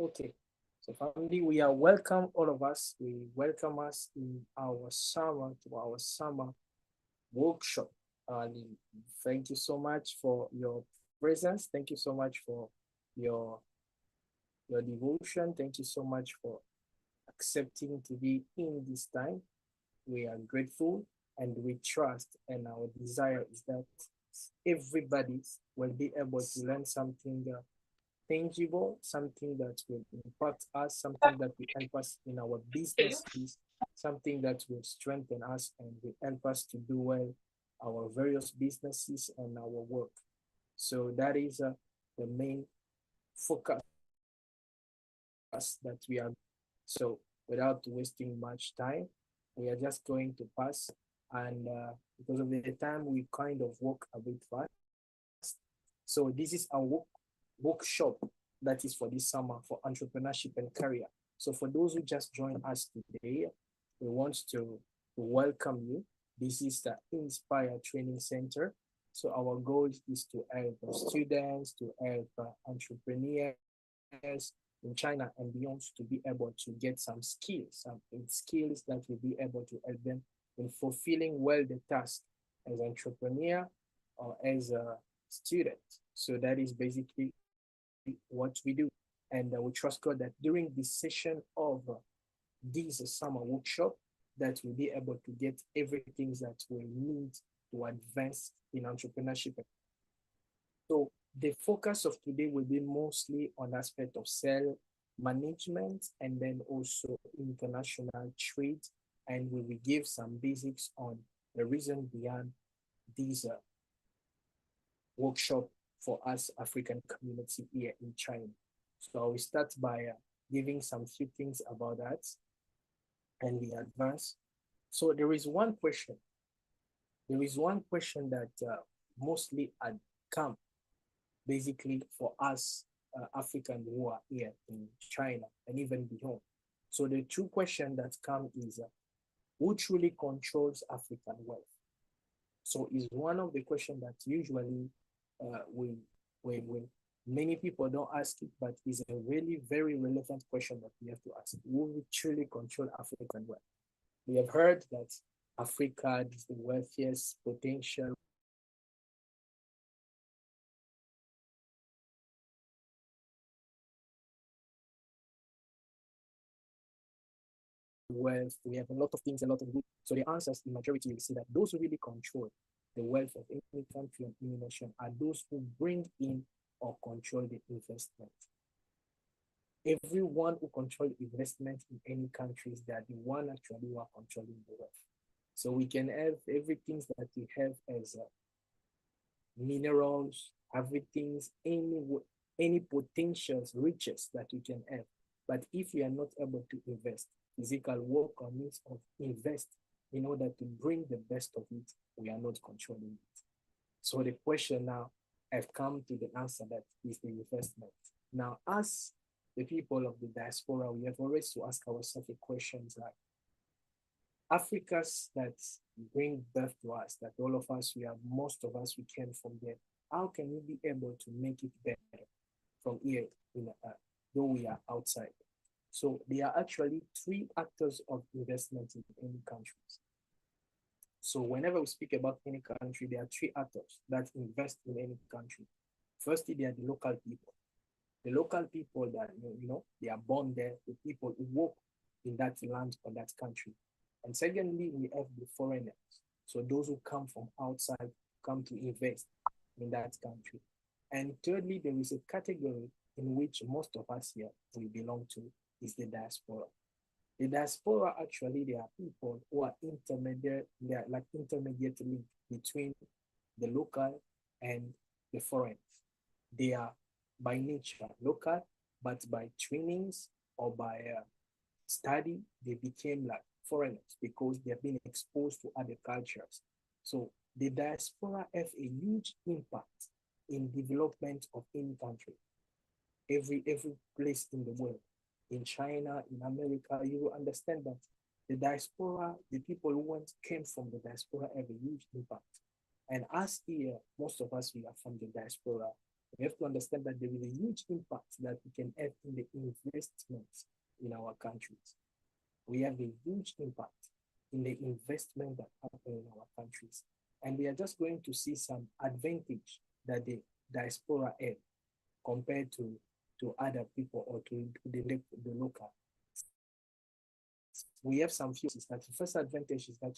Okay. So family, we are welcome all of us. We welcome us in our summer workshop. And thank you so much for your presence. Thank you so much for your your devotion. Thank you so much for accepting to be in this time. We are grateful and we trust, and our desire is that everybody will be able to learn something tangible, something that will impact us, something that will help us in our businesses, something that will strengthen us and will help us to do well our various businesses and our work. So that is the main focus that we are. So without wasting much time, we are just going to pass. And because of the time, we kind of walk a bit fast. So this is our workshop that is for this summer for entrepreneurship and career. So for those who just joined us today, we want to welcome you. This is the Inspire Training Center. So our goal is to help students, to help entrepreneurs in China and beyond to be able to get some skills that will be able to help them in fulfilling well the task as entrepreneur or as a student. So that is basically what we do. And we trust God that during this session of this summer workshop, that we'll be able to get everything that we need to advance in entrepreneurship. So the focus of today will be mostly on aspect of sales management and then also international trade, and we will give some basics on the reason behind these workshop for us African community here in China. So I will start by giving some few things about that and we advance. So there is one question that mostly had come basically for us African who are here in China and even beyond. So the two questions that come is who truly controls African wealth? So is one of the questions that usually we many people don't ask it, but is a really very relevant question that we have to ask. Will we truly control African wealth? We have heard that Africa is the wealthiest potential wealth. We have heard that Africa wealth. We have a lot of things, a lot of good. So the answers, in majority, you see that those who really control the wealth of any country and any nation are those who bring in or control the investment. Everyone who control investment in any countries, they are the one actually who are controlling the wealth. So we can have everything that we have as minerals, everything, any potentials, riches that we can have. But if we are not able to invest, physical work or means of invest in order to bring the best of it, we are not controlling it. So the question now, I've come to the answer that is the investment. Now, as the people of the diaspora, we have always to ask ourselves a questions like Africa's that bring birth to us, that all of us, we are most of us, we came from there. How can we be able to make it better from here though we are outside? So there are actually three actors of investment in any countries. So whenever we speak about any country, there are three actors that invest in any country. Firstly, they are the local people. The local people that they are born there, the people who work in that land or that country. And secondly, we have the foreigners. So those who come from outside come to invest in that country. And thirdly, there is a category in which most of us here we belong to is the diaspora. The diaspora actually they are people who are intermediate, they are like intermediate link between the local and the foreign. They are by nature local, but by trainings or by study, they became like foreigners because they've been exposed to other cultures. So the diaspora have a huge impact in development of any country, every place in the world, in China, in America. You will understand that the diaspora, the people who went came from the diaspora have a huge impact. And as here, most of us we are from the diaspora. We have to understand that there is a huge impact that we can have in the investments in our countries. We have a huge impact in the investment that happen in our countries. And we are just going to see some advantage that the diaspora have compared to other people or to the local. We have some few. That the first advantage is that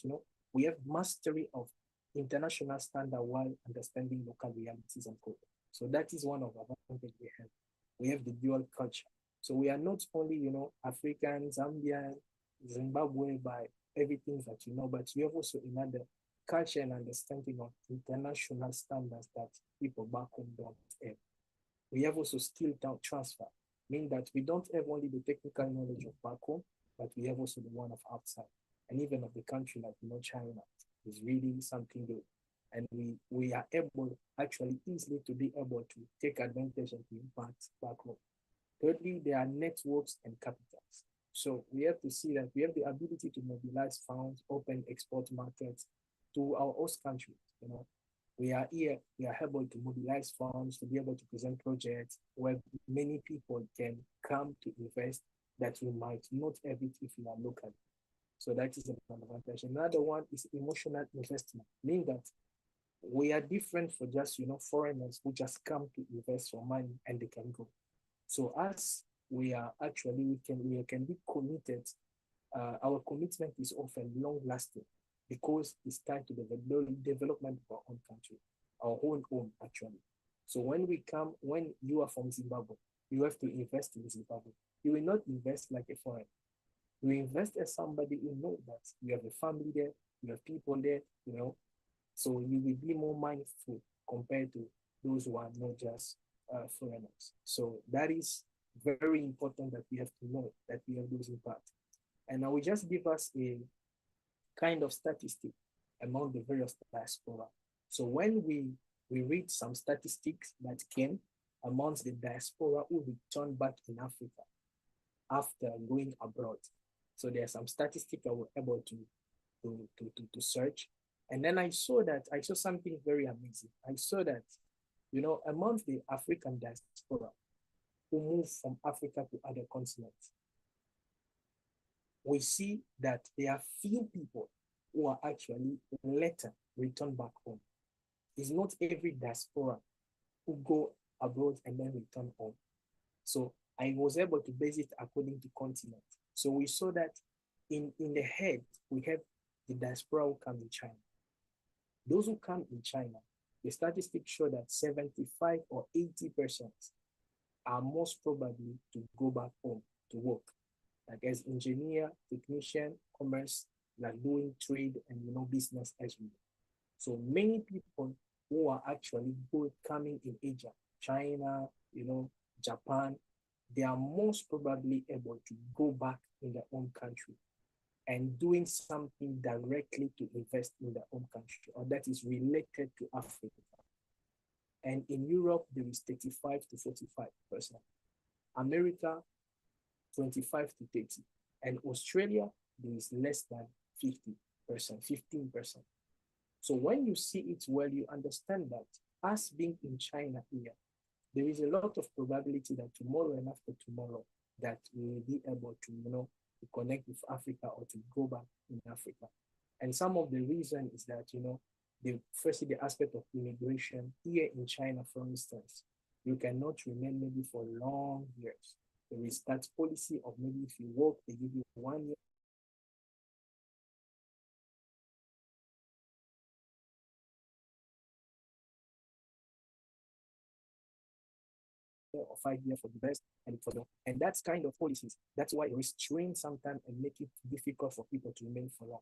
we have mastery of international standard while understanding local realities and culture. So that is one of the advantages we have. We have the dual culture. So we are not only African, Zambian, Zimbabwe by everything that but you have also another culture and understanding of international standards that people back home don't have. We have also skill transfer, meaning that we don't have only the technical knowledge of back home, but we have also the one of outside. And even of the country like China is really something good. And we are able actually easily to be able to take advantage of the impact back home. Thirdly, there are networks and capitals. So we have to see that we have the ability to mobilize funds, open export markets to our host countries. We are here, we are able to mobilize funds to be able to present projects where many people can come to invest that we might not have it if we are local. So that is an advantage. Another one is emotional investment, meaning that we are different for just foreigners who just come to invest for money and they can go. So us, we are actually we can be committed. Our commitment is often long lasting because it's tied to the development of our own country, our own home actually. So when you are from Zimbabwe, you have to invest in Zimbabwe. You will not invest like a foreigner. You invest as somebody who knows that you have a family there, you have people there, so you will be more mindful compared to those who are not just foreigners. So that is very important that we have to know that we have those impacts. And I will just give us a kind of statistic among the various diaspora. So when we read some statistics that came amongst the diaspora who returned back in Africa after going abroad. So there are some statistics I was able to search. And then I saw something very amazing. I saw that, amongst the African diaspora who move from Africa to other continents, we see that there are few people who are actually later return back home. It's not every diaspora who go abroad and then return home. So I was able to base it according to continent. So we saw that in the head, we have the diaspora who come in China. Those who come in China, the statistics show that 75 or 80% are most probably to go back home to work, like as engineer, technician, commerce, like doing trade and business as well. So many people who are actually coming in Asia, China, Japan, they are most probably able to go back in their own country and doing something directly to invest in their own country, or that is related to Africa. And in Europe, there is 35 to 45%. America, 25 to 30. And Australia, there is less than 50%, 15%. So when you see it well, you understand that us being in China here, there is a lot of probability that tomorrow and after tomorrow that we will be able to, to connect with Africa or to go back in Africa. And some of the reason is that, firstly, the aspect of immigration here in China, for instance, you cannot remain maybe for long years. There is that policy of maybe if you work, they give you 1 year. Or 5 years for the best and that's kind of policies. That's why it restrain sometimes and make it difficult for people to remain for long.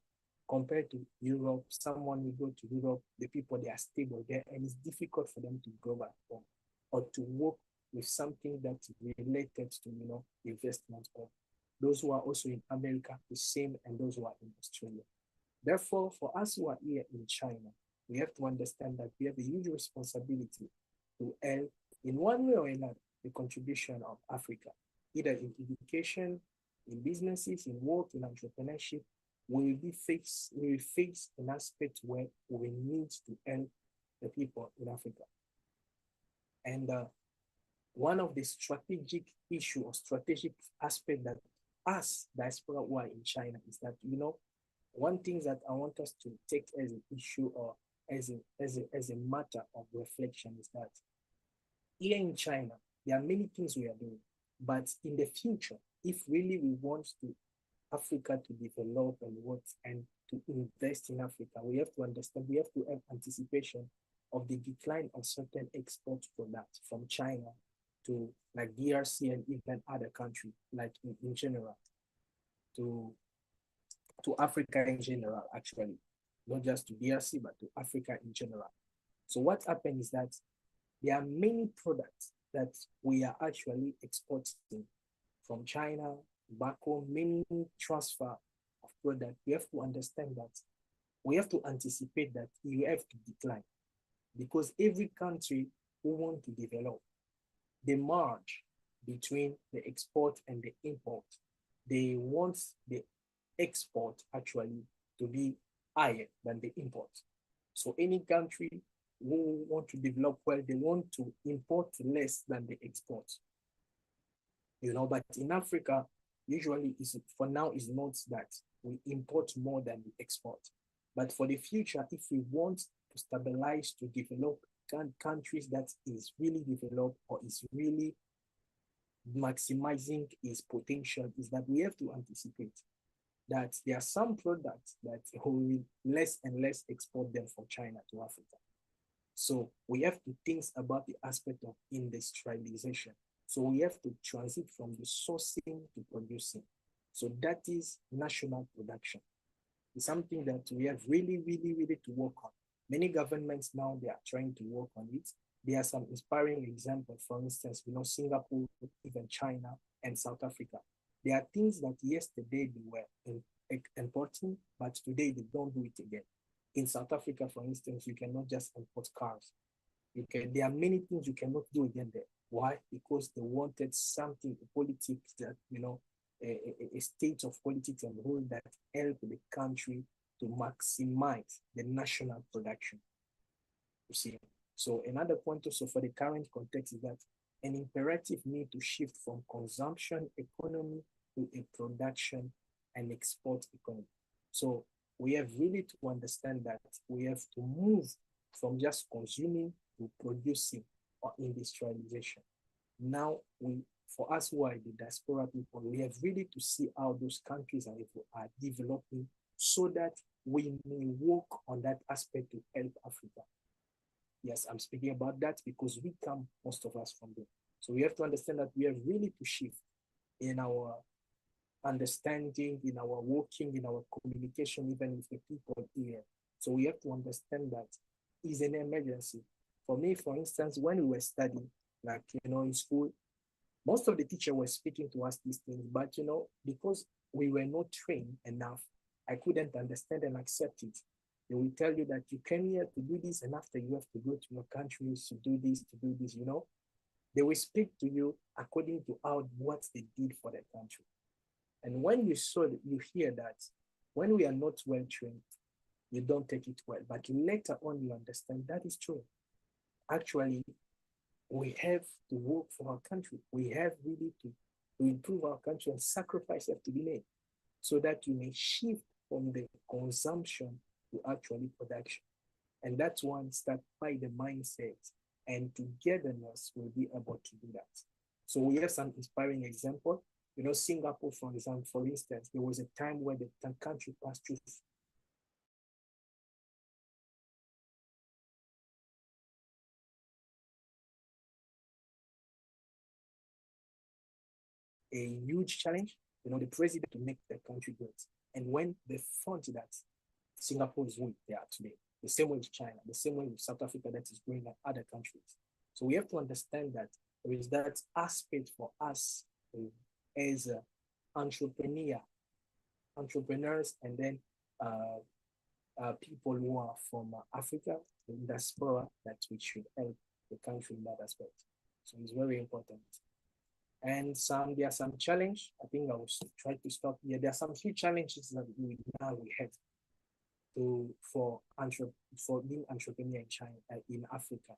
Compared to Europe, someone will go to Europe, the people they are stable there, and it's difficult for them to go back home or to work with something that's related to investment or those who are also in America, the same, and those who are in Australia. Therefore, for us who are here in China, we have to understand that we have a huge responsibility to help in one way or another the contribution of Africa, either in education, in businesses, in work, in entrepreneurship. We will face an aspect where we need to help the people in Africa. And one of the strategic issue or strategic aspect that us diaspora who are in China is that, one thing that I want us to take as an issue or as a matter of reflection is that here in China, there are many things we are doing, but in the future, if really we want to Africa to develop and work and to invest in Africa, we have to understand, we have to have anticipation of the decline of certain export products from China to like DRC and even other countries, like in general, to to Africa in general, actually, not just to DRC, but to Africa in general. So what happened is that there are many products that we are actually exporting from China back home, many transfer of product. We have to understand that we have to anticipate that you have to decline because every country who want to develop, the margin between the export and the import, they want the export actually to be higher than the import. So any country who want to develop well, they want to import less than they export. But in Africa, usually is for now is not that we import more than we export. But for the future, if we want to stabilize, to develop countries that is really developed or is really maximizing its potential, is that we have to anticipate that there are some products that we will less and less export them from China to Africa. So we have to think about the aspect of industrialization. So we have to transit from the sourcing to producing. So that is national production. It's something that we have really, really, really to work on. Many governments now, they are trying to work on it. There are some inspiring examples, for instance, Singapore, even China and South Africa. There are things that yesterday they were importing, but today they don't do it again. In South Africa, for instance, you cannot just import cars. There are many things you cannot do again there. Why? Because they wanted something, politics that, a state of politics and rule that help the country to maximize the national production. You see? So another point also for the current context is that an imperative need to shift from consumption economy to a production and export economy. So we have really to understand that we have to move from just consuming to producing or industrialization. Now, for us who are the diaspora people, we have really to see how those countries are developing so that we may work on that aspect to help Africa. Yes, I'm speaking about that because we come, most of us, from there. So we have to understand that we have really to shift in our understanding, in our working, in our communication, even with the people here. So we have to understand that it's an emergency. For me, for instance, when we were studying, like, in school, most of the teachers were speaking to us these things, but, because we were not trained enough, I couldn't understand and accept it. They will tell you that you came here to do this, and after you have to go to your countries to do this, They will speak to you according to what they did for their country. And when you hear that, when we are not well trained, you don't take it well. But later on, you understand that is true. Actually, we have to work for our country. We have really to improve our country, and sacrifice have to be made so that you may shift from the consumption to actually production. And that's one start by the mindset, and togetherness will be able to do that. So we have some inspiring example. Singapore, for example, for instance, there was a time where the country passed through a huge challenge, the president to make the country great. And when they found that Singapore is who they are today, the same way with China, the same way with South Africa that is growing like other countries. So we have to understand that there is that aspect for us as entrepreneurs, and then people who are from Africa, the diaspora, that we should help the country in that aspect. So it's very important. And there are some challenge. I think I will try to stop here. There are some few challenges that we have for being entrepreneur in China, in Africa.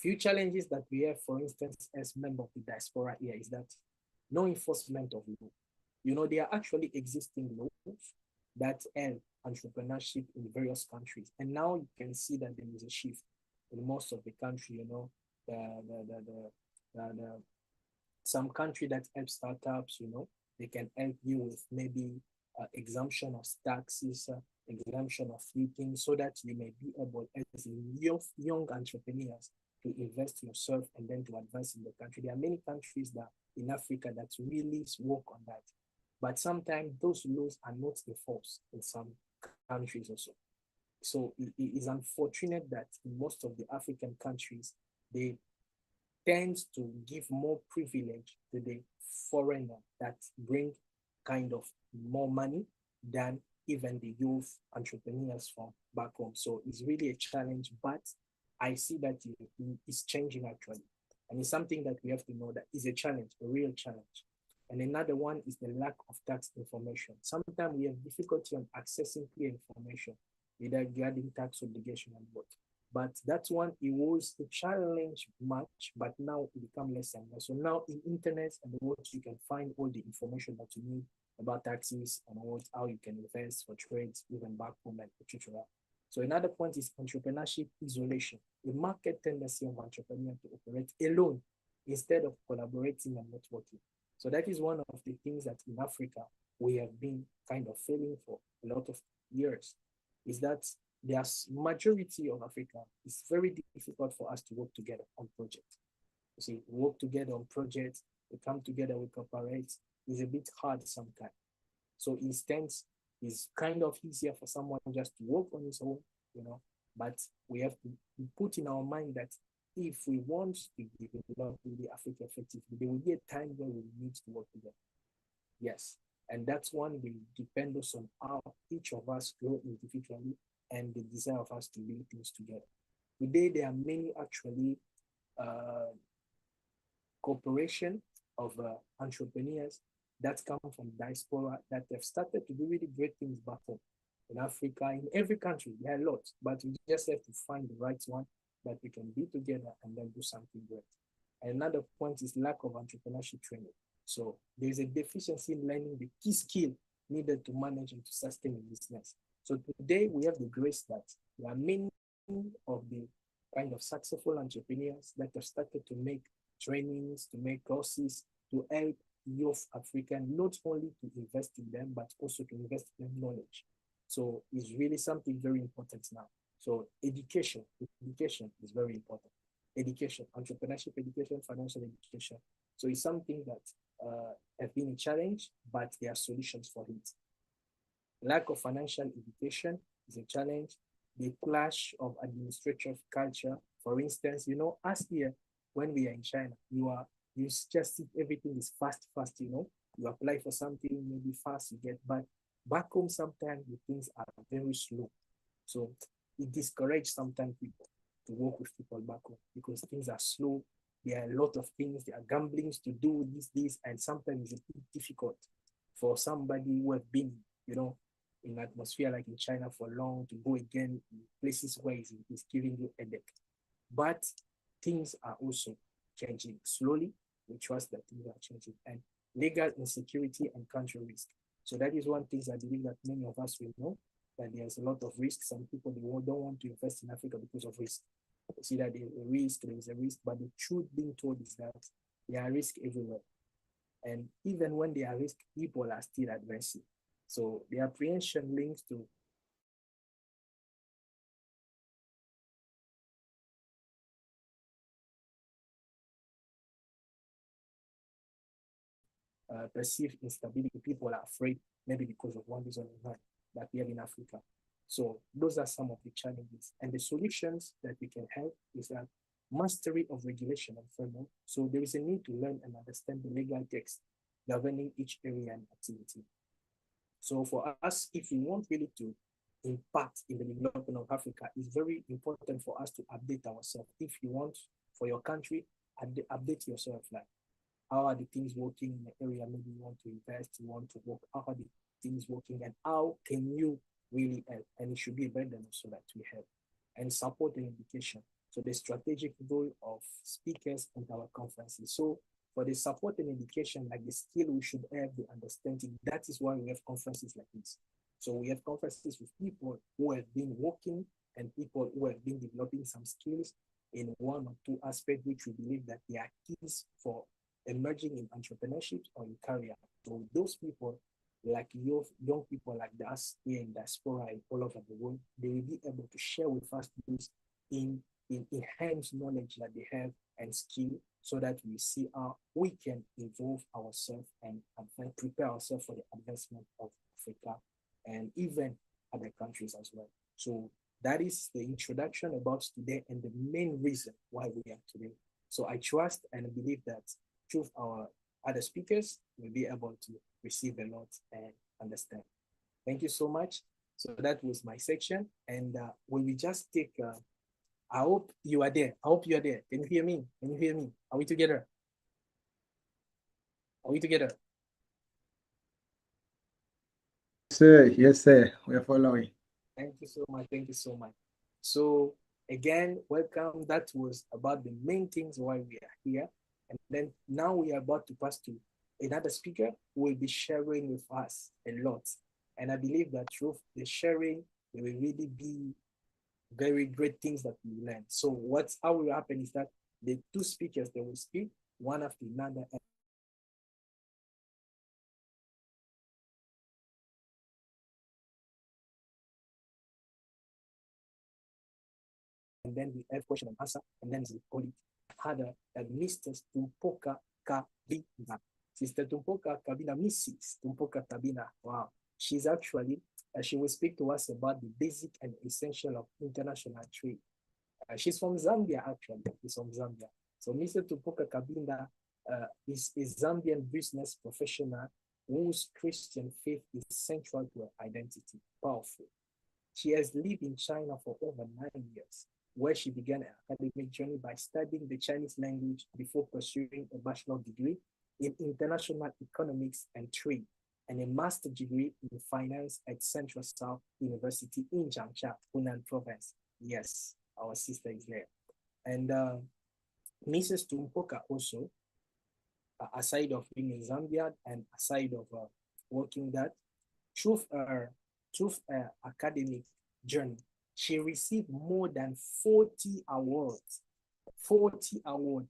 Few challenges that we have, for instance, as member of the diaspora here, is that no enforcement of law. There are actually existing laws that help entrepreneurship in various countries. And now you can see that there is a shift in most of the country, the, the, the, the, the some country that help startups, they can help you with maybe exemption of taxes, exemption of few things, so that you may be able, as young entrepreneurs, to invest yourself and then to advance in the country. There are many countries that in Africa that really work on that. But sometimes those laws are not enforced in some countries also. So it is unfortunate that in most of the African countries, they tends to give more privilege to the foreigner that bring kind of more money than even the youth entrepreneurs from back home. So it's really a challenge, but I see that it's changing actually. And it's something that we have to know that is a challenge, a real challenge. And another one is the lack of tax information. Sometimes we have difficulty on accessing clear information regarding tax obligation and what. But that one, it was a challenge much, but now it become less and less. So now in internet and what you can find all the information that you need about taxes and how you can invest for trades, even back home and etc. So another point is entrepreneurship isolation. The market tendency of entrepreneurs to operate alone instead of collaborating and networking. So that is one of the things that in Africa we have been kind of failing for a lot of years, is that the majority of Africa, it's very difficult for us to work together on projects. You see, work together on projects, we come together, we cooperate, is a bit hard sometimes. So instead, it's kind of easier for someone just to work on his own, but we have to put in our mind that if we want to develop the Africa effectively, there will be a time where we need to work together. Yes. And that's one will depend also on how each of us grow individually and the desire of us to build things together. Today, there are many actually corporation of entrepreneurs that come from diaspora that have started to do really great things back home in Africa, in every country. There are lots, but we just have to find the right one that we can be together and then do something great. And another point is lack of entrepreneurship training. So there's a deficiency in learning the key skill needed to manage and to sustain a business. So today we have the grace that there are many of the kind of successful entrepreneurs that have started to make trainings, to make courses, to help youth African, not only to invest in them, but also to invest in knowledge. So it's really something very important now. So education is very important. Education, entrepreneurship education, financial education. So it's something that have been a challenge, but there are solutions for it. Lack of financial education is a challenge. The clash of administrative culture, for instance, us here, when we are in China, you just see everything is fast, you apply for something, maybe fast you get, but back home sometimes the things are very slow. So it discourages sometimes people to work with people back home because things are slow. There are a lot of things, there are gamblings to do this, and sometimes it's a bit difficult for somebody who have been, in atmosphere like in China for long to go again in places where it's giving you a headache. But things are also changing slowly. We trust that things are changing. And legal insecurity and country risk. So that is one thing I believe that many of us will know, that there's a lot of risk. Some people don't want to invest in Africa because of risk. You see that there is a risk, but the truth being told is that there are risks everywhere. And even when there are risks, people are still advancing. So the apprehension links to perceived instability. People are afraid, maybe because of one reason or another, that we have in Africa. So those are some of the challenges. And the solutions that we can help is that mastery of regulation and framework. So there is a need to learn and understand the legal text governing each area and activity. So for us, if we want really to impact in the development of Africa, it's very important for us to update ourselves. If you want for your country, update yourself. Like, how are the things working in the area? Maybe you want to invest, you want to work. How are the things working, and how can you really help? And it should be a burden so that we help and support the education. So the strategic role of speakers at our conferences. So for the support and education, like the skill we should have, the understanding, that is why we have conferences like this. So we have conferences with people who have been working and people who have been developing some skills in one or two aspects, which we believe that they are keys for emerging in entrepreneurship or in career. So those people, like young people like us here in diaspora and all over the world, they will be able to share with us those in enhanced knowledge that they have and skill, so that we see how we can involve ourselves and prepare ourselves for the advancement of Africa and even other countries as well. So that is the introduction about today and the main reason why we are today. So I trust and believe that through our other speakers will be able to receive a lot and understand. Thank you so much. So that was my section, and we will just take I hope you are there. I hope you are there. Can you hear me? Can you hear me? Are we together? Are we together? Sir, yes, sir. We are following. Thank you so much. Thank you so much. So again, welcome. That was about the main things why we are here. And then now we are about to pass to another speaker who will be sharing with us a lot. And I believe that through the sharing, there will really be very great things that we learn. So how will happen is that the two speakers, they will speak one after another, and then we have question and answer, and then we call it other than Mr. Tumpoka Kabina. Sister Tumpoka Kabina, Mrs. Tumpoka Kabina. Wow. She's actually, she will speak to us about the basic and essential of international trade. She's from Zambia, actually. She's from Zambia. So Mr. Tumpoka Kabinda is a Zambian business professional whose Christian faith is central to her identity. Powerful. She has lived in China for over 9 years, where she began her academic journey by studying the Chinese language before pursuing a bachelor's degree in international economics and trade and a master's degree in finance at Central South University in Changsha, Hunan Province. Yes, our sister is there. And Mrs. Tumpoka also, aside of being in Zambia and aside of working that, through her academic journey, she received more than 40 awards, 40 award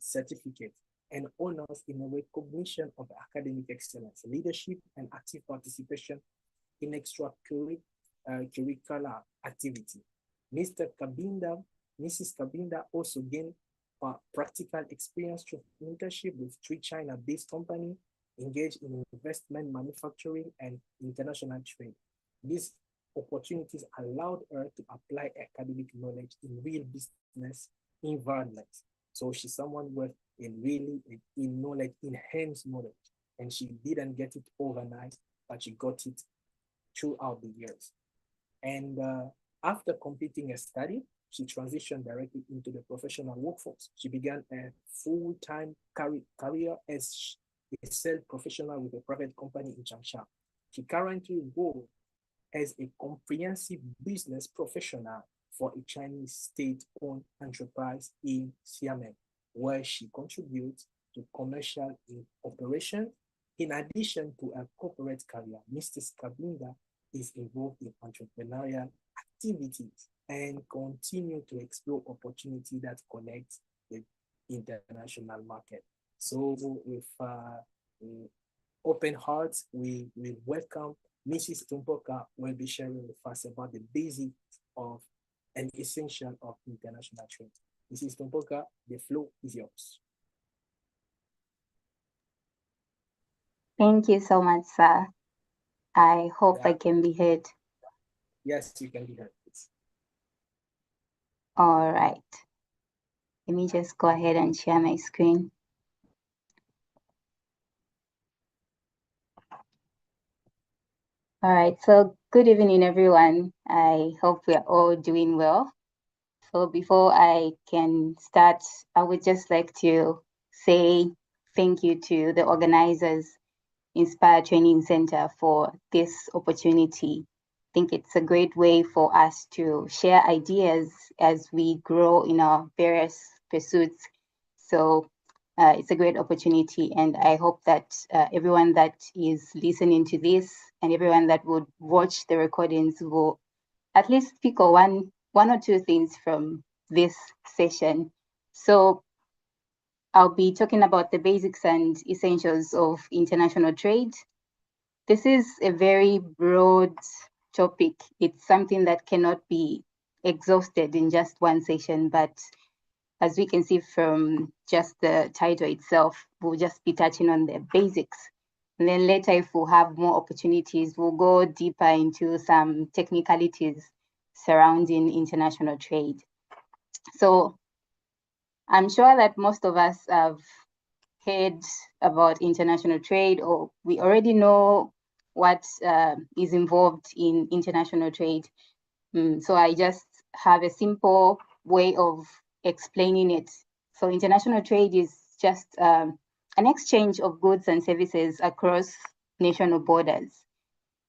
certificates and honors in a recognition of academic excellence, leadership, and active participation in extracurricular activity. Mrs. Kabinda also gained practical experience through internship with three China-based companies engaged in investment, manufacturing, and international trade. These opportunities allowed her to apply academic knowledge in real business environments. So she's someone with in knowledge, enhanced knowledge, and she didn't get it overnight, but she got it throughout the years. And after completing a study, she transitioned directly into the professional workforce. She began a full-time career as a sales professional with a private company in Changsha. She currently works as a comprehensive business professional for a Chinese state-owned enterprise in Xiamen, where she contributes to commercial operation. In addition to her corporate career, Mrs. Kabinda is involved in entrepreneurial activities and continue to explore opportunities that connect the international market. So with open hearts, we welcome Mrs. Tumpoka will be sharing with us about the basics of and essential of international trade. Mrs. Tumpoka, the floor is yours. Thank you so much, sir. I hope I can be heard. Yes, you can be heard. Please. All right. Let me just go ahead and share my screen. All right, so good evening, everyone. I hope we are all doing well. So before I can start, I would just like to say thank you to the organizers, Inspire Training Center, for this opportunity think it's a great way for us to share ideas as we grow in our various pursuits. So it's a great opportunity, and I hope that everyone that is listening to this and everyone that would watch the recordings will at least pick one or two things from this session. So I'll be talking about the basics and essentials of international trade. This is a very broad topic. It's something that cannot be exhausted in just one session, but as we can see from just the title itself, we'll just be touching on the basics. And then later, if we'll have more opportunities, we'll go deeper into some technicalities surrounding international trade. So I'm sure that most of us have heard about international trade, or we already know what is involved in international trade. So I just have a simple way of explaining it. So international trade is just an exchange of goods and services across national borders.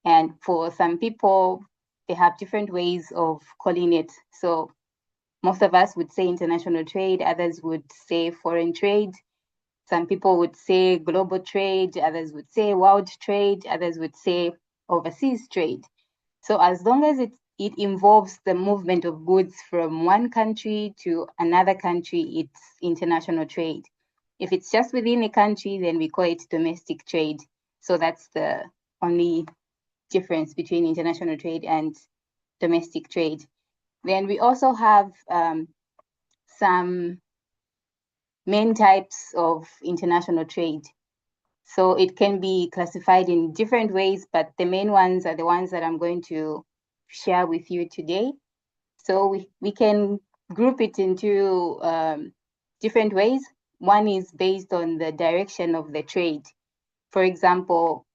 And for some people, they have different ways of calling it. So most of us would say international trade, others would say foreign trade. Some people would say global trade, others would say world trade, others would say overseas trade. So as long as it involves the movement of goods from one country to another country, it's international trade. If it's just within a country, then we call it domestic trade. So that's the only difference between international trade and domestic trade. Then we also have some main types of international trade. So it can be classified in different ways, but the main ones are the ones that I'm going to share with you today. So we can group it into different ways. One is based on the direction of the trade. For example,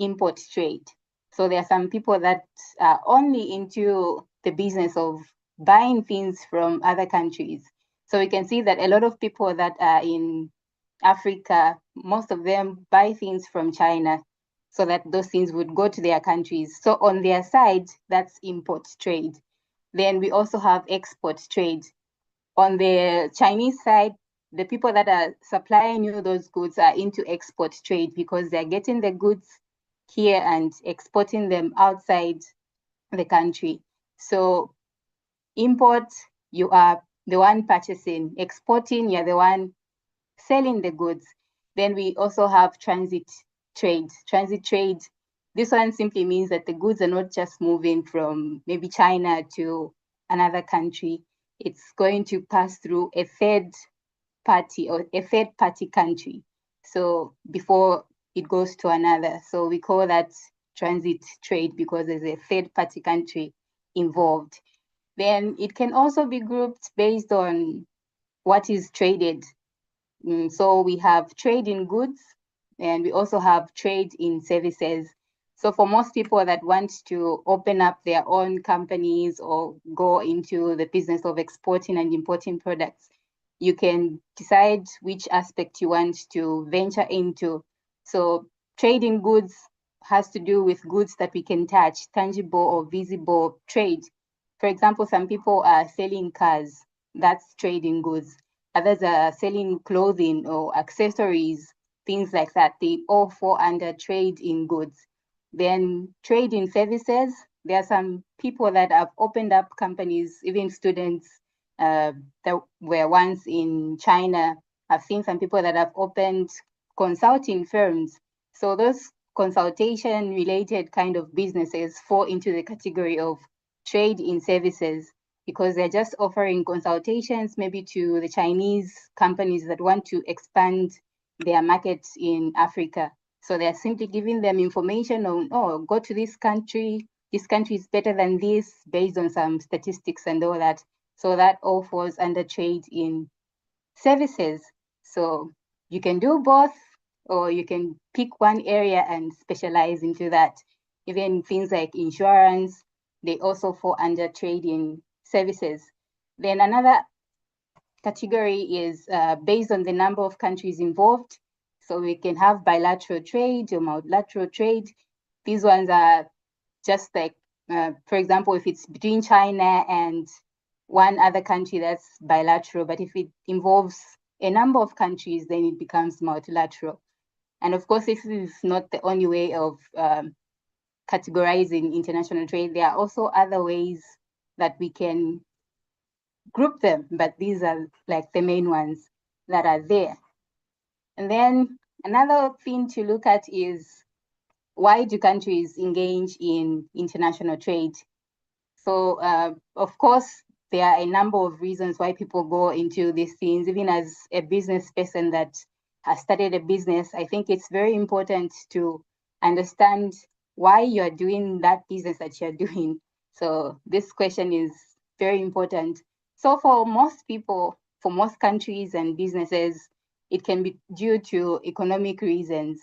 import trade. So there are some people that are only into the business of buying things from other countries. So we can see that a lot of people that are in Africa, most of them buy things from China so that those things would go to their countries. So on their side, that's import trade. Then we also have export trade. On the Chinese side, the people that are supplying you those goods are into export trade because they're getting the goods here and exporting them outside the country. So import, you are the one purchasing. Exporting, you're the one selling the goods. Then we also have transit trade. Transit trade, this one simply means that the goods are not just moving from maybe China to another country. It's going to pass through a third party or a third party country. So before it goes to another. So we call that transit trade because there's a third party country involved. Then it can also be grouped based on what is traded. So we have trade in goods and we also have trade in services. So for most people that want to open up their own companies or go into the business of exporting and importing products, you can decide which aspect you want to venture into. So trade in goods has to do with goods that we can touch, tangible or visible trade. For example, some people are selling cars, that's trade in goods. Others are selling clothing or accessories, things like that. They all fall under trade in goods. Then trade in services, there are some people that have opened up companies, even students that were once in China. I've seen some people that have opened consulting firms. So those consultation related kind of businesses fall into the category of trade in services because they're just offering consultations maybe to the Chinese companies that want to expand their markets in Africa. So they're simply giving them information on, oh, go to this country is better than this based on some statistics and all that. So that all falls under trade in services. So you can do both, or you can pick one area and specialize into that. Even things like insurance, they also fall under trade in services. Then another category is based on the number of countries involved. So we can have bilateral trade or multilateral trade. These ones are just like for example, if it's between China and one other country, that's bilateral. But if it involves a number of countries, then it becomes multilateral. And of course, this is not the only way of categorizing international trade. There are also other ways that we can group them, but these are like the main ones that are there. And then another thing to look at is, why do countries engage in international trade? So of course, there are a number of reasons why people go into these things. Even as a business person that has started a business, I think it's very important to understand why you're doing that business that you're doing. So this question is very important. So for most people, for most countries and businesses, it can be due to economic reasons.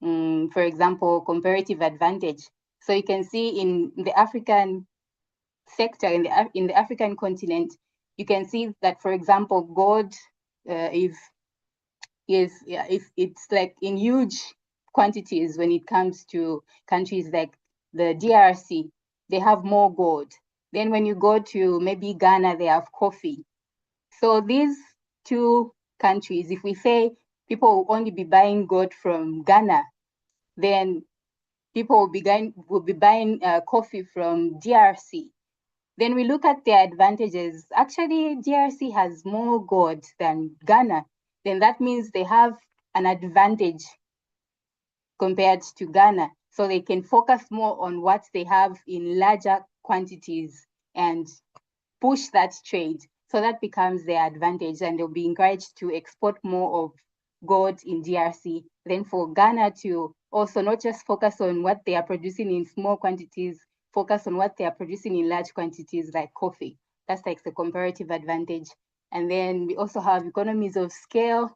For example, comparative advantage. So you can see in the African sector, in the African continent, you can see that, for example, gold, if it's like in huge quantities when it comes to countries like the DRC, they have more gold. Then when you go to maybe Ghana, they have coffee. So these two countries, if we say people will only be buying gold from Ghana, then people will be buying coffee from DRC. Then we look at their advantages. Actually, DRC has more gold than Ghana. Then that means they have an advantage compared to Ghana. So they can focus more on what they have in larger quantities and push that trade. So that becomes their advantage, and they'll be encouraged to export more of gold in DRC. Then for Ghana to also not just focus on what they are producing in small quantities, focus on what they are producing in large quantities like coffee. That's like the comparative advantage. And then we also have economies of scale.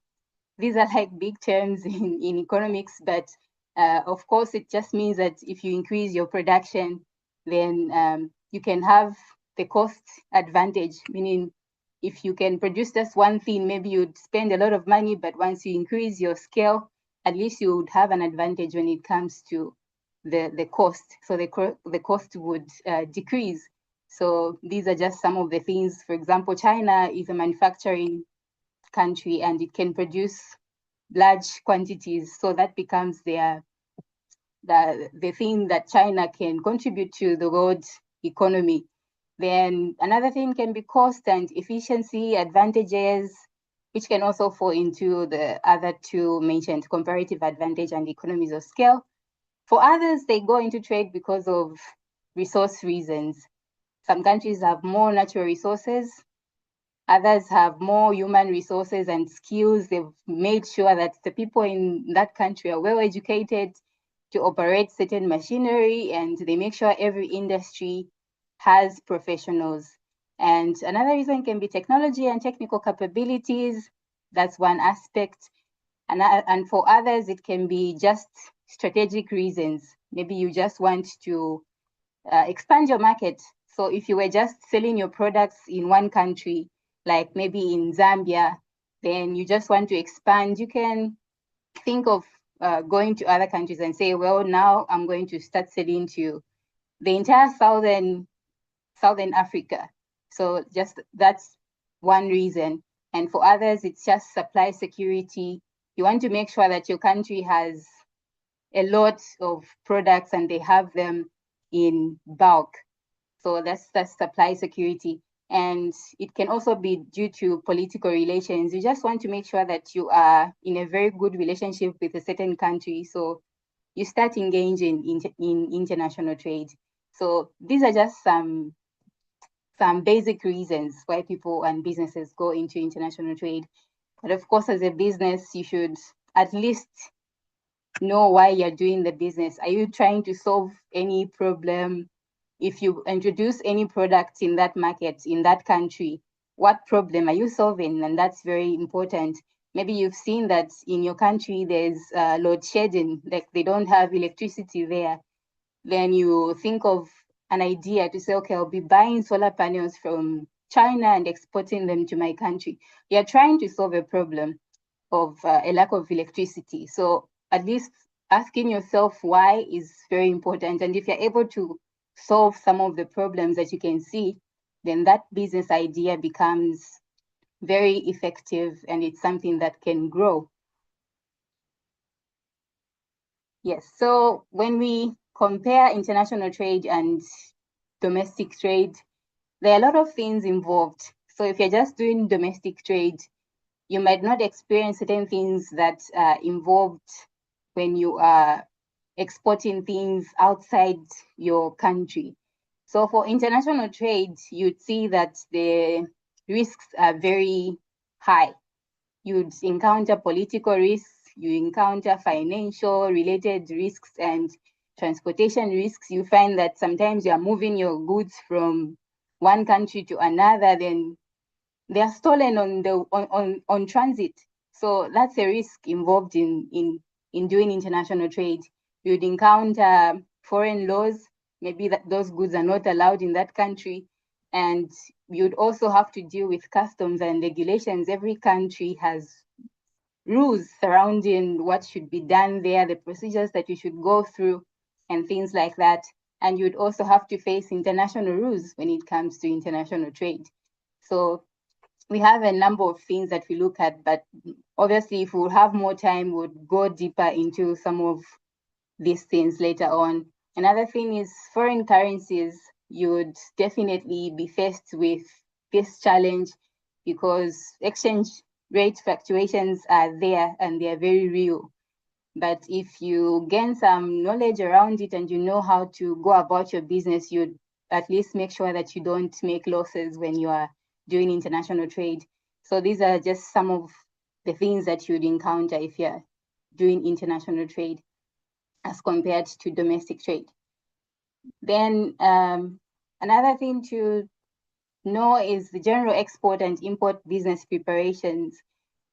These are like big terms in economics, but of course, it just means that if you increase your production, then you can have the cost advantage, meaning if you can produce just one thing, maybe you'd spend a lot of money, but once you increase your scale, at least you would have an advantage when it comes to the cost. So the cost would decrease. So these are just some of the things. For example, China is a manufacturing country and it can produce large quantities. So that becomes the thing that China can contribute to the world economy. Then another thing can be cost and efficiency advantages, which can also fall into the other two mentioned, comparative advantage and economies of scale. For others, they go into trade because of resource reasons. Some countries have more natural resources. Others have more human resources and skills. They've made sure that the people in that country are well educated to operate certain machinery, and they make sure every industry has professionals. And another reason can be technology and technical capabilities. That's one aspect. And for others, it can be just strategic reasons. Maybe you just want to expand your market. So if you were just selling your products in one country, like maybe in Zambia, then you just want to expand, you can think of going to other countries and say, well, now I'm going to start selling to the entire Southern Africa. So just that's one reason. And for others, it's just supply security. You want to make sure that your country has a lot of products and they have them in bulk. So that's supply security. And it can also be due to political relations. You just want to make sure that you are in a very good relationship with a certain country. So you start engaging in international trade. So these are just some basic reasons why people and businesses go into international trade. But of course, as a business, you should at least know why you're doing the business. Are you trying to solve any problem? If you introduce any product in that market, in that country, what problem are you solving? And that's very important. Maybe you've seen that in your country, there's load shedding, like they don't have electricity there. Then you think of an idea to say, okay, I'll be buying solar panels from China and exporting them to my country. You're trying to solve a problem of a lack of electricity. So at least asking yourself why is very important. And if you're able to solve some of the problems that you can see, then that business idea becomes very effective and it's something that can grow. Yes, so when we compare international trade and domestic trade, there are a lot of things involved. So if you're just doing domestic trade, you might not experience certain things that are involved when you are exporting things outside your country. So for international trade, you'd see that the risks are very high. You'd encounter political risks, you encounter financial related risks and transportation risks. You find that sometimes you're moving your goods from one country to another, then they are stolen on transit. So that's a risk involved in doing international trade. You'd encounter foreign laws, maybe that those goods are not allowed in that country. And you'd also have to deal with customs and regulations. Every country has rules surrounding what should be done there, the procedures that you should go through, and things like that. And you'd also have to face international rules when it comes to international trade. So we have a number of things that we look at, but obviously if we have more time, we'll go deeper into some of these things later on. Another thing is foreign currencies. You would definitely be faced with this challenge because exchange rate fluctuations are there and they are very real. But if you gain some knowledge around it and you know how to go about your business, you'd at least make sure that you don't make losses when you are doing international trade. So these are just some of the things that you'd encounter if you're doing international trade as compared to domestic trade. Then another thing to know is the general export and import business preparations.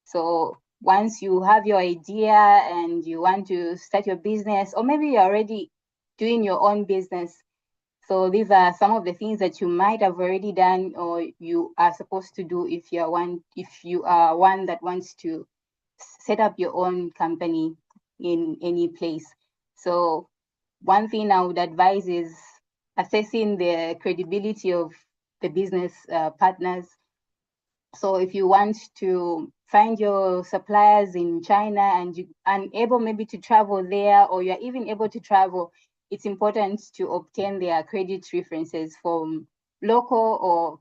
So once you have your idea and you want to start your business, or maybe you're already doing your own business, so these are some of the things that you might have already done or you are supposed to do if you are one that wants to set up your own company in any place. So one thing I would advise is assessing the credibility of the business partners. So if you want to find your suppliers in China and you're unable maybe to travel there, or you're even able to travel, it's important to obtain their credit references from local or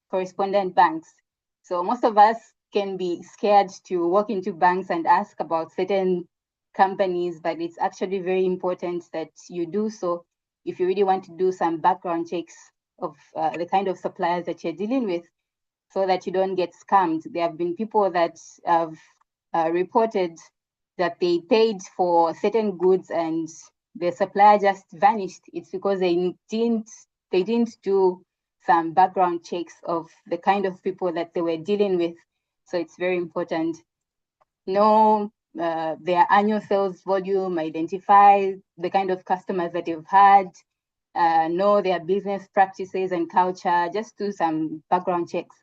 correspondent banks. So most of us can be scared to walk into banks and ask about certain companies, but it's actually very important that you do so if you really want to do some background checks of the kind of suppliers that you're dealing with, so that you don't get scammed. There have been people that have reported that they paid for certain goods and the supplier just vanished. It's because they didn't do some background checks of the kind of people that they were dealing with. So it's very important. Know their annual sales volume, identify the kind of customers that you've had, know their business practices and culture, just do some background checks.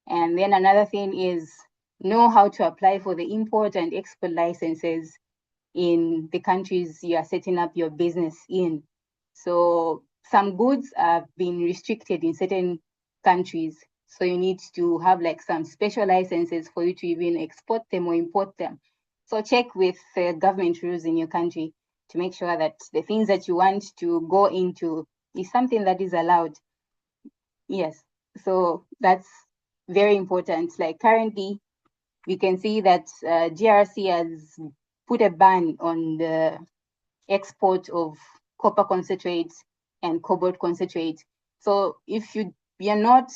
And then another thing is know how to apply for the import and export licenses in the countries you are setting up your business in. So some goods are being restricted in certain countries. So you need to have like some special licenses for you to even export them or import them. So check with government rules in your country to make sure that the things that you want to go into is something that is allowed. Yes, so that's very important. Like currently, we can see that GRC has put a ban on the export of copper concentrates and cobalt concentrates. So if you're not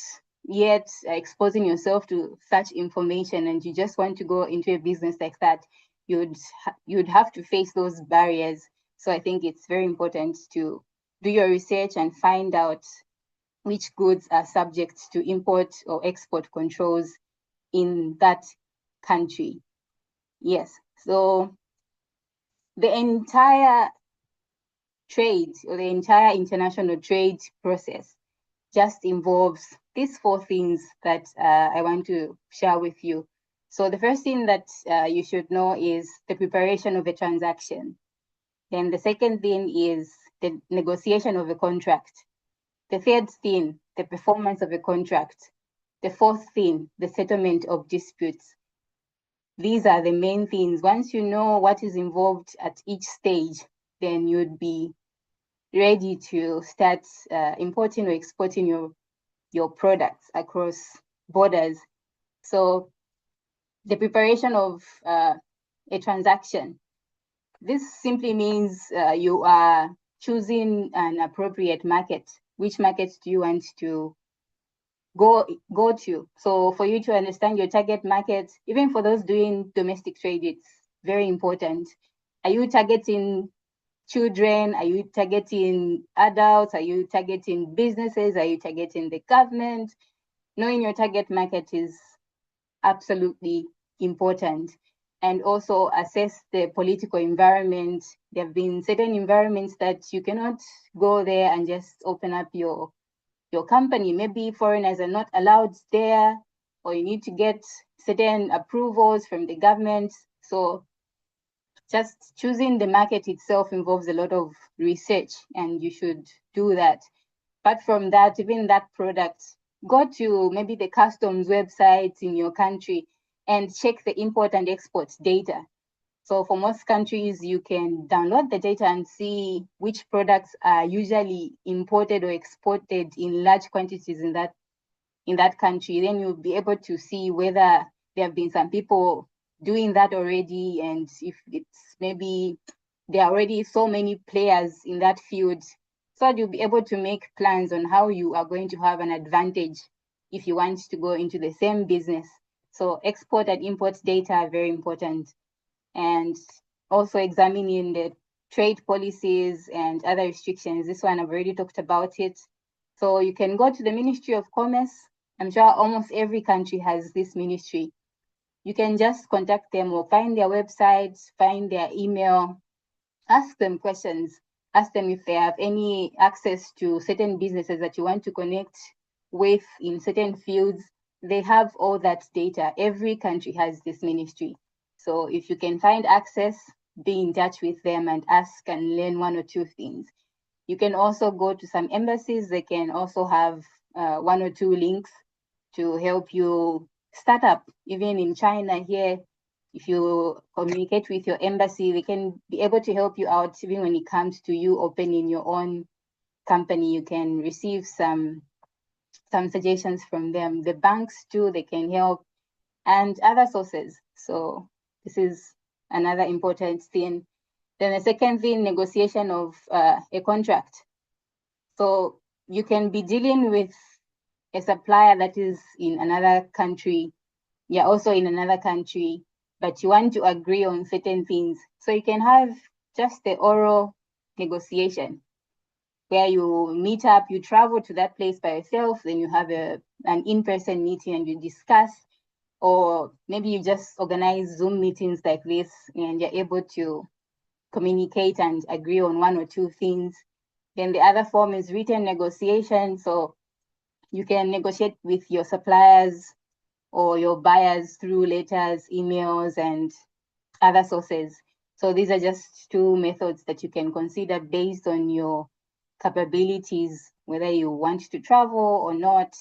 yet exposing yourself to such information and you just want to go into a business like that, you'd have to face those barriers. So I think it's very important to do your research and find out which goods are subject to import or export controls in that country. Yes, so the entire trade or the entire international trade process just involves these four things that I want to share with you. So the first thing that you should know is the preparation of a transaction. Then the second thing is the negotiation of a contract. The third thing, the performance of a contract. The fourth thing, the settlement of disputes. These are the main things. Once you know what is involved at each stage, then you'd be ready to start importing or exporting your products across borders. So the preparation of a transaction. This simply means you are choosing an appropriate market. Which markets do you want to go to? So for you to understand your target market, even for those doing domestic trade, it's very important. Are you targeting children? Are you targeting adults? Are you targeting businesses? Are you targeting the government? Knowing your target market is absolutely important. And also assess the political environment. There have been certain environments that you cannot go there and just open up your company. Maybe foreigners are not allowed there, or you need to get certain approvals from the government. So just choosing the market itself involves a lot of research, and you should do that. Apart from that, even that product, go to maybe the customs websites in your country and check the import and export data. So for most countries, you can download the data and see which products are usually imported or exported in large quantities in that country. Then you'll be able to see whether there have been some people doing that already, and if it's maybe there are already so many players in that field. So you'll be able to make plans on how you are going to have an advantage if you want to go into the same business. So export and import data are very important. And also examining the trade policies and other restrictions. This one I've already talked about it. So you can go to the Ministry of Commerce. I'm sure almost every country has this ministry. You can just contact them or find their websites, find their email, ask them questions, ask them if they have any access to certain businesses that you want to connect with in certain fields. They have all that data. Every country has this ministry. So if you can find access, be in touch with them and ask and learn one or two things. You can also go to some embassies. They can also have one or two links to help you start up. Even in China here, if you communicate with your embassy, they can be able to help you out. Even when it comes to you opening your own company, you can receive some suggestions from them. The banks too, they can help, and other sources. So this is another important thing. Then the second thing, negotiation of a contract. So you can be dealing with a supplier that is in another country. You're also in another country, but you want to agree on certain things. So you can have just the oral negotiation where you meet up, you travel to that place by yourself, then you have an in-person meeting and you discuss, or maybe you just organize Zoom meetings like this and you're able to communicate and agree on one or two things. Then the other form is written negotiation. So you can negotiate with your suppliers or your buyers through letters, emails, and other sources. So these are just two methods that you can consider based on your capabilities, whether you want to travel or not.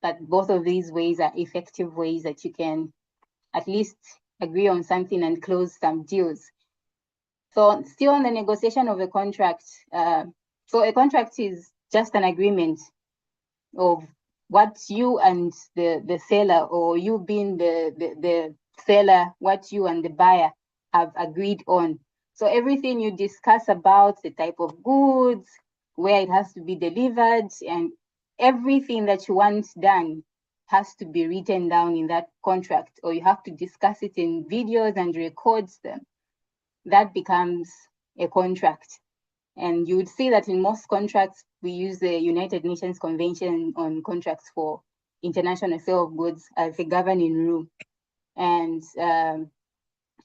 But both of these ways are effective ways that you can at least agree on something and close some deals. So still on the negotiation of a contract. So a contract is just an agreement of what you and the seller, or you being the seller, what you and the buyer have agreed on. So everything you discuss about the type of goods, where it has to be delivered, and everything that you want done has to be written down in that contract, or you have to discuss it in videos and records them. That becomes a contract. And you would see that in most contracts, we use the United Nations Convention on Contracts for International Sale of Goods as a governing rule. And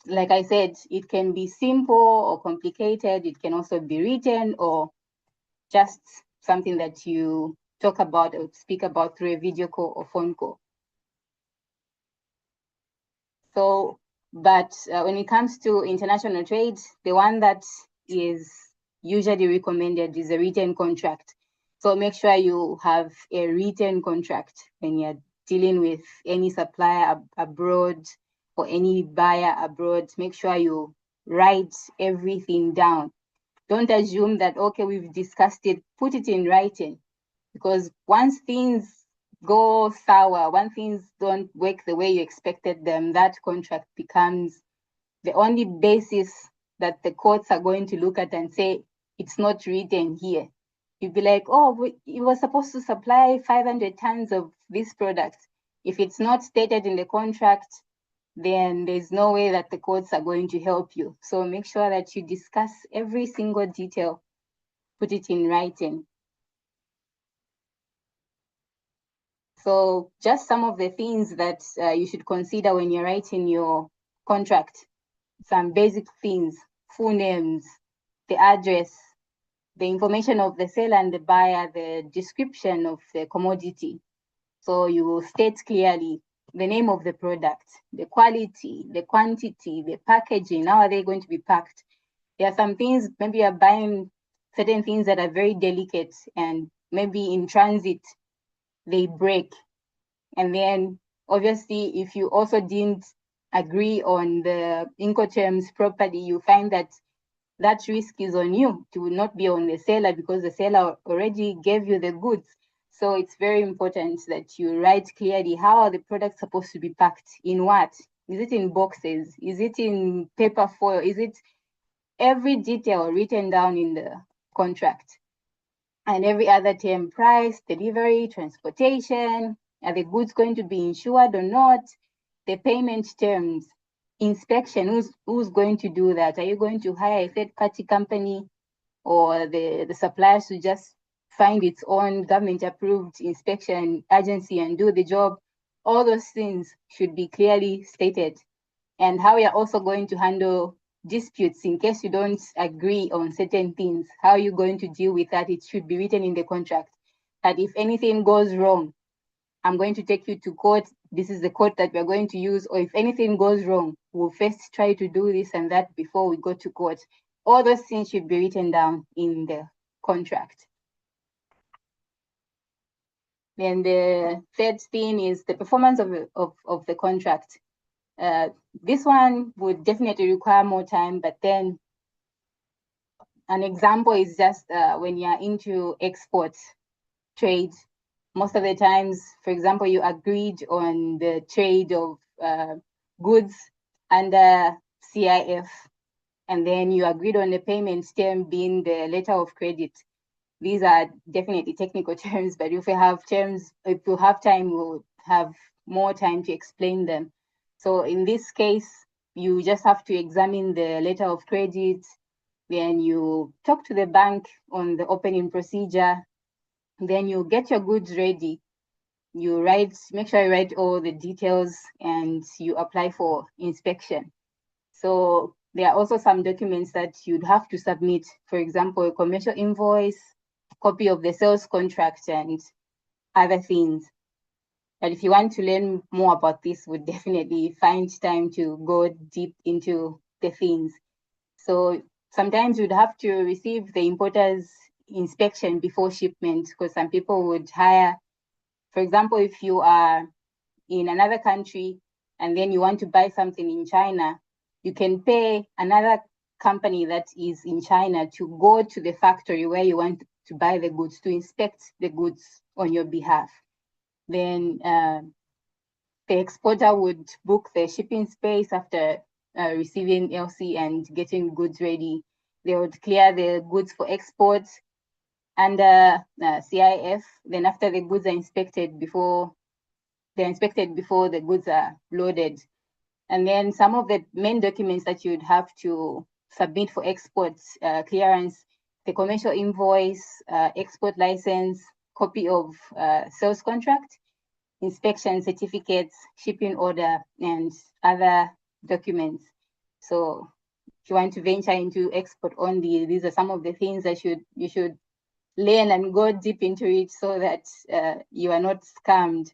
like I said, it can be simple or complicated. It can also be written or just something that you talk about or speak about through a video call or phone call. So, but when it comes to international trade, the one that is usually recommended is a written contract. So make sure you have a written contract when you're dealing with any supplier abroad or any buyer abroad. Make sure you write everything down. Don't assume that, okay, we've discussed it, put it in writing. Because once things go sour, when things don't work the way you expected them, that contract becomes the only basis that the courts are going to look at and say, it's not written here. You'd be like, oh, you were supposed to supply 500 tons of this product. If it's not stated in the contract, then there's no way that the courts are going to help you. So make sure that you discuss every single detail, put it in writing. So just some of the things that you should consider when you're writing your contract. Some basic things: full names, the address, the information of the seller and the buyer, the description of the commodity. So you will state clearly the name of the product, the quality, the quantity, the packaging, how are they going to be packed? There are some things, maybe you're buying certain things that are very delicate and maybe in transit, they break. And then obviously, if you also didn't agree on the Incoterms properly, you find that that risk is on you. It will not be on the seller because the seller already gave you the goods. So it's very important that you write clearly, how are the products supposed to be packed? In what? Is it in boxes? Is it in paper foil? Is it every detail written down in the contract? And every other term: price, delivery, transportation, are the goods going to be insured or not? The payment terms, inspection, who's going to do that? Are you going to hire a third-party company, or the suppliers to just find its own government-approved inspection agency and do the job? All those things should be clearly stated. And how you're also going to handle disputes in case you don't agree on certain things. How are you going to deal with that? It should be written in the contract that if anything goes wrong, I'm going to take you to court. This is the court that we're going to use. Or if anything goes wrong, we'll first try to do this and that before we go to court. All those things should be written down in the contract. Then the third thing is the performance of the contract. This one would definitely require more time, but then an example is just when you're into export trade. Most of the times, for example, you agreed on the trade of goods under CIF, and then you agreed on the payment term being the letter of credit. These are definitely technical terms, but if you have time, we'll have more time to explain them. So in this case, you just have to examine the letter of credit, then you talk to the bank on the opening procedure, then you get your goods ready. You make sure you write all the details and you apply for inspection. So there are also some documents that you'd have to submit, for example, a commercial invoice, copy of the sales contract, and other things. But if you want to learn more about this, we'd definitely find time to go deep into the things. So sometimes you'd have to receive the importer's inspection before shipment, because some people would hire, for example, if you are in another country and then you want to buy something in China, you can pay another company that is in China to go to the factory where you want to buy the goods, to inspect the goods on your behalf. Then the exporter would book the shipping space after receiving LC and getting goods ready. They would clear the goods for export under CIF. Then after the goods are inspected before the goods are loaded. And then some of the main documents that you'd have to submit for export clearance: the commercial invoice, export license, copy of sales contract, inspection certificates, shipping order, and other documents. So if you want to venture into export only, these are some of the things that you should learn and go deep into it, so that you are not scammed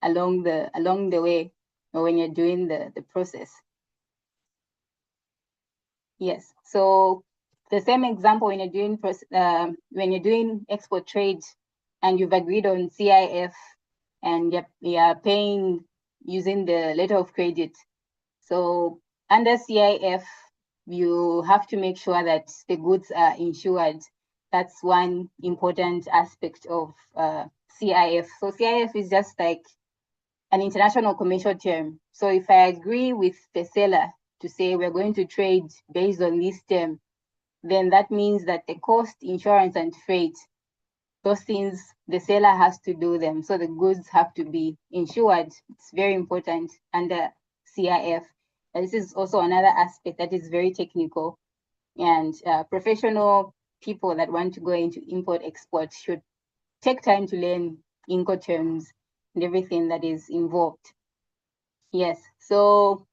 along the way or when you're doing the process. Yes, so the same example when you're doing export trade and you've agreed on CIF and you're paying using the letter of credit. So under CIF, you have to make sure that the goods are insured. That's one important aspect of CIF. So CIF is just like an international commercial term. So if I agree with the seller to say we're going to trade based on this term, then that means that the cost, insurance, and freight, those things the seller has to do them. So the goods have to be insured. It's very important under CIF. And this is also another aspect that is very technical. And professional people that want to go into import-export should take time to learn Incoterms and everything that is involved. Yes, so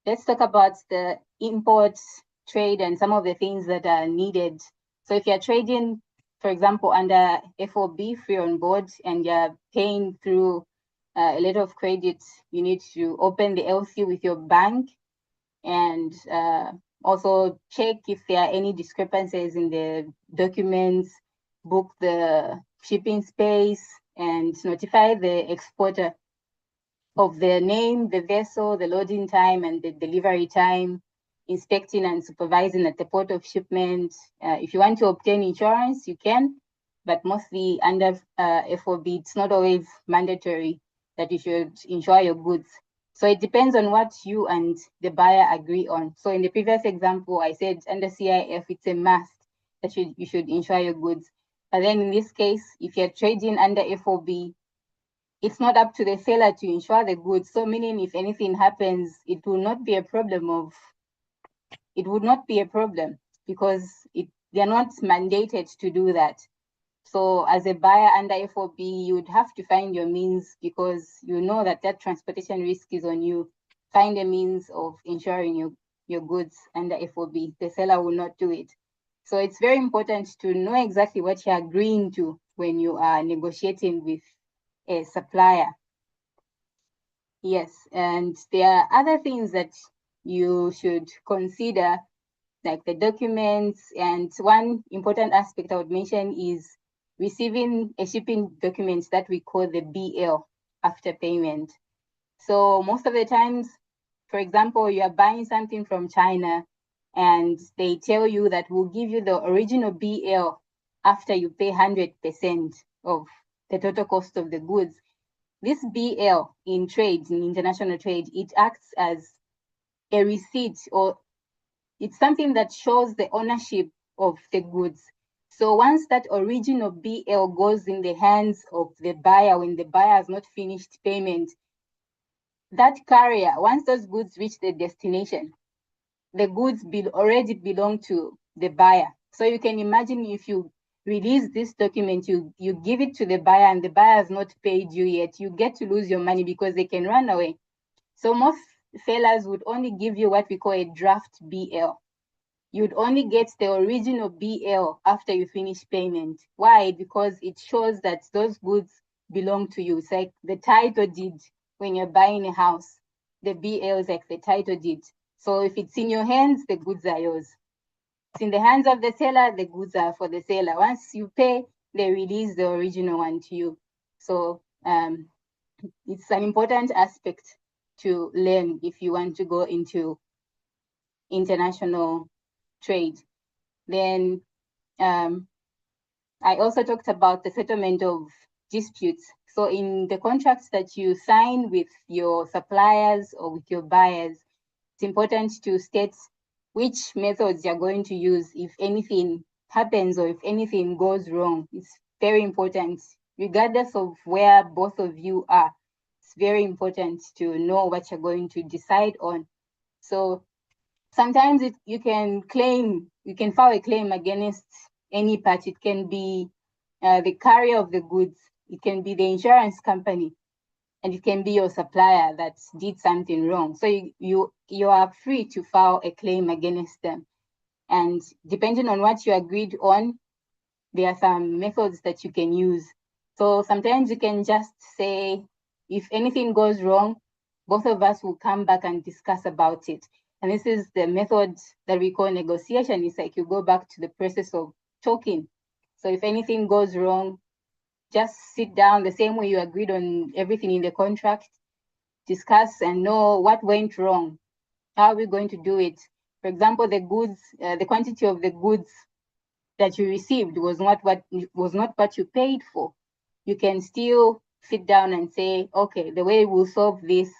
let's talk about the import trade and some of the things that are needed. So if you're trading, for example, under FOB, free on board, and you're paying through a letter of credit, you need to open the LC with your bank and also check if there are any discrepancies in the documents, book the shipping space, and notify the exporter of the name, the vessel, the loading time, and the delivery time, inspecting and supervising at the port of shipment. If you want to obtain insurance, you can, but mostly under FOB, it's not always mandatory that you should insure your goods. So it depends on what you and the buyer agree on. So in the previous example, I said under CIF, it's a must that you should insure your goods. But then in this case, if you're trading under FOB, it's not up to the seller to insure the goods. So meaning if anything happens, it will not be a problem because they're not mandated to do that. So as a buyer under FOB, you'd have to find your means because you know that transportation risk is on you. Find a means of insuring your goods under FOB. The seller will not do it. So it's very important to know exactly what you're agreeing to when you are negotiating with a supplier. Yes, and there are other things that you should consider, like the documents. And one important aspect I would mention is receiving a shipping document that we call the BL after payment. So most of the times, for example, you are buying something from China and they tell you that we'll give you the original BL after you pay 100% of the total cost of the goods. This BL in trade, in international trade, it acts as a receipt, or it's something that shows the ownership of the goods. So once that original BL goes in the hands of the buyer, when the buyer has not finished payment, that carrier, once those goods reach the destination, the goods already belong to the buyer. So you can imagine if you release this document, you give it to the buyer and the buyer has not paid you yet, you get to lose your money because they can run away. So most sellers would only give you what we call a draft BL. You'd only get the original BL after you finish payment. Why? Because it shows that those goods belong to you. It's like the title deed when you're buying a house. The BL is like the title deed. So if it's in your hands, the goods are yours. It's in the hands of the seller, the goods are for the seller. Once you pay, they release the original one to you. So it's an important aspect to learn if you want to go into international trade. Then I also talked about the settlement of disputes. So in the contracts that you sign with your suppliers or with your buyers, it's important to state which methods you're going to use if anything happens or if anything goes wrong. It's very important, regardless of where both of you are. It's very important to know what you're going to decide on. So sometimes you can file a claim against any party. It can be the carrier of the goods, it can be the insurance company, and it can be your supplier that did something wrong. So you are free to file a claim against them. And depending on what you agreed on, there are some methods that you can use. So sometimes you can just say, if anything goes wrong, both of us will come back and discuss about it. And this is the method that we call negotiation. It's like you go back to the process of talking. So if anything goes wrong, just sit down the same way you agreed on everything in the contract, discuss and know what went wrong. How are we going to do it? For example, the goods, the quantity of the goods that you received was not what you paid for. You can still sit down and say, okay, the way we'll solve this,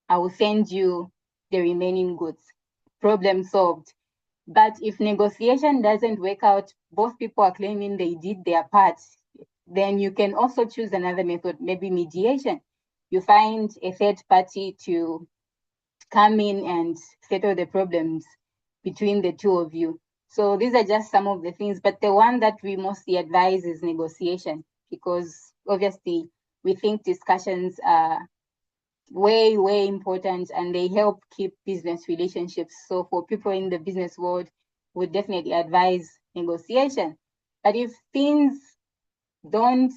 I will send you the remaining goods. Problem solved. But if negotiation doesn't work out, both people are claiming they did their part, then you can also choose another method, maybe mediation. You find a third party to come in and settle the problems between the two of you. So these are just some of the things, but the one that we mostly advise is negotiation, because obviously we think discussions are way, way important and they help keep business relationships. So for people in the business world, would definitely advise negotiation. But if things don't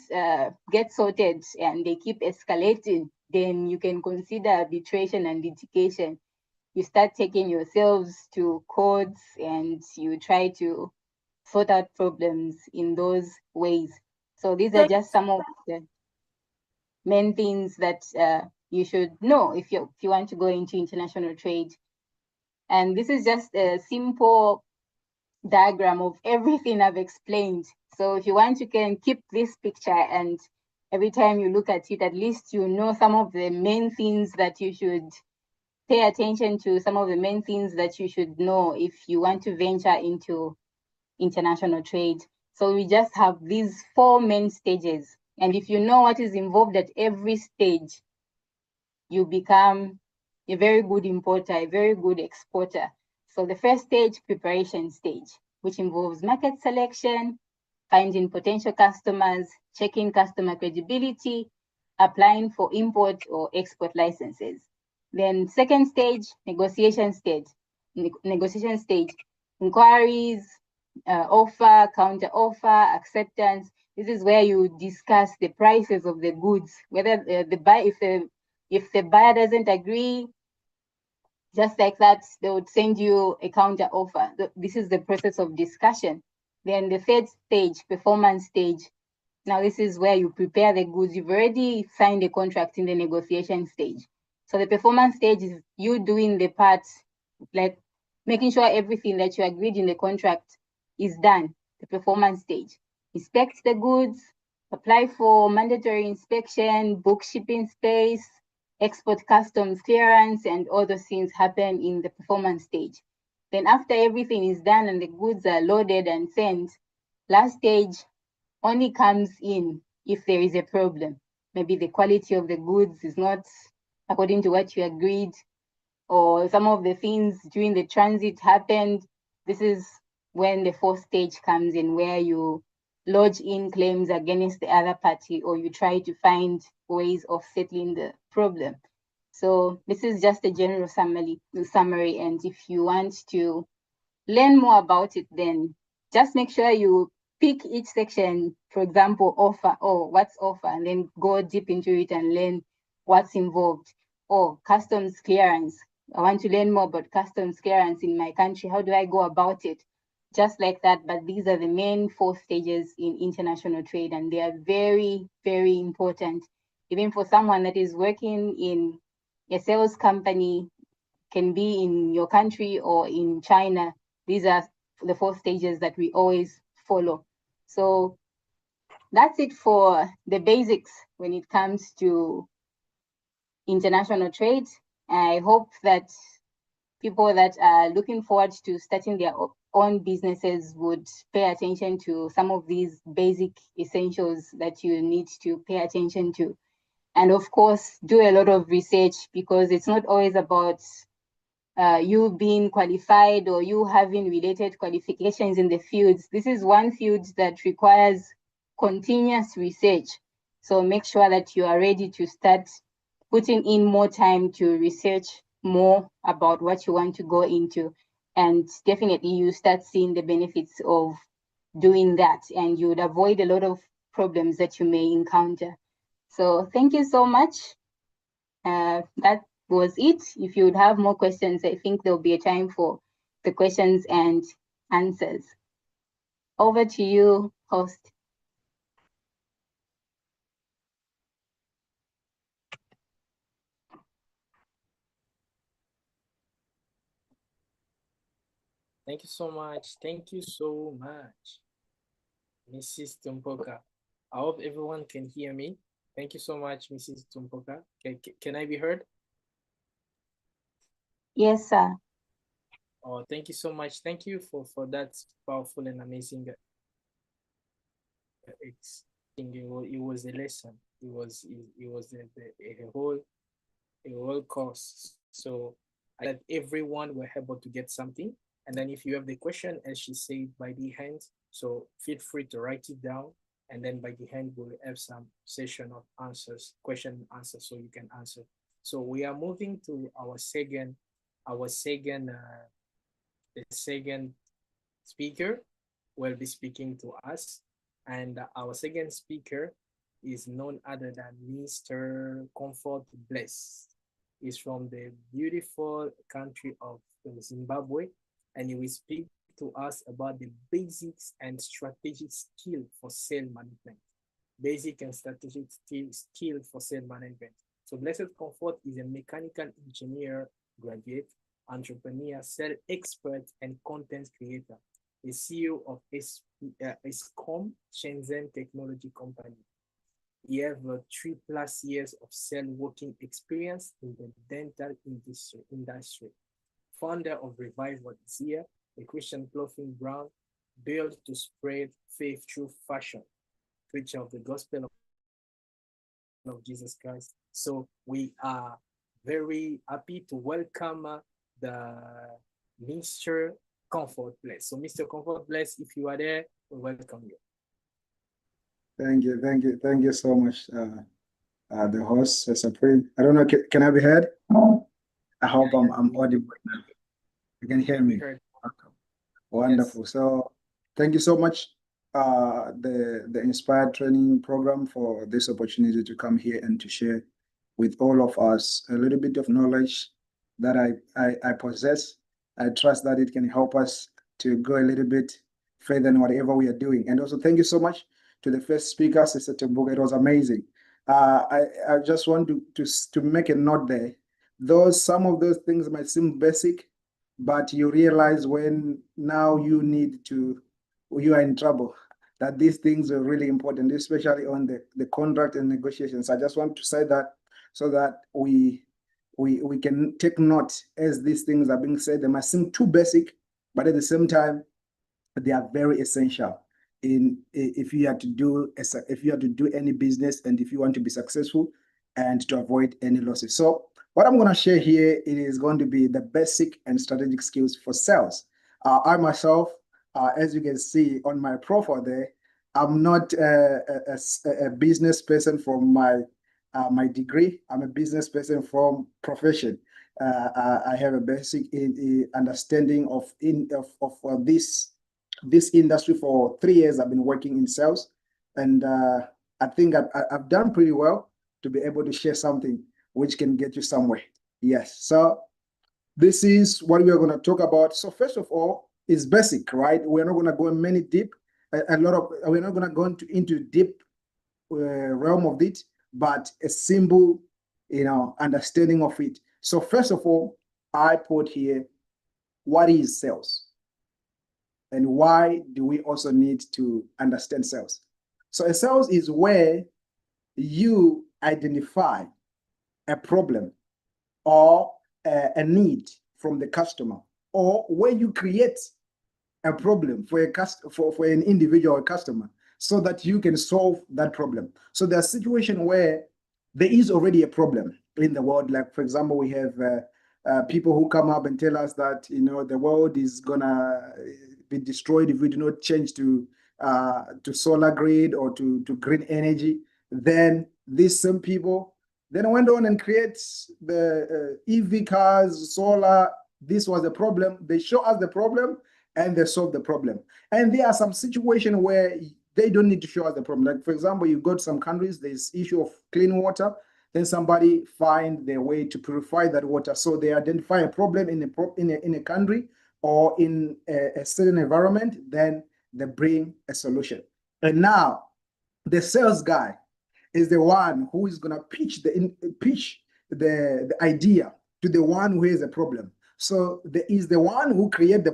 get sorted and they keep escalating, then you can consider arbitration and litigation. You start taking yourselves to courts and you try to sort out problems in those ways. So these are just some of the main things that you should know if you want to go into international trade. And this is just a simple diagram of everything I've explained. So if you want, you can keep this picture, and every time you look at it, at least you know some of the main things that you should pay attention to, some of the main things that you should know if you want to venture into international trade. So we just have these 4 main stages. And if you know what is involved at every stage, you become a very good importer, a very good exporter. So the first stage, preparation stage, which involves market selection, finding potential customers, checking customer credibility, applying for import or export licenses. Then second stage, negotiation stage, inquiries, offer, counter offer, acceptance. This is where you discuss the prices of the goods, whether if the buyer doesn't agree, just like that, they would send you a counter offer. This is the process of discussion. Then the third stage, performance stage. Now this is where you prepare the goods. You've already signed a contract in the negotiation stage. So the performance stage is you doing the part, like making sure everything that you agreed in the contract is done. The performance stage. Inspect the goods, apply for mandatory inspection, book shipping space, export customs clearance, and all those things happen in the performance stage. Then after everything is done and the goods are loaded and sent, last stage only comes in if there is a problem. Maybe the quality of the goods is not according to what you agreed, or some of the things during the transit happened. This is when the fourth stage comes in, where you lodge in claims against the other party, or you try to find ways of settling the problem. So this is just a general summary. And if you want to learn more about it, then just make sure you pick each section, for example, offer, or what's offer, and then go deep into it and learn what's involved. Or customs clearance. I want to learn more about customs clearance in my country. How do I go about it? Just like that, but these are the main 4 stages in international trade, and they are very, very important. Even for someone that is working in a sales company, can be in your country or in China, these are the 4 stages that we always follow. So that's it for the basics when it comes to international trade. I hope that people that are looking forward to starting their own businesses would pay attention to some of these basic essentials that you need to pay attention to. And of course, do a lot of research, because it's not always about you being qualified or you having related qualifications in the fields. This is one field that requires continuous research. So make sure that you are ready to start putting in more time to research more about what you want to go into. And definitely you start seeing the benefits of doing that, and you would avoid a lot of problems that you may encounter. So thank you so much. was it. If you would have more questions, I think there'll be a time for the questions and answers. Over to you, host. Thank you so much. Thank you so much, Mrs. Tumpoka. I hope everyone can hear me. Thank you so much, Mrs. Tumpoka. Can I be heard? Yes, sir. Oh, thank you so much. Thank you for that powerful and amazing it was a lesson. It was a whole course. So I that everyone were able to get something. And then if you have the question, as she said, by the hand, so feel free to write it down. And then by the hand, we'll have some session of answers, question and answer, so you can answer. So we are moving to the second speaker will be speaking to us. And our second speaker is none other than Mr. Comfort Bless. He's from the beautiful country of Zimbabwe, and he will speak to us about the basics and strategic skill for sale management. Basic and strategic skill for sale management. So Blessed Comfort is a mechanical engineer graduate, entrepreneur, sales expert, and content creator, the CEO of Escom Shenzhen Technology Company. He has 3+ years of sales working experience in the dental industry. Founder of Revival Zia, a Christian clothing brand built to spread faith through fashion, preacher of the gospel of Jesus Christ. So we are very happy to welcome the Mr. Comfort Bless. So Mr. Comfort Bless, if you are there, we welcome you. Thank you so much, the host, Supreme. I don't know, can I be heard? I hope I'm audible now. You can hear me. Wonderful. Yes. So thank you so much, the Inspired Training Program, for this opportunity to come here and to share with all of us a little bit of knowledge that I possess. I trust that it can help us to go a little bit further in whatever we are doing. And also thank you so much to the first speaker, Sister Tumpoka. It was amazing. I just want to make a note there. Some of those things might seem basic, but you realize when now you are in trouble, that these things are really important, especially on the contract and negotiations. I just want to say that so that we can take note as these things are being said. They might seem too basic, but at the same time, they are very essential if you have to do any business and if you want to be successful and to avoid any losses. So what I'm going to share here, it is going to be the basic and strategic skills for sales. I myself, as you can see on my profile there, I'm not a business person from my degree. I'm a business person from profession. I have a basic understanding of this industry. For 3 years. I've been working in sales, and I think I've done pretty well to be able to share something which can get you somewhere. Yes. So this is what we are going to talk about. So first of all, it's basic, right? We're not going to go many deep. We're not going to go into deep realm of it, but a simple, understanding of it. So first of all, I put here, what is sales? And why do we also need to understand sales? So a sales is where you identify a problem or a need from the customer, or where you create a problem for an individual customer so that you can solve that problem. So there's a situation where there is already a problem in the world. Like, for example, we have people who come up and tell us that, the world is gonna be destroyed if we do not change to solar grid or to green energy. Then these same people then went on and create the EV cars, solar. This was a problem. They show us the problem and they solve the problem. And there are some situations where they don't need to show us the problem. Like, for example, you go to some countries, there's issue of clean water. Then somebody find their way to purify that water. So they identify a problem in a country or in a certain environment, then they bring a solution. And now the sales guy is the one who is gonna pitch the idea to the one who has a problem. So there is the one who create the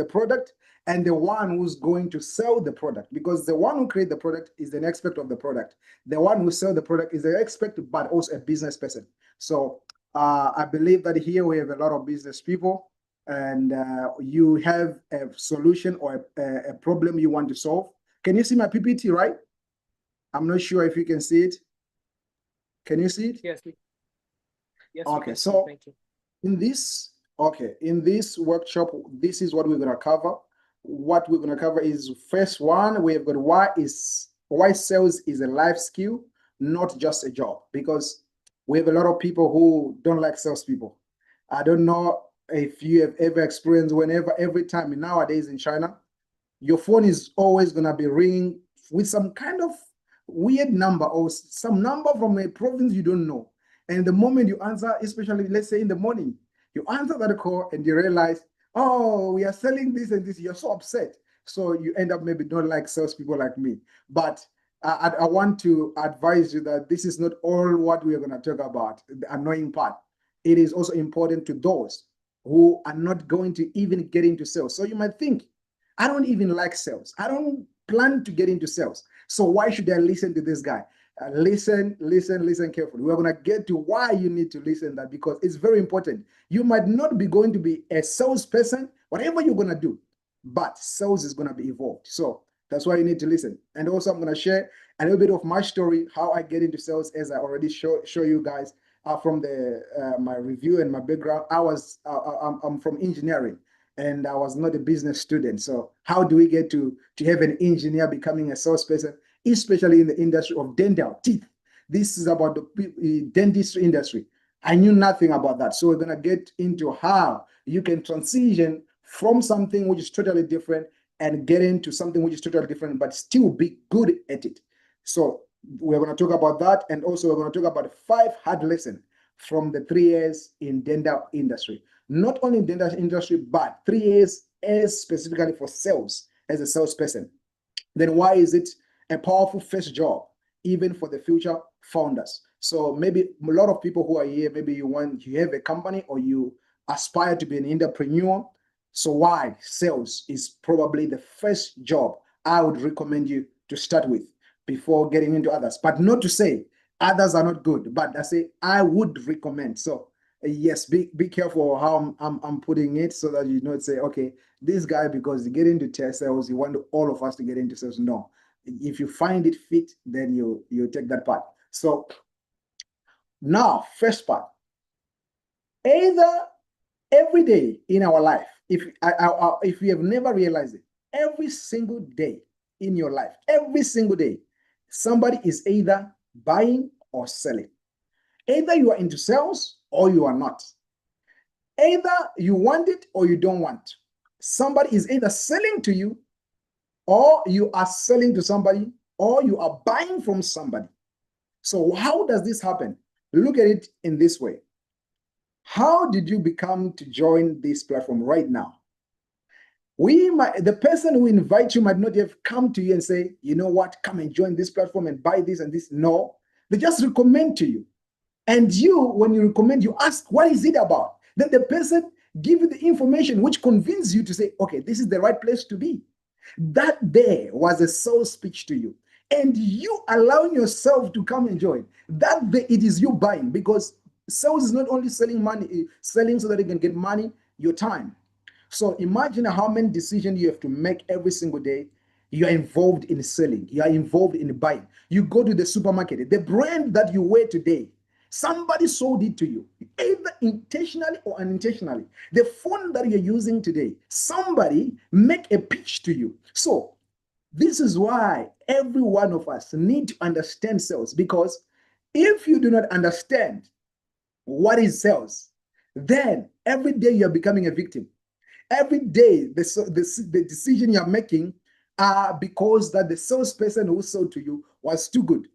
product, and the one who's going to sell the product, because the one who create the product is an expert of the product. The one who sell the product is an expert, but also a business person. So I believe that here we have a lot of business people, and you have a solution or a problem you want to solve. Can you see my PPT, right? I'm not sure if you can see it. Can you see it? Yes. Yes. Okay, so thank you. in this workshop, this is what we're gonna cover. What we're gonna cover is, first one, we have got why sales is a life skill, not just a job. Because we have a lot of people who don't like salespeople. I don't know if you have ever experienced, every time nowadays in China, your phone is always gonna be ringing with some kind of weird number or some number from a province you don't know. And the moment you answer, especially let's say in the morning, you answer that call and you realize, oh, we are selling this and this, you're so upset. So you end up maybe don't like salespeople like me. But I want to advise you that this is not all what we are going to talk about, the annoying part. It is also important to those who are not going to even get into sales. So you might think, I don't even like sales. I don't plan to get into sales. So why should I listen to this guy? Listen carefully. We're going to get to why you need to listen that, because it's very important. You might not be going to be a salesperson, whatever you're going to do, but sales is going to be evolved. So that's why you need to listen. And also I'm going to share a little bit of my story, how I get into sales, as I already show you guys from my review and my background. I'm from engineering, and I was not a business student. So how do we get to have an engineer becoming a salesperson, especially in the industry of dental teeth? This is about the dentistry industry. I knew nothing about that. So we're going to get into how you can transition from something which is totally different and get into something which is totally different, but still be good at it. So we're going to talk about that. And also we're going to talk about 5 hard lessons from the 3 years in dental industry. Not only in dental industry, but 3 years as specifically for sales, as a salesperson. Then why is it a powerful first job, even for the future founders? So maybe a lot of people who are here, maybe you have a company or you aspire to be an entrepreneur. So why sales is probably the first job I would recommend you to start with before getting into others. But not to say others are not good, but I say I would recommend. So yes, be careful how I'm putting it, so that you don't say, okay, this guy, because he get into sales, you want all of us to get into sales. No, if you find it fit, then you take that part. So now, first part, either every day in our life, if you have never realized it, every single day in your life, every single day, somebody is either buying or selling. Either you are into sales or you are not. Either you want it or you don't want. Somebody is either selling to you, or you are selling to somebody, or you are buying from somebody. So how does this happen? Look at it in this way. How did you become to join this platform right now? The person who invites you might not have come to you and say, you know what, come and join this platform and buy this and this. No, they just recommend to you. And you, when you recommend, you ask, what is it about? Then the person give you the information which convinces you to say, okay, this is the right place to be. That there was a sales speech to you. And you allowing yourself to come and join. That day, it is you buying, because sales is not only selling money, selling so that you can get money, your time. So imagine how many decisions you have to make every single day. You are involved in selling. You are involved in buying. You go to the supermarket. The brand that you wear today, somebody sold it to you, either intentionally or unintentionally. The phone that you're using today, somebody make a pitch to you. So this is why every one of us need to understand sales, because if you do not understand what is sales, then every day you're becoming a victim. Every day the decision you're making are because that the salesperson who sold to you was too good.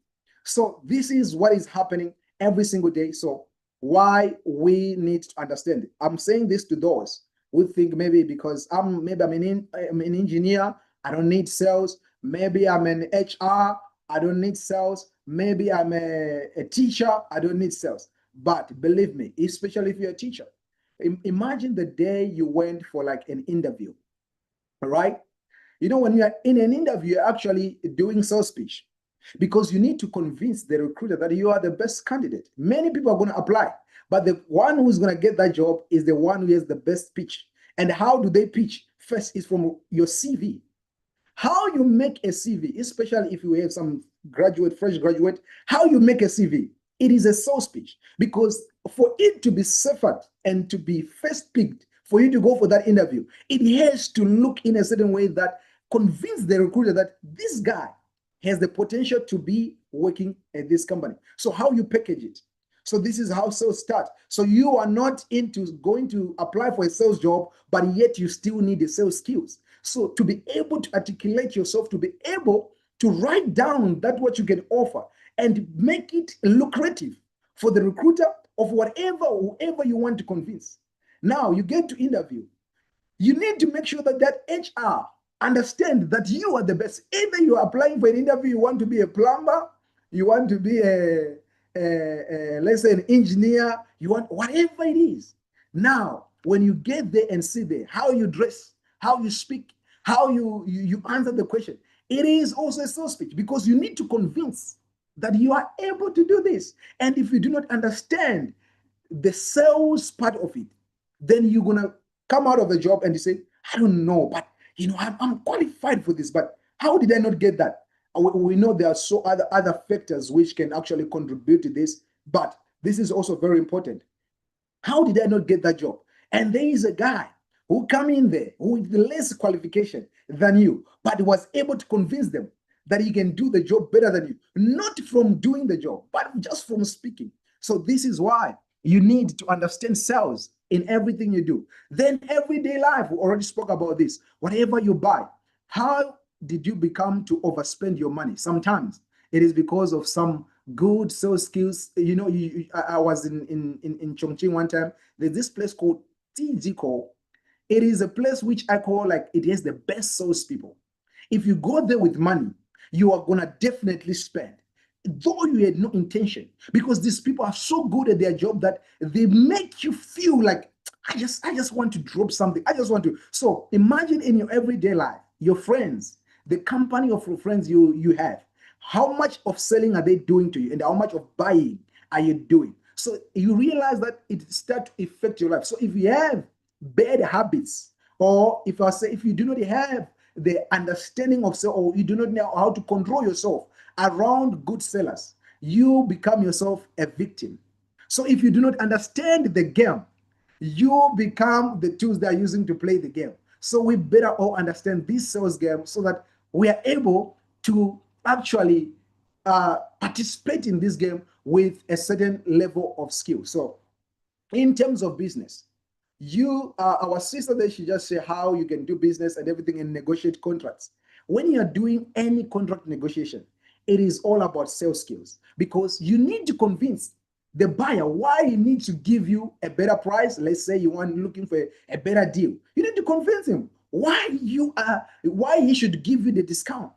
So this is what is happening every single day. So why we need to understand it. I'm saying this to those who think maybe because I'm an engineer, I don't need sales. Maybe I'm an HR, I don't need sales. Maybe I'm a teacher, I don't need sales. But believe me, especially if you're a teacher, imagine the day you went for like an interview, all right? You know, when you're in an interview, you're actually doing sales pitch because you need to convince the recruiter that you are the best candidate. Many people are going to apply, but the one who's going to get that job is the one who has the best pitch. And how do they pitch? First is from your CV. How you make a CV, especially if you have some fresh graduate, how you make a CV, it is a sales pitch. Because for it to be safer and to be first picked, for you to go for that interview, it has to look in a certain way that convince the recruiter that this guy has the potential to be working at this company. So how you package it. So this is how sales start. So you are not into going to apply for a sales job, but yet you still need the sales skills. So to be able to articulate yourself, to be able to write down that what you can offer and make it lucrative for the recruiter of whoever you want to convince. Now you get to interview. You need to make sure that that HR understand that you are the best. Either you are applying for an interview, you want to be a plumber, you want to be let's say an engineer, you want whatever it is. Now, when you get there and sit there, how you dress, how you speak, how you answer the question, it is also a sales pitch because you need to convince that you are able to do this. And if you do not understand the sales part of it, then you're gonna come out of the job and you say, I don't know, but you know, I'm qualified for this, but how did I not get that? We know there are so other factors which can actually contribute to this, but this is also very important. How did I not get that job? And there is a guy who come in there with less qualification than you, but was able to convince them that he can do the job better than you, not from doing the job, but just from speaking. So this is why you need to understand sales in everything you do. Then everyday life, we already spoke about this. Whatever you buy, how did you become to overspend your money? Sometimes it is because of some good sales skills. You know, I was in Chongqing one time. There's this place called TGCO. It is a place which I call like it has the best sales people. If you go there with money, you are gonna definitely spend, though you had no intention, because these people are so good at their job that they make you feel like I just want to drop something. I just want to. So imagine in your everyday life, your friends, the company of your friends you have, how much of selling are they doing to you, and how much of buying are you doing? So you realize that it starts to affect your life. So if you have bad habits, or if you do not have the understanding of sales, or you do not know how to control yourself around good sellers, you become yourself a victim. So if you do not understand the game, you become the tools they are using to play the game. So we better all understand this sales game so that we are able to actually participate in this game with a certain level of skill. So in terms of business, our sister there, she just said how you can do business and everything and negotiate contracts. When you're doing any contract negotiation, it is all about sales skills because you need to convince the buyer why he needs to give you a better price. Let's say you want looking for a better deal. You need to convince him why he should give you the discount.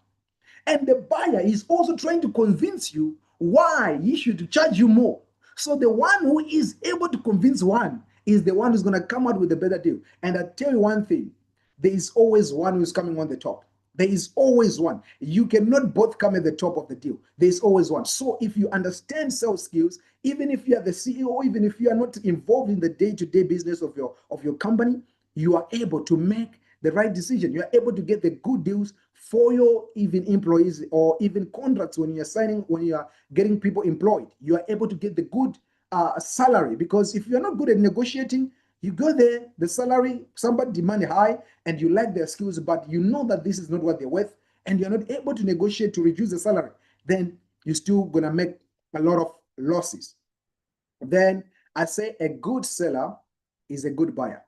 And the buyer is also trying to convince you why he should charge you more. So the one who is able to convince one is the one who's going to come out with a better deal. And I tell you one thing, there is always one who's coming on the top. There is always one. You cannot both come at the top of the deal. There's always one. So if you understand sales skills, even if you are the CEO, even if you are not involved in the day-to-day business of your company, you are able to make the right decision. You are able to get the good deals for your even employees or even contracts when you are getting people employed. You are able to get the good salary, because if you're not good at negotiating, you go there, the salary, somebody demand high and you like their skills, but you know that this is not what they're worth and you're not able to negotiate to reduce the salary, then you're still gonna make a lot of losses. Then I say a good seller is a good buyer,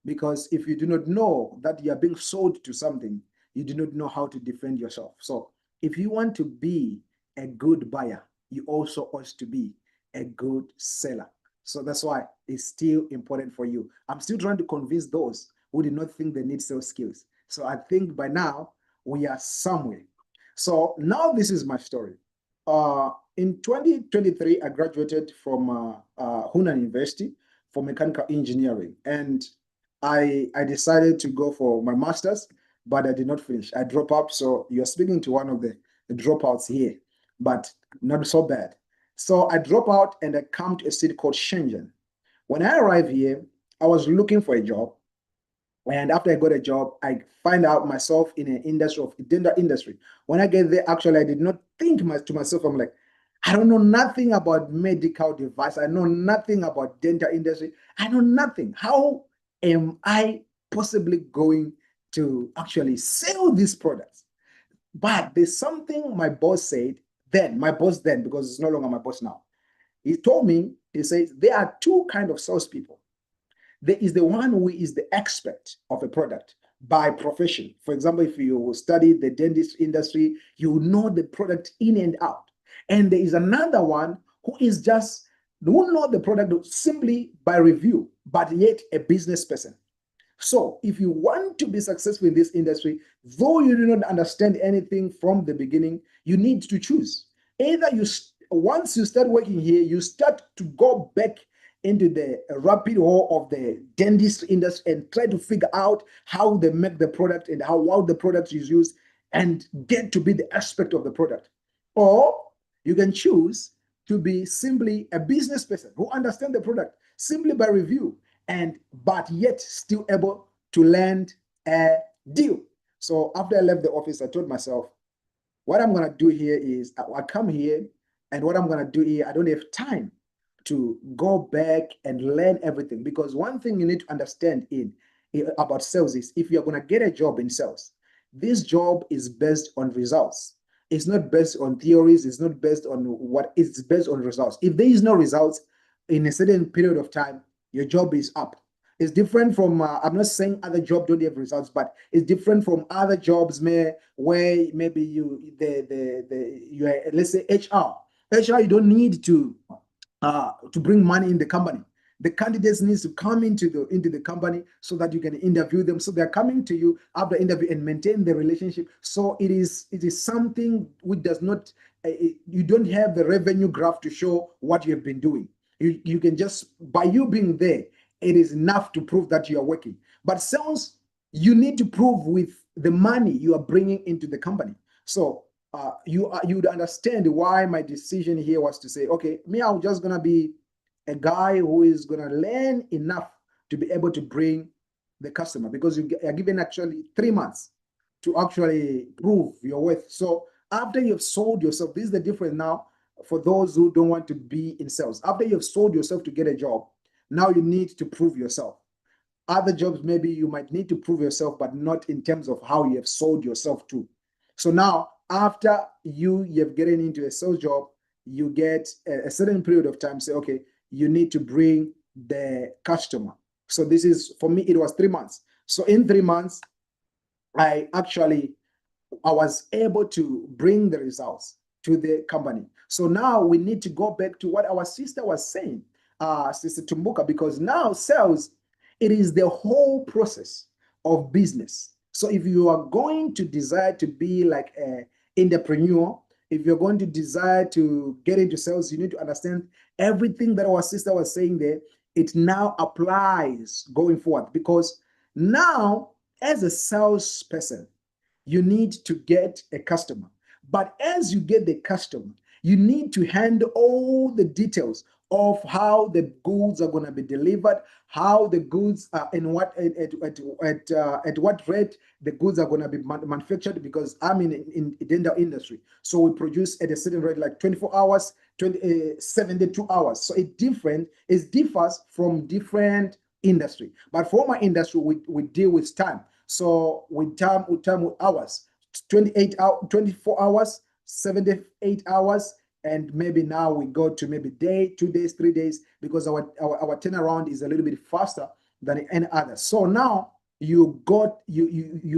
because if you do not know that you are being sold to something, you do not know how to defend yourself. So if you want to be a good buyer, you also ought to be a good seller. So that's why it's still important for you. I'm still trying to convince those who did not think they need sales skills. So I think by now we are somewhere. So now this is my story. In 2023, I graduated from Hunan University for mechanical engineering, and I decided to go for my master's, but I did not finish. I dropped out. So you're speaking to one of the dropouts here, but not so bad. So I dropped out and I come to a city called Shenzhen. When I arrived here, I was looking for a job. And after I got a job, I find out myself in an industry of dental industry. When I get there, actually, I did not think to myself, I'm like, I don't know nothing about medical device. I know nothing about dental industry. I know nothing. How am I possibly going to actually sell these products? But there's something my boss said then, because it's no longer my boss now. He told me, he says, there are two kinds of salespeople. There is the one who is the expert of a product by profession. For example, if you study the dentist industry, you know the product in and out. And there is another one who know the product simply by review, but yet a business person. So if you want to be successful in this industry, though you do not understand anything from the beginning, you need to choose. Either once you start working here, you start to go back into the rapid hole of the dentist industry and try to figure out how they make the product and how the product is used and get to be the expert of the product. Or you can choose to be simply a business person who understands the product simply by review, but yet still able to land a deal. So after I left the office, I told myself, what I'm going to do here is I come here, and what I'm going to do here, I don't have time to go back and learn everything, because one thing you need to understand about sales is if you're going to get a job in sales, this job is based on results. It's not based on theories. It's not based on it's based on results. If there is no results in a certain period of time, your job is up. It's different from, I'm not saying other jobs don't have results, but it's different from other jobs where maybe you are, let's say HR, you don't need to bring money in the company. The candidates needs to come into the company so that you can interview them. So they're coming to you after interview and maintain the relationship. So it is something which does not, you don't have the revenue graph to show what you have been doing. You can just, by you being there, it is enough to prove that you are working. But sales, you need to prove with the money you are bringing into the company. So you would understand why my decision here was to say, okay, I'm just gonna be a guy who is gonna learn enough to be able to bring the customer, because you are given actually 3 months to actually prove your worth. So after you've sold yourself, this is the difference now for those who don't want to be in sales. After you've sold yourself to get a job, now you need to prove yourself. Other jobs, maybe you might need to prove yourself, but not in terms of how you have sold yourself to. So now, after you've gotten into a sales job, you get a certain period of time, say, okay, you need to bring the customer. So this is, for me, it was 3 months. So in 3 months, I was able to bring the results to the company. So now we need to go back to what our sister was saying, Sister Tumbuka, because now sales, it is the whole process of business. So if you are going to desire to be like an entrepreneur, if you're going to desire to get into sales, you need to understand everything that our sister was saying there. It now applies going forward, because now as a salesperson, you need to get a customer. But as you get the customer, you need to handle all the details of how the goods are going to be delivered, how the goods are, and at what rate the goods are going to be manufactured, because I'm in the dental industry. So we produce at a certain rate, like 24 hours, 72 hours. So it differs from different industry. But for my industry, we deal with time. So with hours, 24 hours, 78 hours, and maybe now we go to maybe day, 2 days, 3 days, because our turnaround is a little bit faster than any other. So now you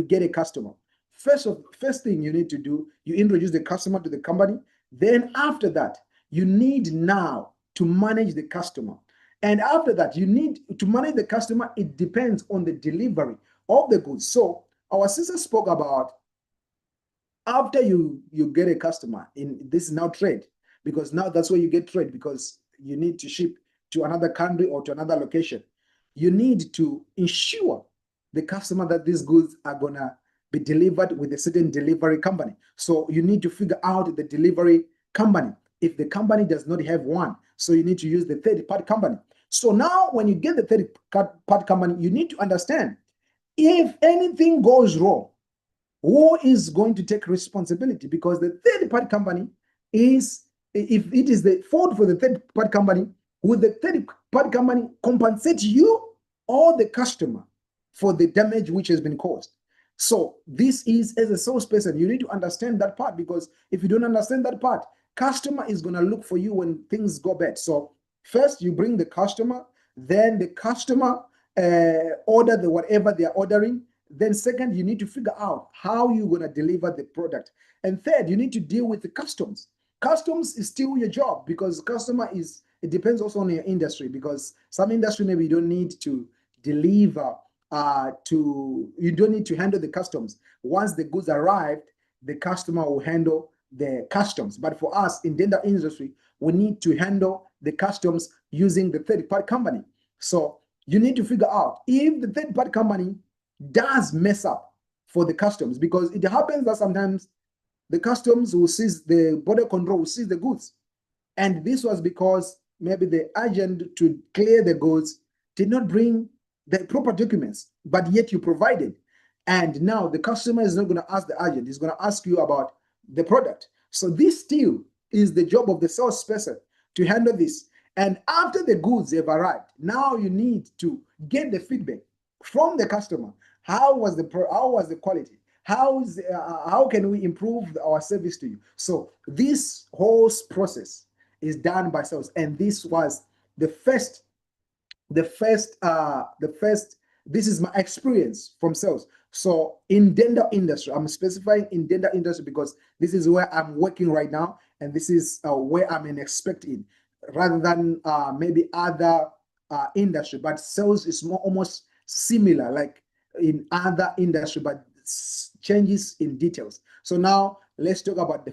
get a customer. First thing you need to do, you introduce the customer to the company. Then after that, you need now to manage the customer. And after that, you need to manage the customer. It depends on the delivery of the goods. So our sister spoke about after you get a customer, in this is now trade, because now that's where you get trade, because you need to ship to another country or to another location. You need to ensure the customer that these goods are gonna be delivered with a certain delivery company. So you need to figure out the delivery company. If the company does not have one, so you need to use the third-party company. So now when you get the third-party company, you need to understand if anything goes wrong, who is going to take responsibility? Because the third-party company is, if it is the fault for the third-party company, will the third-party company compensate you or the customer for the damage which has been caused? So this is, as a salesperson, you need to understand that part, because if you don't understand that part, customer is going to look for you when things go bad. So first you bring the customer, then the customer order the whatever they are ordering. Then second, you need to figure out how you're going to deliver the product. And third, you need to deal with the customs. Customs is still your job, because customer is, it depends also on your industry, because some industry maybe you don't need to deliver you don't need to handle the customs. Once the goods arrived, the customer will handle the customs. But for us in dental industry, we need to handle the customs using the third-party company. So you need to figure out if the third-party company does mess up for the customs, because it happens that sometimes the customs will seize, the border control will seize the goods. And this was because maybe the agent to clear the goods did not bring the proper documents, but yet you provided. And now the customer is not going to ask the agent, he's going to ask you about the product. So this still is the job of the salesperson to handle this. And after the goods have arrived, now you need to get the feedback from the customer. How was the quality? How can we improve our service to you? So this whole process is done by sales, and this was the first. This is my experience from sales. So in dental industry, I'm specifying in dental industry because this is where I'm working right now, and this is where I'm an expert in, rather than maybe other industry. But sales is more almost similar, like in other industry, but changes in details. So now let's talk about the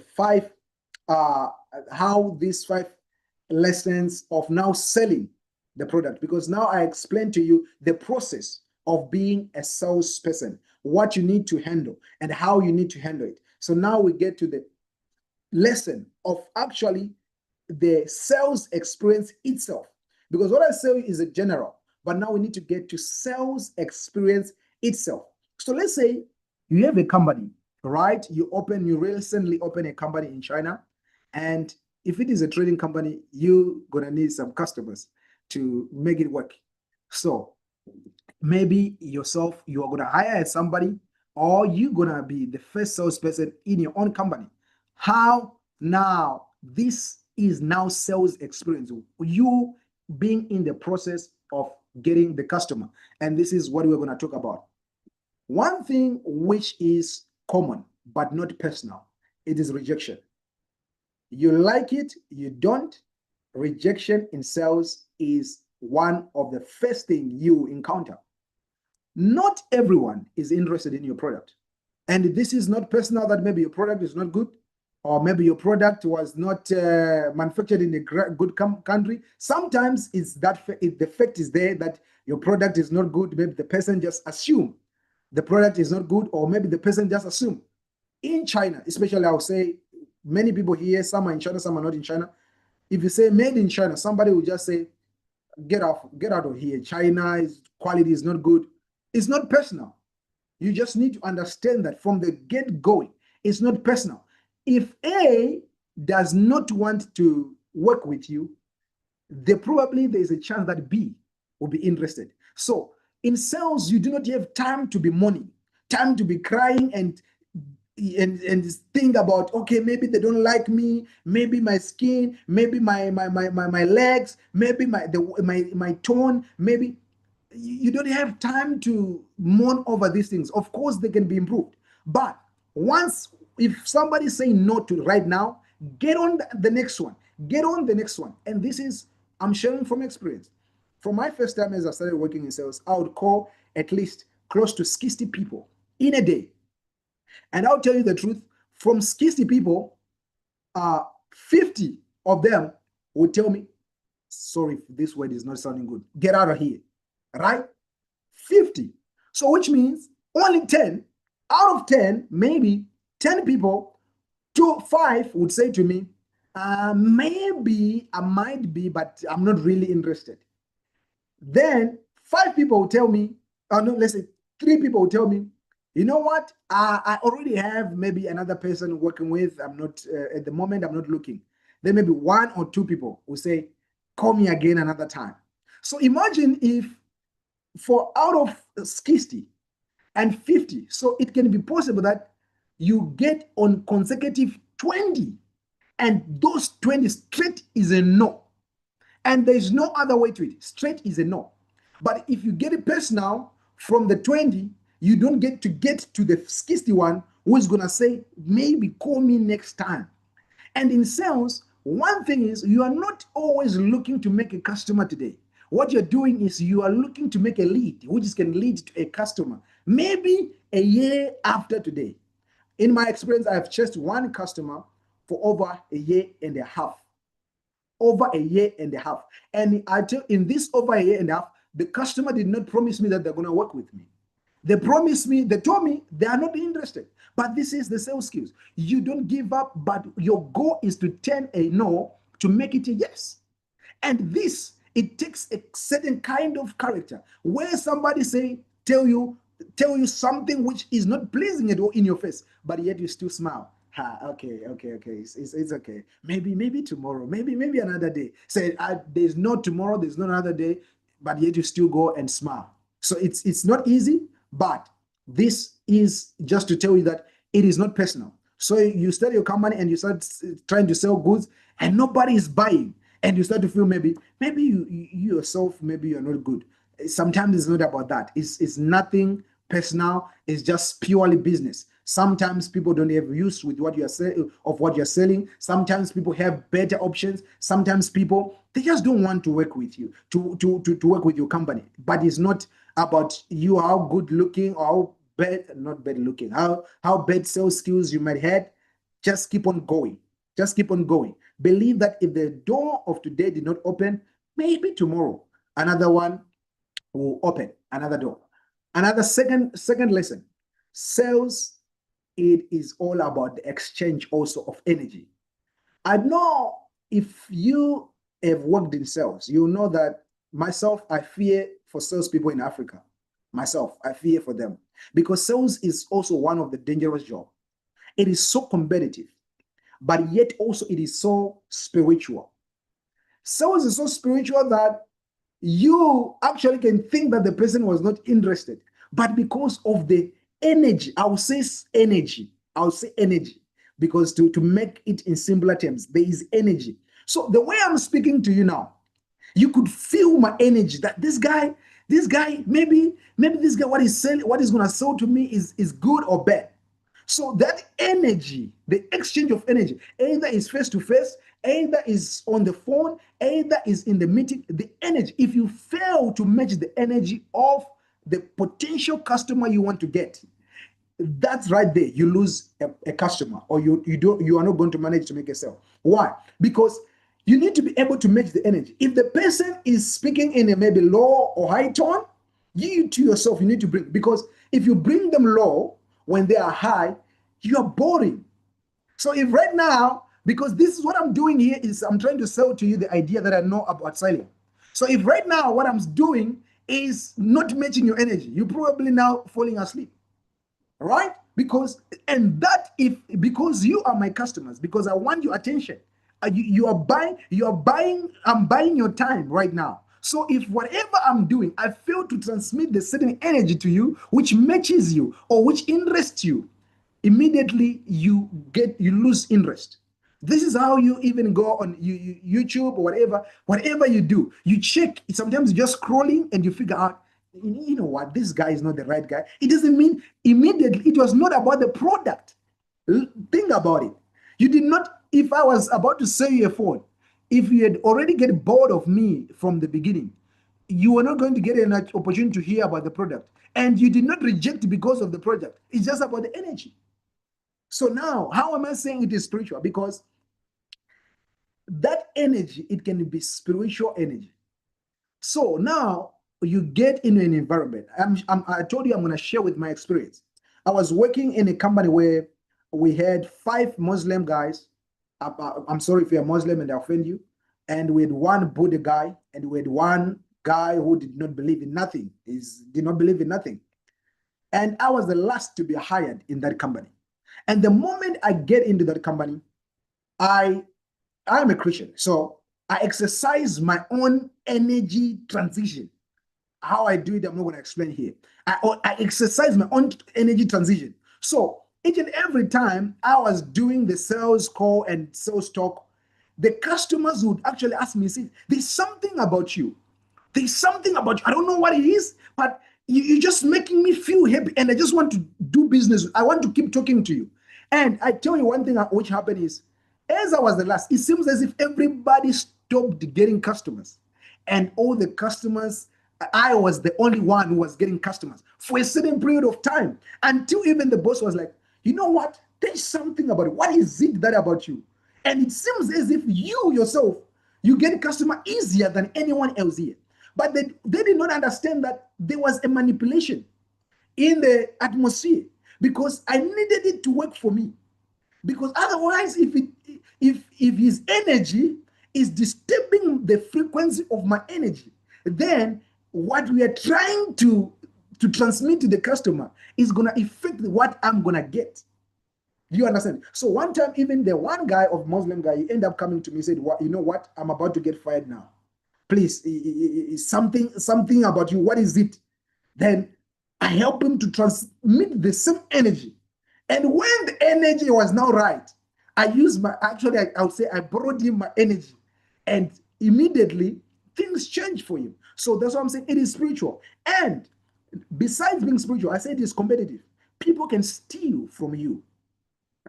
how these 5 lessons of now selling the product, because now I explained to you the process of being a salesperson, what you need to handle and how you need to handle it. So now we get to the lesson of actually the sales experience itself, because what I say is a general, but now we need to get to sales experience itself. So let's say you have a company, right? You recently open a company in China, and if it is a trading company, you're gonna need some customers to make it work. So maybe yourself, you are gonna hire somebody, or you're gonna be the first salesperson in your own company. How now? This is now sales experience. You being in the process of getting the customer, and this is what we're gonna talk about. One thing which is common but not personal, it is rejection. You like it, you don't. Rejection in sales is one of the first things you encounter. Not everyone is interested in your product. And this is not personal, that maybe your product is not good, or maybe your product was not manufactured in a good country. Sometimes it's that the fact is there that your product is not good. Maybe the person just assume the product is not good, or maybe the person just assume. In China, especially, I would say many people here, some are in China, some are not in China. If you say made in China, somebody will just say, get out of here. China's quality is not good. It's not personal. You just need to understand that from the get-going, it's not personal. If A does not want to work with you, probably there's a chance that B will be interested. So in sales, you do not have time to be mourning, time to be crying and think about, okay, maybe they don't like me, maybe my skin, maybe my legs, maybe my tone, maybe you don't have time to mourn over these things. Of course, they can be improved. But if somebody's saying no to right now, get on the next one. Get on the next one. And this is I'm sharing from experience. From my first time as I started working in sales, I would call at least close to 60 people in a day. And I'll tell you the truth, from 60 people, 50 of them would tell me, sorry, this word is not sounding good. Get out of here, right? 50. So which means only 10 out of 10, maybe 10 people, 5 would say to me, maybe I might be, but I'm not really interested. Then 5 people will tell me, or no, let's say 3 people will tell me, you know what? I already have maybe another person working with. I'm not at the moment. I'm not looking. Then maybe 1 or 2 people will say, call me again another time. So imagine if for out of 60 and 50, so it can be possible that you get on consecutive 20, and those 20 straight is a no. And there's no other way to it. Straight is a no. But if you get it personal from the 20, you don't get to the 61 who is going to say, maybe call me next time. And in sales, one thing is you are not always looking to make a customer today. What you're doing is you are looking to make a lead, which can lead to a customer, maybe a year after today. In my experience, I've chased one customer for over a year and a half. Over a year and a half. And in this over a year and a half, the customer did not promise me that they're going to work with me. They promised me, they told me they are not interested. But this is the sales skills. You don't give up, but your goal is to turn a no to make it a yes. And this, it takes a certain kind of character where somebody tell you something which is not pleasing at all in your face, but yet you still smile. Okay. It's okay. Maybe tomorrow, maybe another day. Say there's no tomorrow, there's no another day, but yet you still go and smile. So it's not easy, but this is just to tell you that it is not personal. So you start your company and you start trying to sell goods and nobody is buying, and you start to feel maybe you yourself, maybe you're not good. Sometimes it's not about that. It's nothing personal. It's just purely business. Sometimes people don't have use with what you're selling. Sometimes people have better options. Sometimes people, they just don't want to work with you, to work with your company. But it's not about you, how good looking or not bad looking, how bad sales skills you might have. Just keep on going. Just keep on going. Believe that if the door of today did not open, maybe tomorrow another one will open, another door. Another second lesson. Sales, it is all about the exchange also of energy. I know if you have worked in sales, you know that myself, I fear for salespeople in Africa. Myself, I fear for them because sales is also one of the dangerous jobs. It is so competitive, but yet also it is so spiritual. Sales is so spiritual that you actually can think that the person was not interested, but because of the energy, I'll say energy, because to make it in simpler terms, there is energy. So the way I'm speaking to you now, you could feel my energy that this guy, maybe this guy, what he's going to sell to me is good or bad. So that energy, the exchange of energy, either is face to face, either is on the phone, either is in the meeting, the energy. If you fail to match the energy of the potential customer you want to get, that's right there, you lose a customer, or you are not going to manage to make a sale. Why? Because you need to be able to match the energy. If the person is speaking in a maybe low or high tone, you to yourself, you need to bring, because if you bring them low when they are high, you are boring. So if right now, because this is what I'm doing here, is I'm trying to sell to you the idea that I know about selling. So if right now what I'm doing is not matching your energy, you're probably now falling asleep, right? Because you are my customers, because I want your attention. You are buying, I'm buying your time right now. So if whatever I'm doing, I fail to transmit the certain energy to you, which matches you or which interests you, immediately you lose interest. This is how you even go on YouTube or whatever you do. You check, sometimes you're just scrolling and you figure out, you know what, this guy is not the right guy. It doesn't mean immediately it was not about the product. Think about it. You did not, if I was about to sell you a phone, if you had already get bored of me from the beginning, you were not going to get an opportunity to hear about the product. And you did not reject because of the project. It's just about the energy. So now, how am I saying it is spiritual? Because that energy, it can be spiritual energy. So now you get in an environment. I told you I'm going to share with my experience. I was working in a company where we had 5 Muslim guys. I'm sorry if you're Muslim and I offend you. And we had one Buddha guy, and we had one guy who did not believe in nothing. Did not believe in nothing. And I was the last to be hired in that company. And the moment I get into that company, I'm a Christian. So I exercise my own energy transition. How I do it, I'm not going to explain here. I exercise my own energy transition. So each and every time I was doing the sales call and sales talk, the customers would actually ask me, say, there's something about you. There's something about you. I don't know what it is, but you're just making me feel happy. And I just want to do business. I want to keep talking to you. And I tell you one thing which happened is, as I was the last, it seems as if everybody stopped getting customers. And all the customers, I was the only one who was getting customers for a certain period of time, until even the boss was like, you know what? There's something about it. What is it that about you? And it seems as if you yourself, you get a customer easier than anyone else here. But they did not understand that there was a manipulation in the atmosphere, because I needed it to work for me. Because otherwise, if his energy is disturbing the frequency of my energy, then what we are trying to transmit to the customer is going to affect what I'm going to get. Do you understand? So one time, even the one guy of Muslim guy, he ended up coming to me and said, well, you know what? I'm about to get fired now. Please, something about you. What is it? Then I help him to transmit the same energy. And when the energy was now right, I used I would say I borrowed him my energy. And immediately things changed for him. So that's what I'm saying. It is spiritual. And besides being spiritual, I say it is competitive. People can steal from you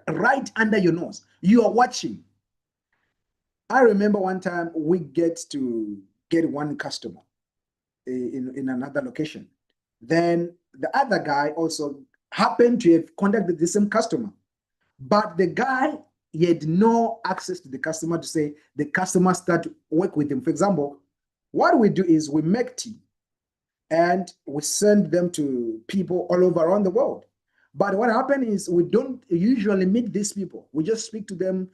right under your nose. You are watching. I remember one time we get one customer in another location. Then the other guy also happened to have contacted the same customer. But the guy, he had no access to the customer to say the customer start to work with him. For example, what we do is we make tea and we send them to people all over around the world. But what happened is we don't usually meet these people. We just speak to them.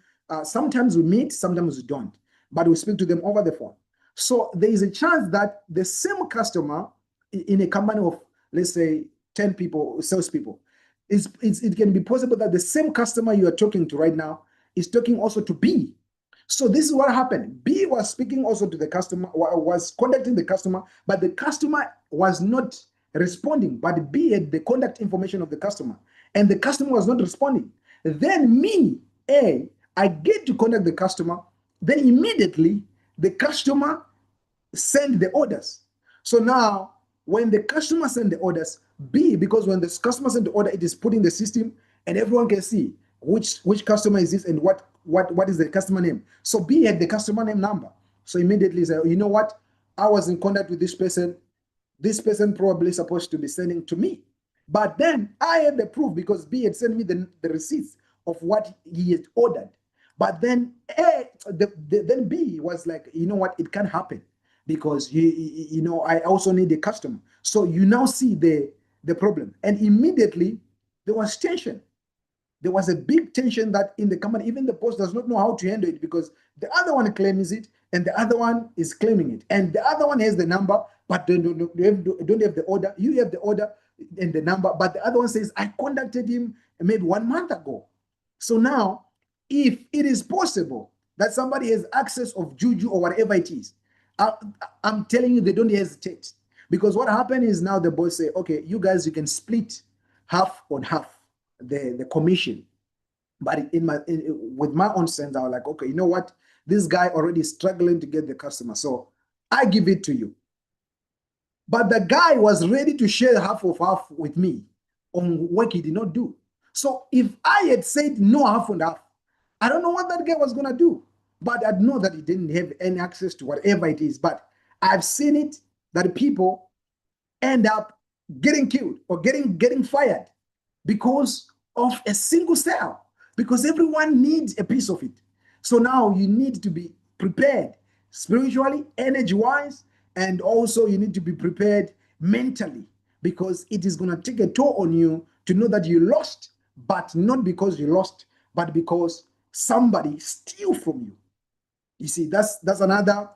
Sometimes we meet, sometimes we don't. But we speak to them over the phone. So there is a chance that the same customer in a company of, let's say, 10 people, salespeople, it can be possible that the same customer you are talking to right now is talking also to B. So this is what happened. B was speaking also to the customer, was contacting the customer, but the customer was not responding. But B had the contact information of the customer, and the customer was not responding. Then me, A, I get to contact the customer. Then immediately the customer send the orders. So now when the customer send the orders, B, because when the customer send the order, it is put in the system and everyone can see which customer is this and what is the customer name. So B had the customer name number. So immediately say, you know what? I was in contact with this person. This person probably supposed to be sending to me. But then I had the proof because B had sent me the receipts of what he had ordered. But then then B was like, you know what? It can't happen because I also need a customer. So you now see the problem. And immediately there was tension. There was a big tension that in the company, even the boss does not know how to handle it because the other one claims it and the other one is claiming it. And the other one has the number, but they don't have the order. You have the order and the number, but the other one says, I contacted him maybe 1 month ago. So now, if it is possible that somebody has access of Juju or whatever it is, I'm telling you, they don't hesitate. Because what happened is now the boss say, okay, you guys, you can split half on half the commission. But with my own sense, I was like, okay, you know what? This guy already is struggling to get the customer. So I give it to you. But the guy was ready to share half of half with me on work he did not do. So if I had said no half and half, I don't know what that guy was going to do. but I know that he didn't have any access to whatever it is. But I've seen it that people end up getting killed or getting fired because of a single cell, because everyone needs a piece of it. So now you need to be prepared spiritually, energy-wise, and also you need to be prepared mentally, because it is going to take a toll on you to know that you lost, but not because you lost, but because somebody steal from you. You see, that's another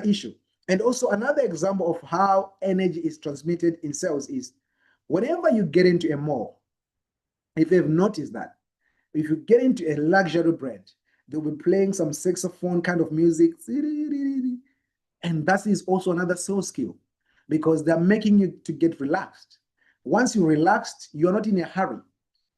issue. And also another example of how energy is transmitted in sales is whenever you get into a mall, if you've noticed that, if you get into a luxury brand, they'll be playing some saxophone kind of music. And that is also another sales skill, because they're making you to get relaxed. Once you're relaxed, you're not in a hurry.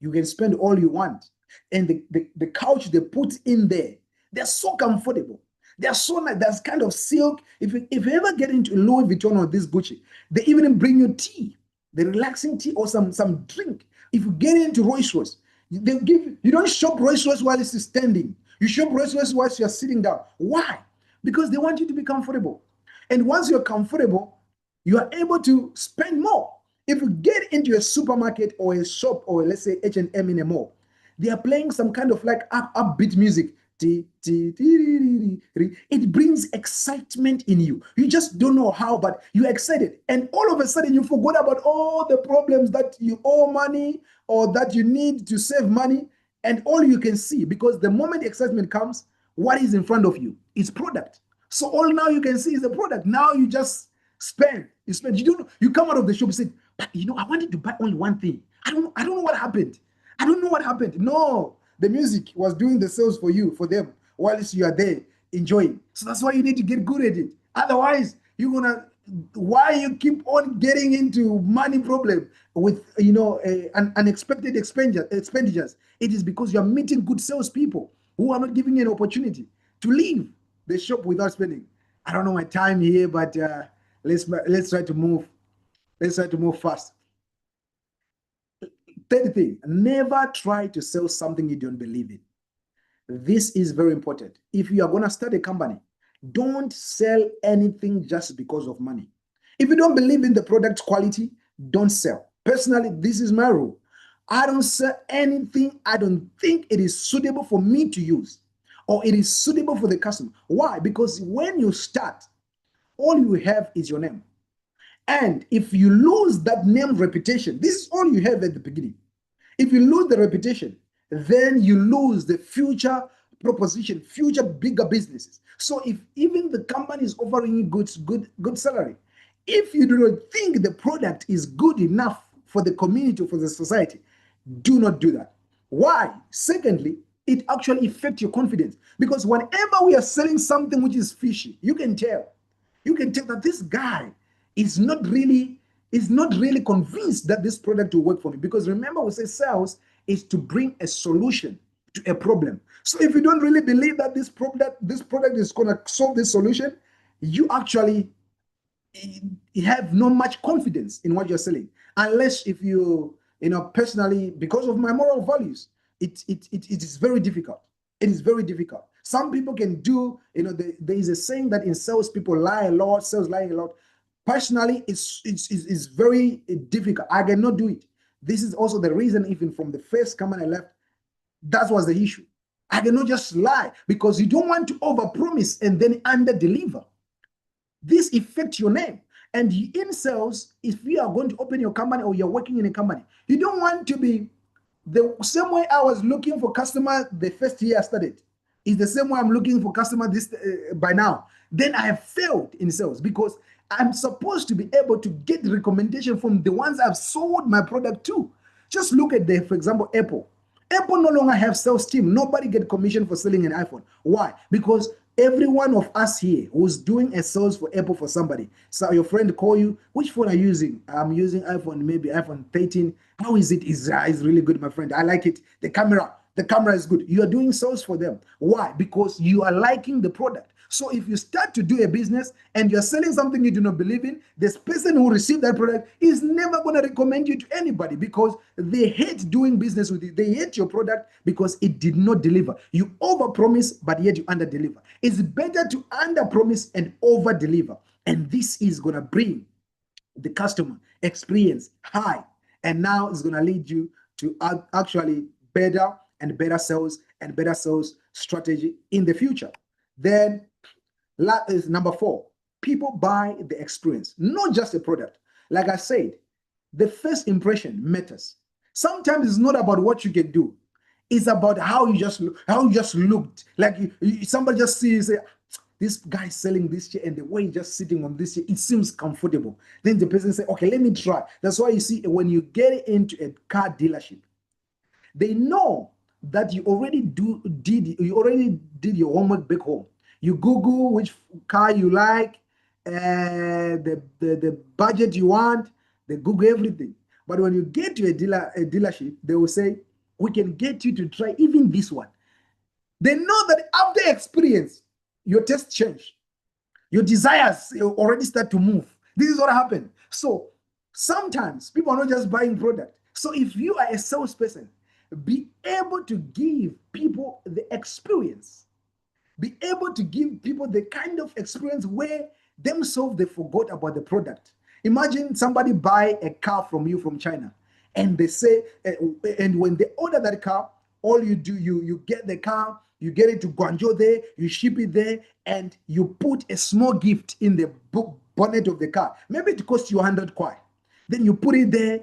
You can spend all you want. And the couch they put in there, they're so comfortable. They're so nice. That's kind of silk. If you ever get into Louis Vuitton or this Gucci, they even bring you tea, the relaxing tea or some drink. If you get into Rolls-Royce, they give you don't shop Rolls-Royce while it's standing. You shop Rolls-Royce while you're sitting down. Why? Because they want you to be comfortable. And once you're comfortable, you are able to spend more. If you get into a supermarket or a shop or let's say H&M in a mall, they are playing some kind of like upbeat music. It brings excitement in you. You just don't know how, but you're excited. And all of a sudden you forgot about all the problems that you owe money or that you need to save money. And all you can see, because the moment excitement comes, what is in front of you is product. So all now you can see is the product. Now you just spend. You spend. You don't know. You come out of the shop and say, but I wanted to buy only one thing. I don't know what happened. I don't know what happened. No, the music was doing the sales for you, for them, whilst you are there enjoying. So that's why you need to get good at it. Otherwise, why you keep on getting into money problem with unexpected expenditures? It is because you are meeting good salespeople who are not giving you an opportunity to leave the shop without spending. I don't know my time here, but let's try to move. Let's try to move fast. Third thing, never try to sell something you don't believe in. This is very important. If you are going to start a company, don't sell anything just because of money. If you don't believe in the product quality, don't sell. Personally, this is my rule. I don't sell anything I don't think it is suitable for me to use or it is suitable for the customer. Why? Because when you start, all you have is your name. And if you lose that name reputation, this is all you have at the beginning. If you lose the reputation, then you lose the future proposition, future bigger businesses. So if even the company is offering you good salary, if you do not think the product is good enough for the community, for the society, do not do that. Why? Secondly, it actually affects your confidence, because whenever we are selling something which is fishy, you can tell that this guy is not really convinced that this product will work for me. Because remember, we say sales is to bring a solution to a problem. So if you don't really believe that this product is going to solve this solution, you actually have not much confidence in what you're selling. Unless if you personally, because of my moral values, it is very difficult. It is very difficult. Some people can do, there is a saying that in sales people lie a lot, sales lying a lot. Personally, it's very difficult. I cannot do it. This is also the reason, even from the first company I left, that was the issue. I cannot just lie, because you don't want to overpromise and then under-deliver. This affects your name. And in sales, if you are going to open your company or you're working in a company, you don't want to be the same way I was looking for customers the first year I started. Is the same way I'm looking for customers by now. Then I have failed in sales, because I'm supposed to be able to get recommendation from the ones I've sold my product to. Just look at for example, Apple. Apple no longer have sales team. Nobody get commission for selling an iPhone. Why? Because every one of us here who's doing a sales for Apple for somebody. So your friend call you, which phone are you using? I'm using iPhone, maybe iPhone 13. How is it? It's really good, my friend. I like it. The camera is good. You are doing sales for them. Why? Because you are liking the product. So if you start to do a business and you're selling something you do not believe in, this person who received that product is never going to recommend you to anybody because they hate doing business with you. They hate your product because it did not deliver. You overpromise, but yet you underdeliver. It's better to underpromise and overdeliver. And this is going to bring the customer experience high. And now it's going to lead you to actually better and better sales and better sales strategy in the future. Then is number 4, people buy the experience, not just the product. Like I said, the first impression matters. Sometimes it's not about what you can do. It's about how you just looked. Like somebody just sees, say, this guy selling this chair and the way he's just sitting on this chair, it seems comfortable. Then the person say, okay, let me try. That's why you see when you get into a car dealership, they know that you already did your homework back home. You Google which car you like, the budget you want, they Google everything. But when you get to a dealership, they will say, we can get you to try even this one. They know that after experience, your taste change. Your desires already start to move. This is what happened. So sometimes people are not just buying product. So if you are a salesperson, be able to give people the experience. Be able to give people the kind of experience where themselves they forgot about the product. Imagine somebody buy a car from you from China, and they say, and when they order that car, all you do, you get the car, you get it to Guangzhou there, you ship it there, and you put a small gift in the bonnet of the car. Maybe it costs you 100 kwai. Then you put it there,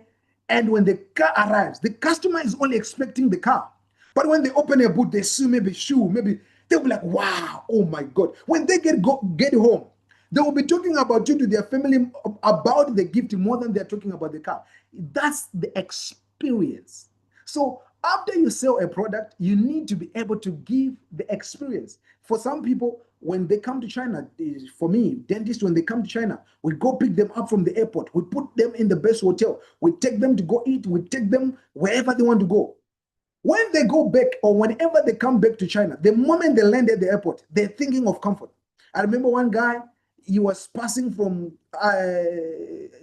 and when the car arrives, the customer is only expecting the car. But when they open a boot, they see maybe shoe, maybe they'll be like, wow, oh my God. When they get home, they will be talking about you to their family about the gift more than they're talking about the car. That's the experience. So after you sell a product, you need to be able to give the experience. For some people, when they come to China, for me, dentists, when they come to China, we go pick them up from the airport. We put them in the best hotel. We take them to go eat. We take them wherever they want to go. When they go back or whenever they come back to China, the moment they land at the airport, they're thinking of comfort. I remember one guy, he was passing from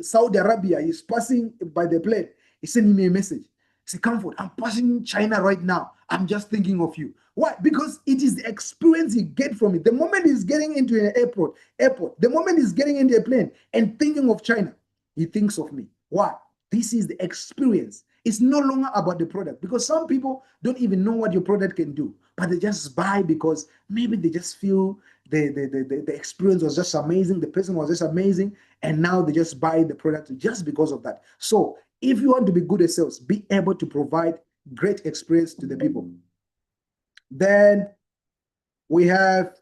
Saudi Arabia. He's passing by the plane. He sent me a message. He said, Comfort, I'm passing China right now. I'm just thinking of you. Why? Because it is the experience you get from it. The moment he's getting into an airport, the moment he's getting into a plane and thinking of China, he thinks of me. Why? This is the experience. It's no longer about the product, because some people don't even know what your product can do, but they just buy because maybe they just feel the experience was just amazing, the person was just amazing, and now they just buy the product just because of that. So if you want to be good at sales, be able to provide great experience to the people. Then we have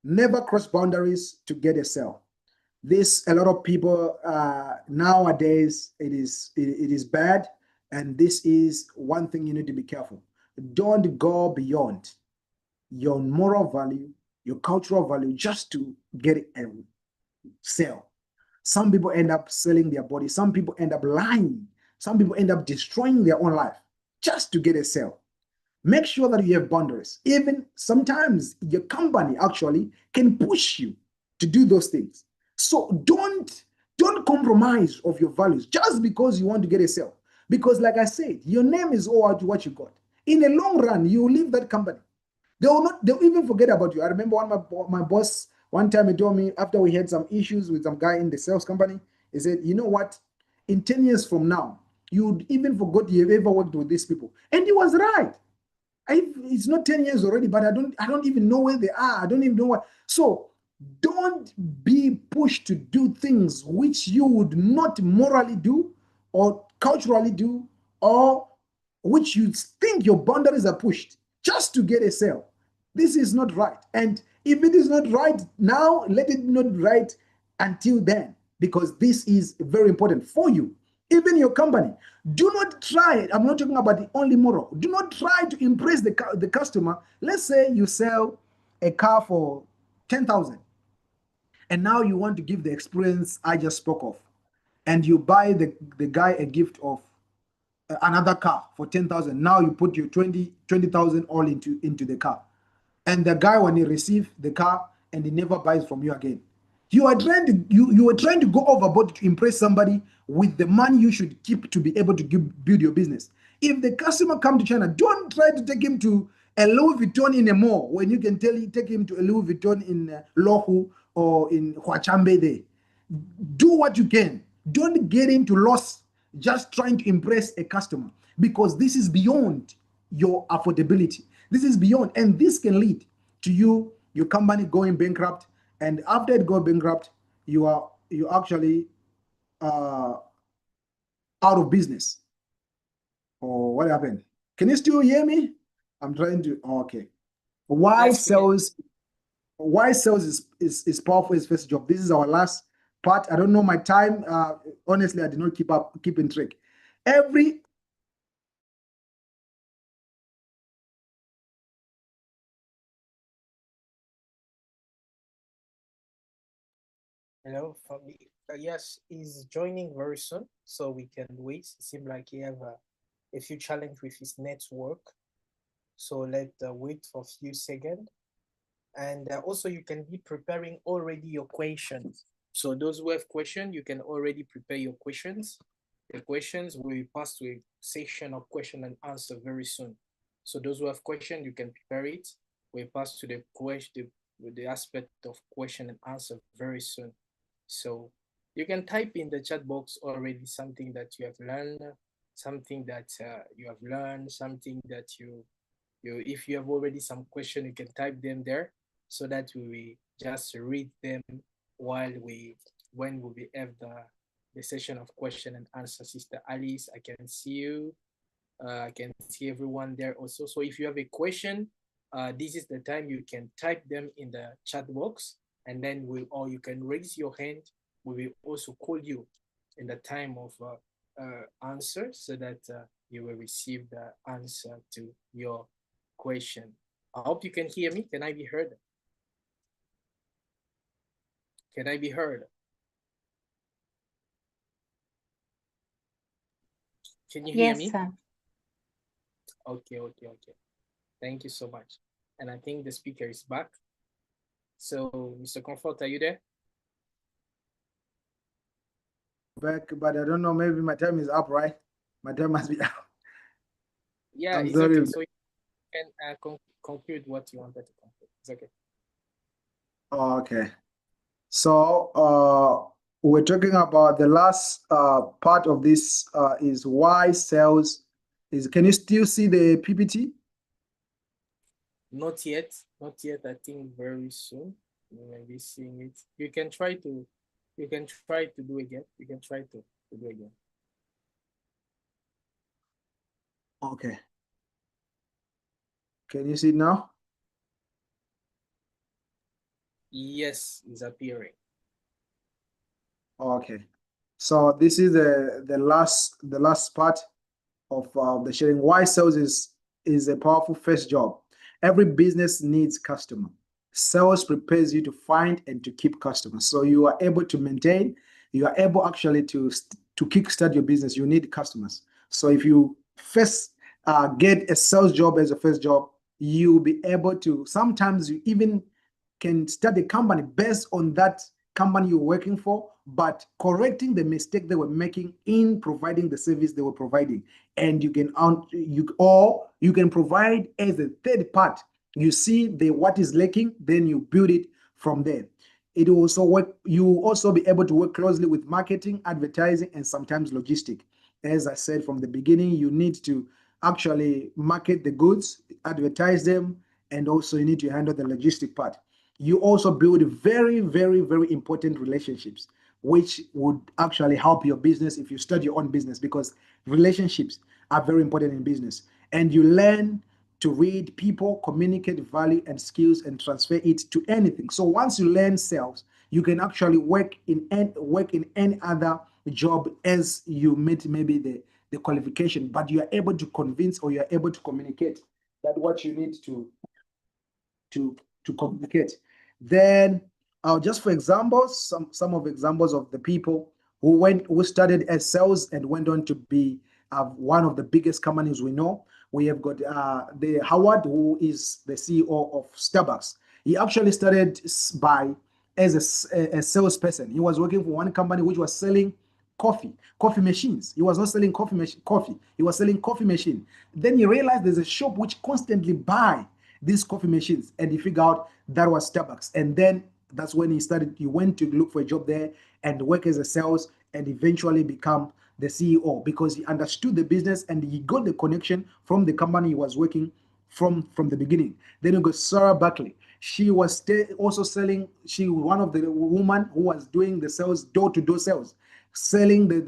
never cross boundaries to get a sale. This, a lot of people nowadays, it is bad. And this is one thing you need to be careful. Don't go beyond your moral value, your cultural value, just to get a sale. Some people end up selling their body. Some people end up lying. Some people end up destroying their own life just to get a sale. Make sure that you have boundaries. Even sometimes your company actually can push you to do those things. So don't compromise of your values just because you want to get a sale. Because like I said, your name is all to what you got. In the long run, you leave that company. They'll even forget about you. I remember my boss, one time he told me, after we had some issues with some guy in the sales company, he said, you know what? In 10 years from now, you'd even forgot you've ever worked with these people. And he was right. It's not 10 years already, but I don't even know where they are. I don't even know what. So don't be pushed to do things which you would not morally do or culturally do, or which you think your boundaries are pushed just to get a sale. This is not right. And if it is not right now, let it not right until then, because this is very important for you. Even your company, do not try. I'm not talking about the only moral. Do not try to impress the customer. Let's say you sell a car for 10,000, and now you want to give the experience I just spoke of, and you buy the guy a gift of another car for 10,000. Now you put your 20,000 all into the car. And the guy, when he receives the car, and he never buys from you again. You are trying to you are trying to go overboard to impress somebody with the money you should keep to be able to build your business. If the customer come to China, don't try to take him to a Louis Vuitton in a mall when you can take him to a Louis Vuitton in Lohu or in Huachambe there. Do what you can. Don't get into loss just trying to impress a customer, because this is beyond your affordability. This is beyond, and this can lead to your company going bankrupt. And after it goes bankrupt, you actually out of business. Or what happened? Can you still hear me? I'm trying to. Okay. Why sales is powerful is first job. This is our last part. I don't know my time. Honestly, I did not keep in track. Hello, family. Yes, he's joining very soon, so we can wait. It seems like he have a few challenge with his network, so let's wait for a few seconds. And also, you can be preparing already your questions. So those who have questions, you can already prepare your questions. The questions will pass to a session of question and answer very soon. So those who have questions, you can prepare it. We'll pass to the question, the aspect of question and answer very soon. So you can type in the chat box already something that you have learned, something that something that if you have already some question, you can type them there so that we just read them when we have the session of question and answer. Sister Alice, I can see you. I can see everyone there also. So if you have a question, this is the time you can type them in the chat box, and then or you can raise your hand. We will also call you in the time of answer so that you will receive the answer to your question. I hope you can hear me. Can I be heard? Can I be heard? Can you hear me? Yes, sir. Okay. Thank you so much. And I think the speaker is back. So, Mr. Comfort, are you there? Back, but I don't know, maybe my time is up, right? My time must be up. Yeah, it's sorry. Okay. So you can conclude what you wanted to conclude. It's okay. Okay. So we're talking about the last part of this is why sales is. Can you still see the PPT? Not yet. I think very soon you may be seeing it. You can try to do again. You can try to do again. Okay. Can you see it now? Yes, it's appearing. Okay. So this is the last part of the sharing. Why sales is a powerful first job. Every business needs customer. Sales prepares you to find and to keep customers. So you are able to maintain, you are able actually to kickstart your business. You need customers. So if you first get a sales job as a first job, you'll be able to, sometimes you even can start a company based on that company you're working for, but correcting the mistake they were making in providing the service they were providing. And you can provide as a third part. You see what is lacking, then you build it from there. It will also work. You will also be able to work closely with marketing, advertising, and sometimes logistic. As I said from the beginning, you need to actually market the goods, advertise them, and also you need to handle the logistic part. You also build very, very, very important relationships, which would actually help your business if you start your own business, because relationships are very important in business. And you learn to read people, communicate value and skills, and transfer it to anything. So once you learn sales, you can actually work in any other job as you meet maybe the qualification, but you are able to convince or you are able to communicate that what you need to communicate. Then just for examples, some of examples of the people who started as sales and went on to be one of the biggest companies we know. We have got the Howard, who is the CEO of Starbucks. He actually started by as a salesperson. He was working for one company which was selling coffee machines. He was not selling coffee. He was selling coffee machine. Then he realized there's a shop which constantly buy these coffee machines, and he figured out that was Starbucks. And then that's when he went to look for a job there and work as a sales, and eventually become the CEO because he understood the business and he got the connection from the company he was working from the beginning. Then you got Sarah Buckley. She was also selling. She was one of the women who was doing the sales, door-to-door sales, selling the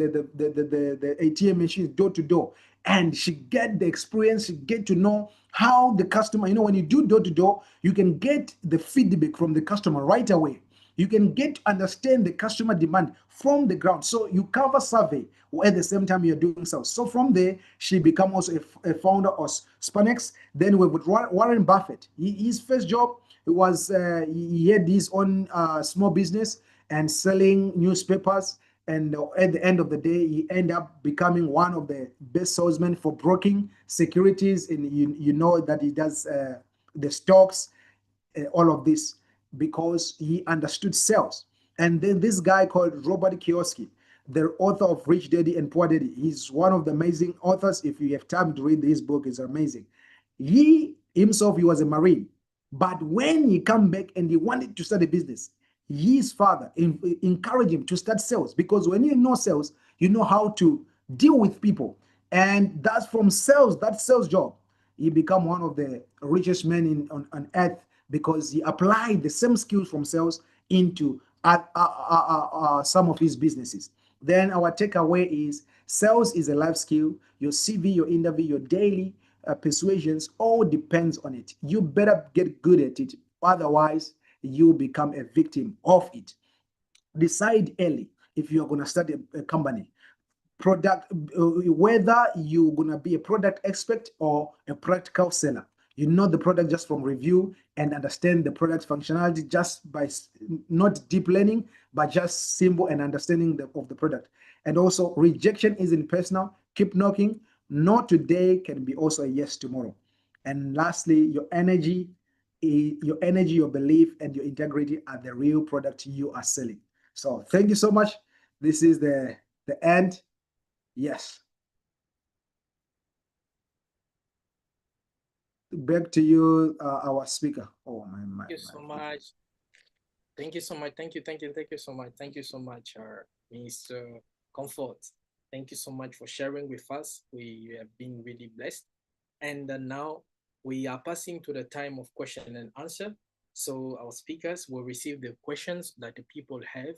ATM machines door to door. And she get the experience. She get to know how the customer. When you do door to door, you can get the feedback from the customer right away. You can get to understand the customer demand from the ground. So you cover survey at the same time you're doing sales. So from there, she become also a founder of Spanex. Then we with Warren Buffett. His first job was he had his own small business and selling newspapers. And at the end of the day, he ended up becoming one of the best salesmen for broking securities. And you know that he does the stocks, all of this, because he understood sales. And then this guy called Robert Kiyosaki, the author of Rich Daddy and Poor Daddy, he's one of the amazing authors. If you have time to read his book, it's amazing. He himself, he was a Marine. But when he came back and he wanted to start a business, his father encouraged him to start sales, because when you know sales, you know how to deal with people. And that's from sales, that sales job, he became one of the richest men on earth, because he applied the same skills from sales into some of his businesses. Then our takeaway is sales is a life skill. Your CV, your interview, your daily persuasions, all depends on it. You better get good at it. Otherwise, you become a victim of it. Decide early if you're going to start a company. Whether you're going to be a product expert or a practical seller. You know the product just from review and understand the product functionality just by not deep learning, but just simple and understanding of the product. And also, rejection isn't personal. Keep knocking. No today can be also a yes tomorrow. And lastly, your energy, your belief, and your integrity are the real product you are selling. So thank you so much. This is the end. Yes. Back to you, our speaker. Oh my. Thank you so much. Thank you so much. Thank you so much. Thank you so much, Mr. Comfort. Thank you so much for sharing with us. We have been really blessed. And now we are passing to the time of question and answer. So our speakers will receive the questions that the people have,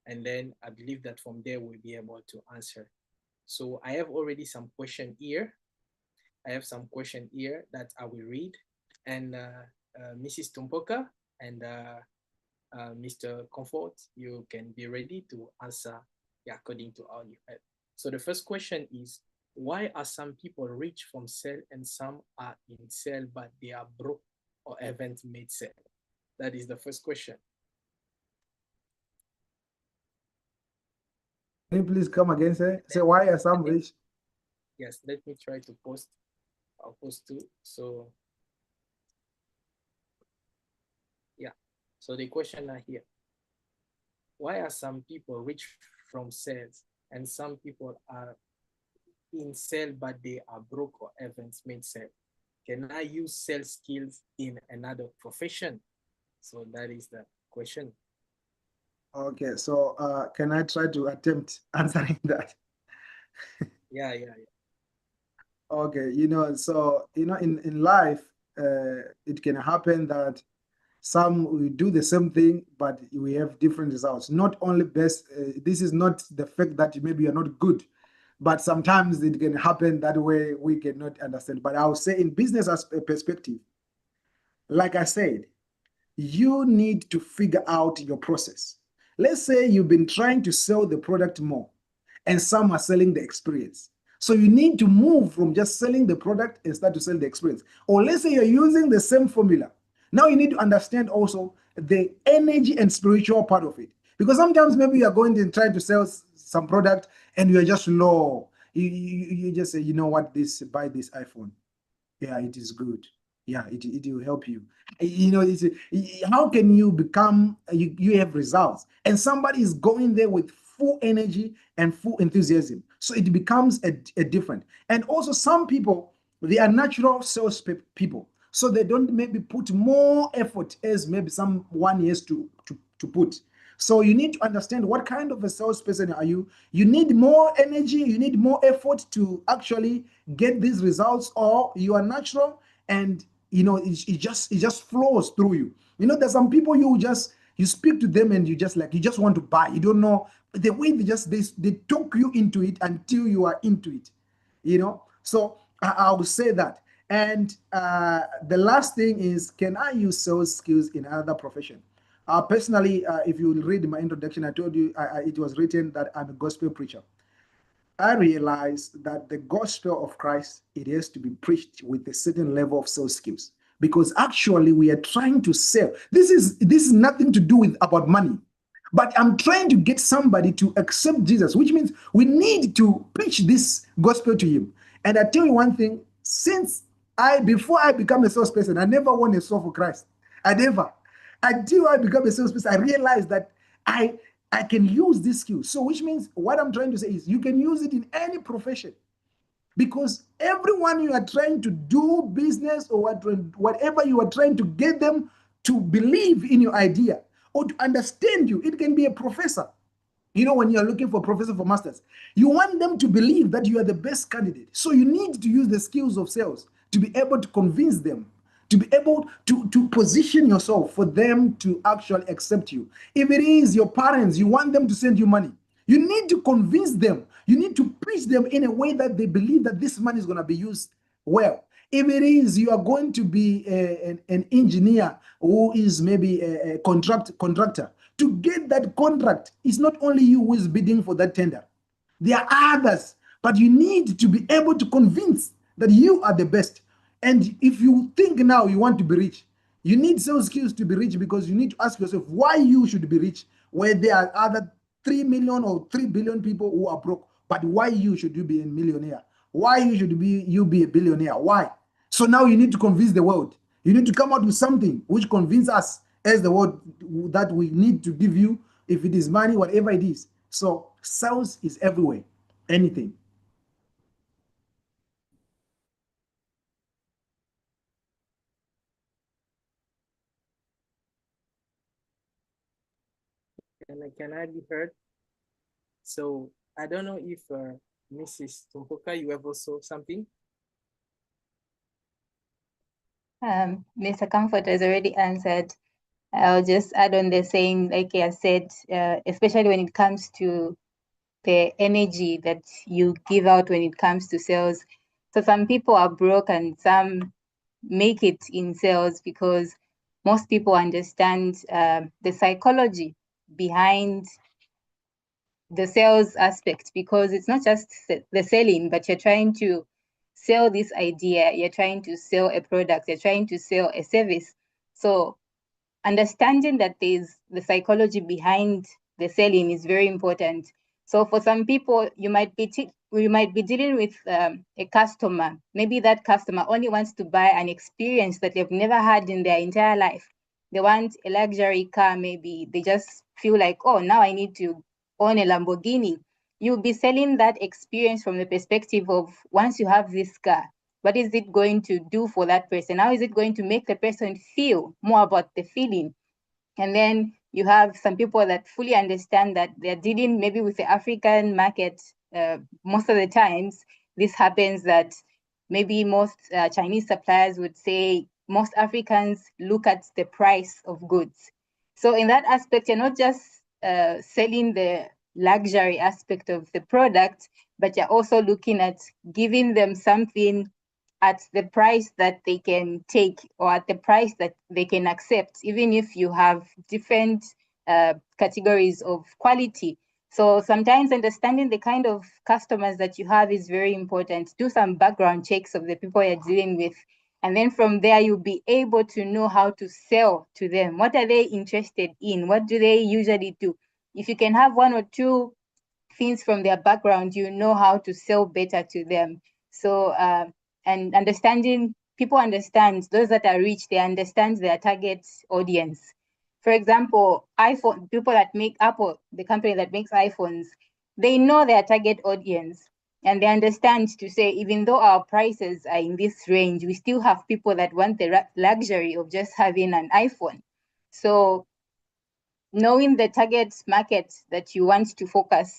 and then I believe that from there we'll be able to answer. So I have already some question here. I have some question here that I will read, and Mrs. Tumpoka and Mr. Comfort, you can be ready to answer according to all you have. So the first question is, why are some people rich from sale and some are in sale but they are broke or haven't made sale? That is the first question. Can you please come again, say why are some rich? Yes, let me try to post. I'll post too. So yeah, so the question are here. Why are some people rich from sales and some people are in sale but they are broke or haven't made sale? Can I use sales skills in another profession? So that is the question. Okay, so can I try to attempt answering that? Yeah. Okay, so in life, it can happen that some we do the same thing, but we have different results. Not only best, this is not the fact that maybe you're not good, but sometimes it can happen that way we cannot understand. But I would say in business as a perspective, like I said, you need to figure out your process. Let's say you've been trying to sell the product more, and some are selling the experience. So you need to move from just selling the product and start to sell the experience. Or let's say you're using the same formula. Now you need to understand also the energy and spiritual part of it. Because sometimes maybe you are going to try to sell some product and you are just low. You just say, you know what, buy this iPhone. Yeah, it is good. Yeah, it will help you. You know, how can you become, you have results, and somebody is going there with full energy and full enthusiasm. So it becomes a different. And also some people, they are natural sales people. So they don't maybe put more effort as maybe someone has to put. So you need to understand what kind of a salesperson are you. You need more energy, you need more effort to actually get these results, or you are natural and you know it just flows through you. You know, there's some people you speak to them and you just want to buy. You don't know the way they talk you into it until you are into it. You know, so I would say that. And the last thing is, can I use sales skills in another profession? Personally, if you read my introduction, I told you it was written that I'm a gospel preacher. I realized that the gospel of Christ, it has to be preached with a certain level of sales skills, because actually we are trying to sell. This is nothing to do with about money, but I'm trying to get somebody to accept Jesus, which means we need to preach this gospel to him. And I tell you one thing, since before I become a salesperson, I never won a soul for Christ. I never. Until I become a salesperson, I realized that I I can use this skill. So, which means what I'm trying to say is you can use it in any profession, because everyone you are trying to do business or whatever you are trying to get them to believe in your idea or to understand you, it can be a professor. You know, when you're looking for a professor for masters, you want them to believe that you are the best candidate. So you need to use the skills of sales to be able to convince them, to be able to position yourself for them to actually accept you. If it is your parents, you want them to send you money. You need to convince them. You need to preach them in a way that they believe that this money is going to be used well. If it is you are going to be an engineer who is maybe a contractor, to get that contract, it's not only you who is bidding for that tender. There are others, but you need to be able to convince that you are the best. And if you think now you want to be rich, you need sales skills to be rich, because you need to ask yourself why you should be rich, where there are other 3 million or 3 billion people who are broke. But why you should you be a millionaire? Why you be a billionaire? Why? So now you need to convince the world. You need to come out with something which convince us as the world that we need to give you, if it is money, whatever it is. So sales is everywhere, anything. Can I be heard? So I don't know if Mrs. Tumpoka, you ever saw something? Mr. Comfort has already answered. I'll just add on the saying, like I said, especially when it comes to the energy that you give out when it comes to sales. So some people are broke and some make it in sales because most people understand the psychology behind the sales aspect, because it's not just the selling, but you're trying to sell this idea, you're trying to sell a product, you're trying to sell a service. So understanding that there's the psychology behind the selling is very important. So for some people, you might be dealing with a customer. Maybe that customer only wants to buy an experience that they've never had in their entire life. They want a luxury car, maybe. They just feel like, oh, now I need to own a Lamborghini. You'll be selling that experience from the perspective of, once you have this car, what is it going to do for that person? How is it going to make the person feel more about the feeling? And then you have some people that fully understand that they're dealing maybe with the African market. Most of the times, this happens that maybe most Chinese suppliers would say most Africans look at the price of goods. So in that aspect, you're not just selling the luxury aspect of the product, but you're also looking at giving them something at the price that they can take, or at the price that they can accept, even if you have different categories of quality. So sometimes understanding the kind of customers that you have is very important. Do some background checks of the people you're dealing with. And then from there, you'll be able to know how to sell to them. What are they interested in? What do they usually do? If you can have one or two things from their background, you know how to sell better to them. So, and understanding people understand, those that are rich, they understand their target audience. For example, iPhone, people that make Apple, the company that makes iPhones, they know their target audience and they understand to say, even though our prices are in this range, we still have people that want the luxury of just having an iPhone. So knowing the target market that you want to focus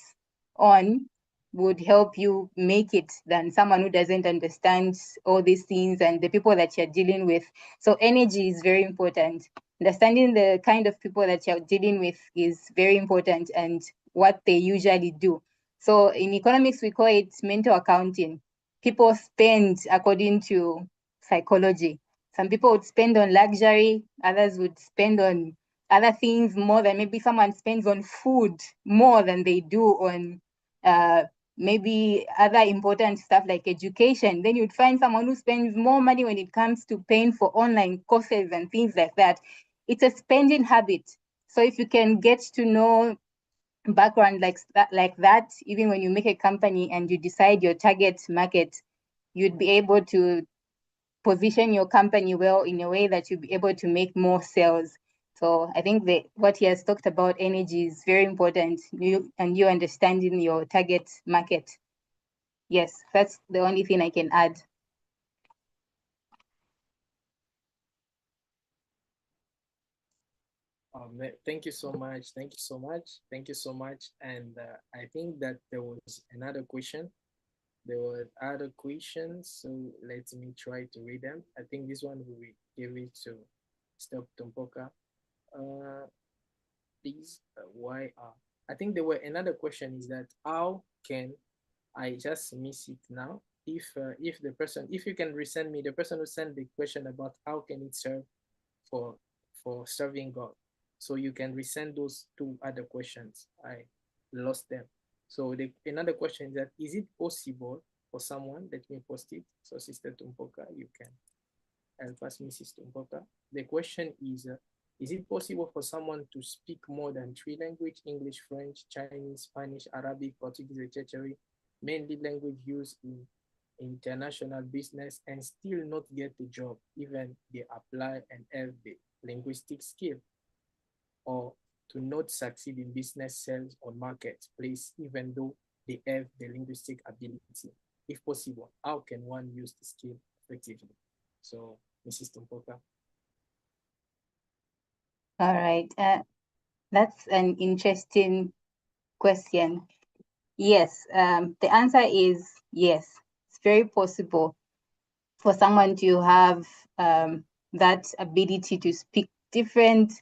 on would help you make it than someone who doesn't understand all these things and the people that you're dealing with. So energy is very important. Understanding the kind of people that you're dealing with is very important and what they usually do. So in economics, we call it mental accounting. People spend according to psychology. Some people would spend on luxury, others would spend on other things more than maybe someone spends on food more than they do on maybe other important stuff like education. Then you'd find someone who spends more money when it comes to paying for online courses and things like that. It's a spending habit. So if you can get to know background like that, even when you make a company and you decide your target market, you'd be able to position your company well in a way that you'll be able to make more sales. So I think that what he has talked about energy is very important, you understanding your target market. Yes, that's the only thing I can add. Thank you so much. Thank you so much. Thank you so much. And I think that there was another question. There were other questions, so let me try to read them. I think this one we give it to Stop Tumpoka. Please, why I think there were another question is that how can I just miss it now? If the person, if you can resend me the person who sent the question about how can it serve for serving God, so you can resend those two other questions. I lost them. So another question is that is it possible for someone, let me post it, so Sister Tumpoka, you can help us, Mrs. Tumpoka. The question is it possible for someone to speak more than 3 languages, English, French, Chinese, Spanish, Arabic, Portuguese, etc., mainly language used in international business, and still not get the job, even they apply and have the linguistic skill, or to not succeed in business, sales, or marketplace, even though they have the linguistic ability? If possible, how can one use the skill effectively? So, Mrs. Tumpoka. All right, that's an interesting question. Yes, the answer is yes. It's very possible for someone to have that ability to speak different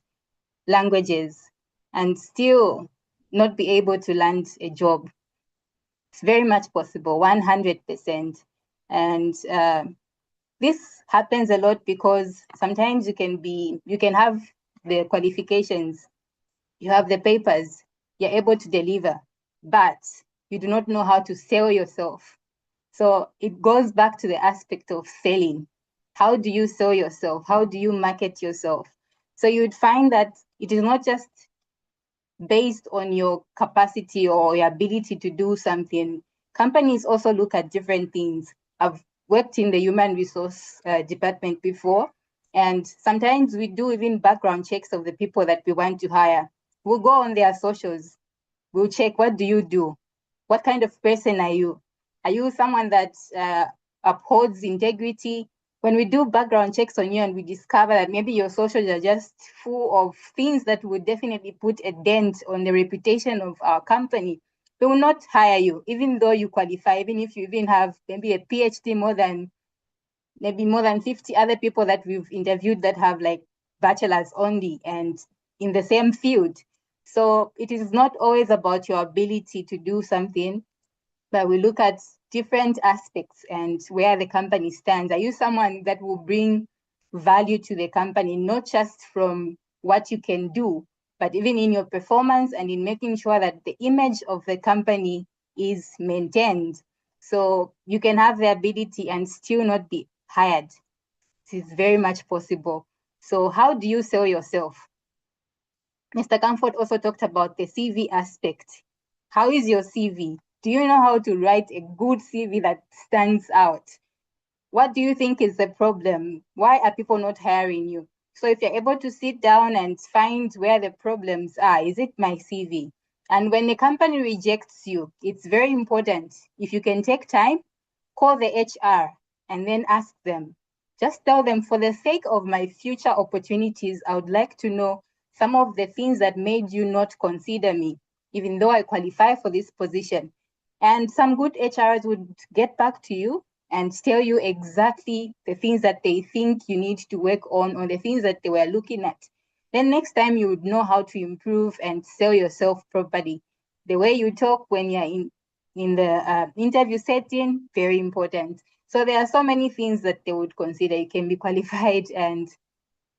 languages and still not be able to land a job. It's very much possible, 100%. And this happens a lot because sometimes you can have the qualifications, you have the papers, you're able to deliver, but you do not know how to sell yourself. So it goes back to the aspect of selling. How do you sell yourself? How do you market yourself? So you'd find that it is not just based on your capacity or your ability to do something. Companies also look at different things. I've worked in the human resource department before, and sometimes we do even background checks of the people that we want to hire. We'll go on their socials. We'll check, what do you do? What kind of person are you? Are you someone that upholds integrity? When we do background checks on you and we discover that maybe your socials are just full of things that would definitely put a dent on the reputation of our company, we will not hire you, even though you qualify, even if you even have maybe a PhD more than 50 other people that we've interviewed that have like bachelors only and in the same field. So it is not always about your ability to do something, but we look at different aspects and where the company stands. Are you someone that will bring value to the company, not just from what you can do, but even in your performance and in making sure that the image of the company is maintained? So you can have the ability and still not be hired. It is very much possible. So how do you sell yourself? Mr. Comfort also talked about the CV aspect. How is your CV? Do you know how to write a good CV that stands out? What do you think is the problem? Why are people not hiring you? So if you're able to sit down and find where the problems are, is it my CV? And when a company rejects you, it's very important. If you can take time, call the HR and then ask them. Just tell them, for the sake of my future opportunities, I would like to know some of the things that made you not consider me, even though I qualify for this position. And some good HRs would get back to you and tell you exactly the things that they think you need to work on, or the things that they were looking at. Then next time you would know how to improve and sell yourself properly. The way you talk when you're in the interview setting, very important. So there are so many things that they would consider. You can be qualified and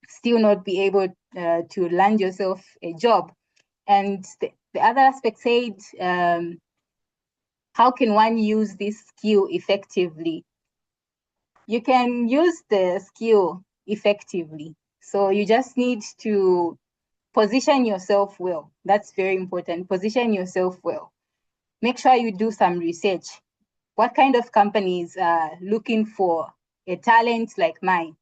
still not be able to land yourself a job. And the other aspect said, how can one use this skill effectively? You can use the skill effectively. So you just need to position yourself well. That's very important. Position yourself well. Make sure you do some research. What kind of companies are looking for a talent like mine?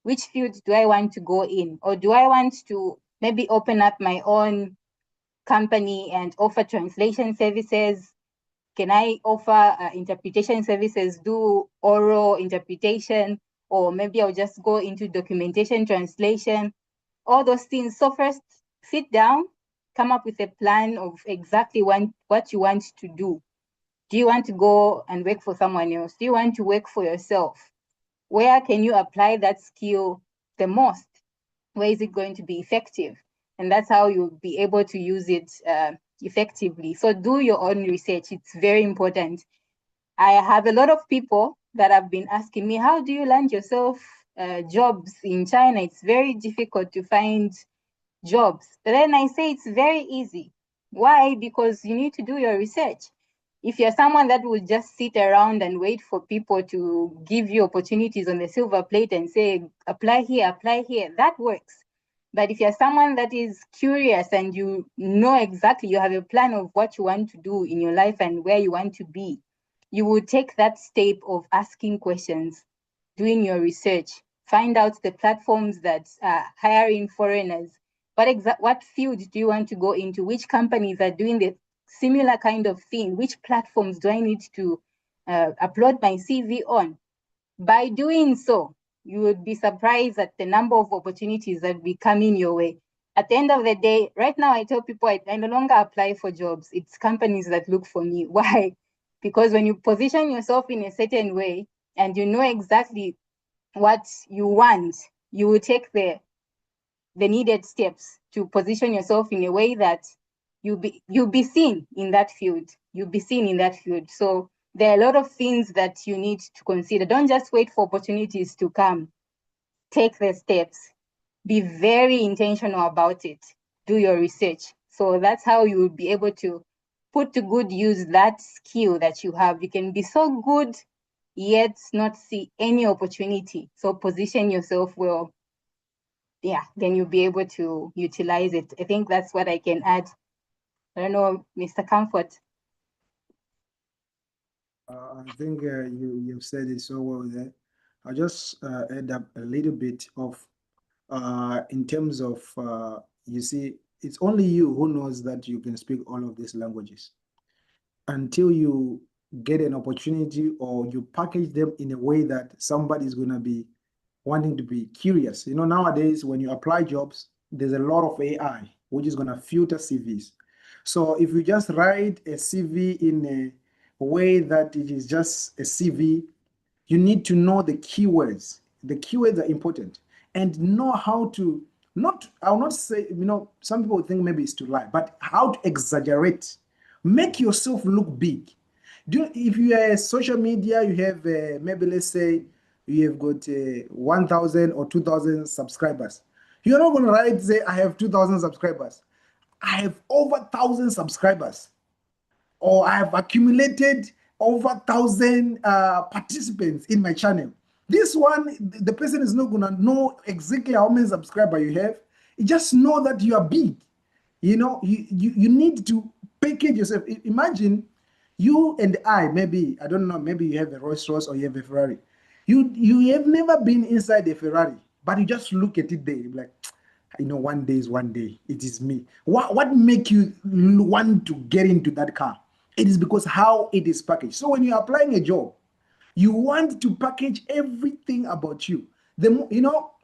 Which field do I want to go in? Or do I want to maybe open up my own company and offer translation services? Can I offer interpretation services, do oral interpretation, or maybe I'll just go into documentation translation, all those things. So first, sit down, come up with a plan of exactly what you want to do. Do you want to go and work for someone else? Do you want to work for yourself? Where can you apply that skill the most? Where is it going to be effective? And that's how you'll be able to use it effectively. So do your own research. It's very important. I have a lot of people that have been asking me, how do you land yourself jobs in China? It's very difficult to find jobs. But then I say it's very easy. Why? Because you need to do your research. If you're someone that will just sit around and wait for people to give you opportunities on the silver plate and say, apply here, that works. But if you're someone that is curious and you know exactly, you have a plan of what you want to do in your life and where you want to be, you will take that step of asking questions, doing your research, find out the platforms that are hiring foreigners. What field do you want to go into? Which companies are doing the similar kind of thing? Which platforms do I need to upload my CV on? By doing so, you would be surprised at the number of opportunities that will be coming your way. At the end of the day, right now I tell people I no longer apply for jobs. It's companies that look for me. Why? Because when you position yourself in a certain way and you know exactly what you want, you will take the needed steps to position yourself in a way that you'll be seen in that field. You'll be seen in that field. So there are a lot of things that you need to consider. Don't just wait for opportunities to come. Take the steps. Be very intentional about it. Do your research. So that's how you will be able to put to good use that skill that you have. You can be so good yet not see any opportunity. So position yourself well. Yeah, then you'll be able to utilize it. I think that's what I can add. I don't know, Mr. Comfort. I think you've said it so well there. I'll just add up a little bit of in terms of you see, it's only you who knows that you can speak all of these languages. Until you get an opportunity or you package them in a way that somebody's going to be wanting to be curious. You know, nowadays when you apply jobs, there's a lot of AI which is going to filter CVs. So if you just write a CV in a way that it is just a CV, you need to know the keywords. The keywords are important and know how to not, I'll not say, you know, some people think maybe it's to lie, but how to exaggerate. Make yourself look big. If you are a social media, you have maybe let's say you have got 1,000 or 2,000 subscribers. You're not going to write, say, I have 2,000 subscribers. I have over 1,000 subscribers. Or I have accumulated over 1,000 participants in my channel. This one, the person is not going to know exactly how many subscribers you have. You just know that you are big. You know, you need to package yourself. Imagine you and I, maybe, I don't know, maybe you have a Rolls Royce or you have a Ferrari. You have never been inside a Ferrari, but you just look at it there, you're like, one day is one day. It is me. What make you want to get into that car? It is because how it is packaged. So when you're applying a job, you want to package everything about you.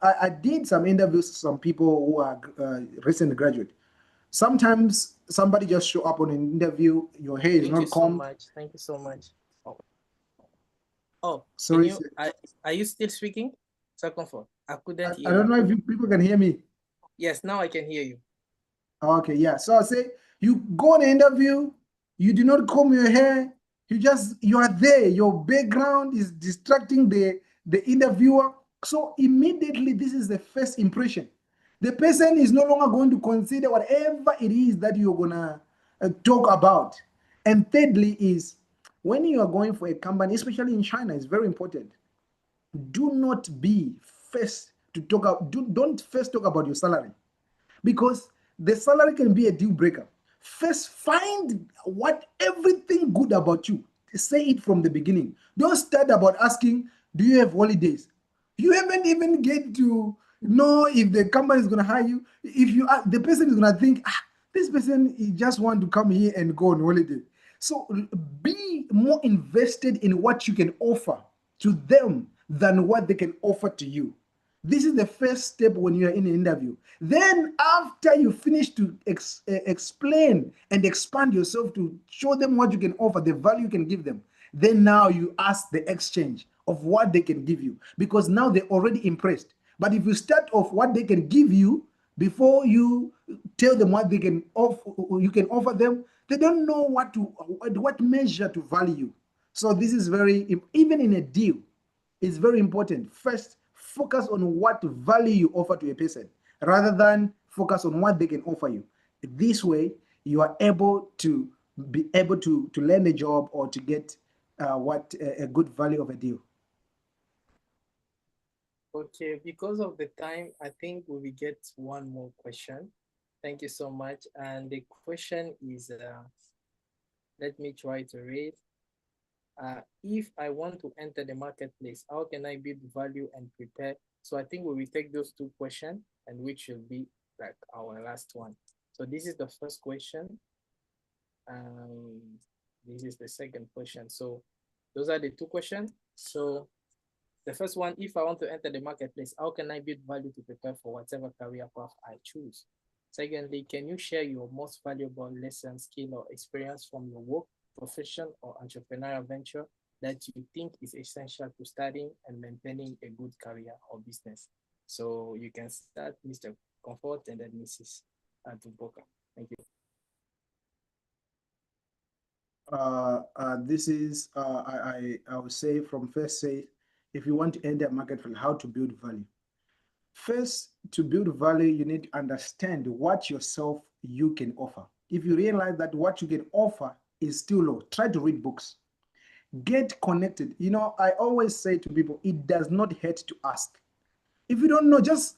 I did some interviews with some people who are recent graduate. Sometimes somebody just show up on an interview, your hair is Thank you not so combed. much. Thank you so much. Oh, Sorry, are you still speaking? So Comfort, I couldn't I hear don't you. know if people can hear me. Yes, now I can hear you. Okay, yeah. So I say you go on an interview, you do not comb your hair, you are there. Your background is distracting the interviewer. So immediately, this is the first impression. The person is no longer going to consider whatever it is that you're gonna talk about. And thirdly, is when you are going for a company, especially in China, it's very important. Do not be first to talk about. Don't first talk about your salary, because the salary can be a deal breaker. First, find everything good about you. Say it from the beginning. Don't start about asking, do you have holidays? You haven't even get to know if the company is going to hire you. If you ask, the person is going to think, this person he just want to come here and go on holiday. So be more invested in what you can offer to them than what they can offer to you. This is the first step when you are in an interview. Then, after you finish to explain and expand yourself to show them what you can offer, the value you can give them, then now you ask the exchange of what they can give you, because now they're already impressed. But if you start off what they can give you before you tell them what they can offer, you can offer them, they don't know what measure to value. So this is even in a deal, it's very important. First, focus on what value you offer to a person rather than focus on what they can offer you. This way, you are able to land a job or to get a good value of a deal. Okay, because of the time, I think we will get one more question. Thank you so much. And the question is, let me try to read. If I want to enter the marketplace, how can I build value and prepare? So I think we will take those two questions, and which will be like our last one. So this is the first question. This is the second question. So those are the two questions. So the first one, if I want to enter the marketplace, how can I build value to prepare for whatever career path I choose? Secondly, can you share your most valuable lesson, skill, or experience from your work, profession, or entrepreneurial venture that you think is essential to starting and maintaining a good career or business? So you can start, Mr. Comfort, and then Mrs. Duboka. Thank you. This is I would say from first say, if you want to enter a market, how to build value. First, to build value, you need to understand what yourself you can offer. If you realize that what you can offer is still low, try to read books. Get connected. I always say to people, it does not hurt to ask. If you don't know, just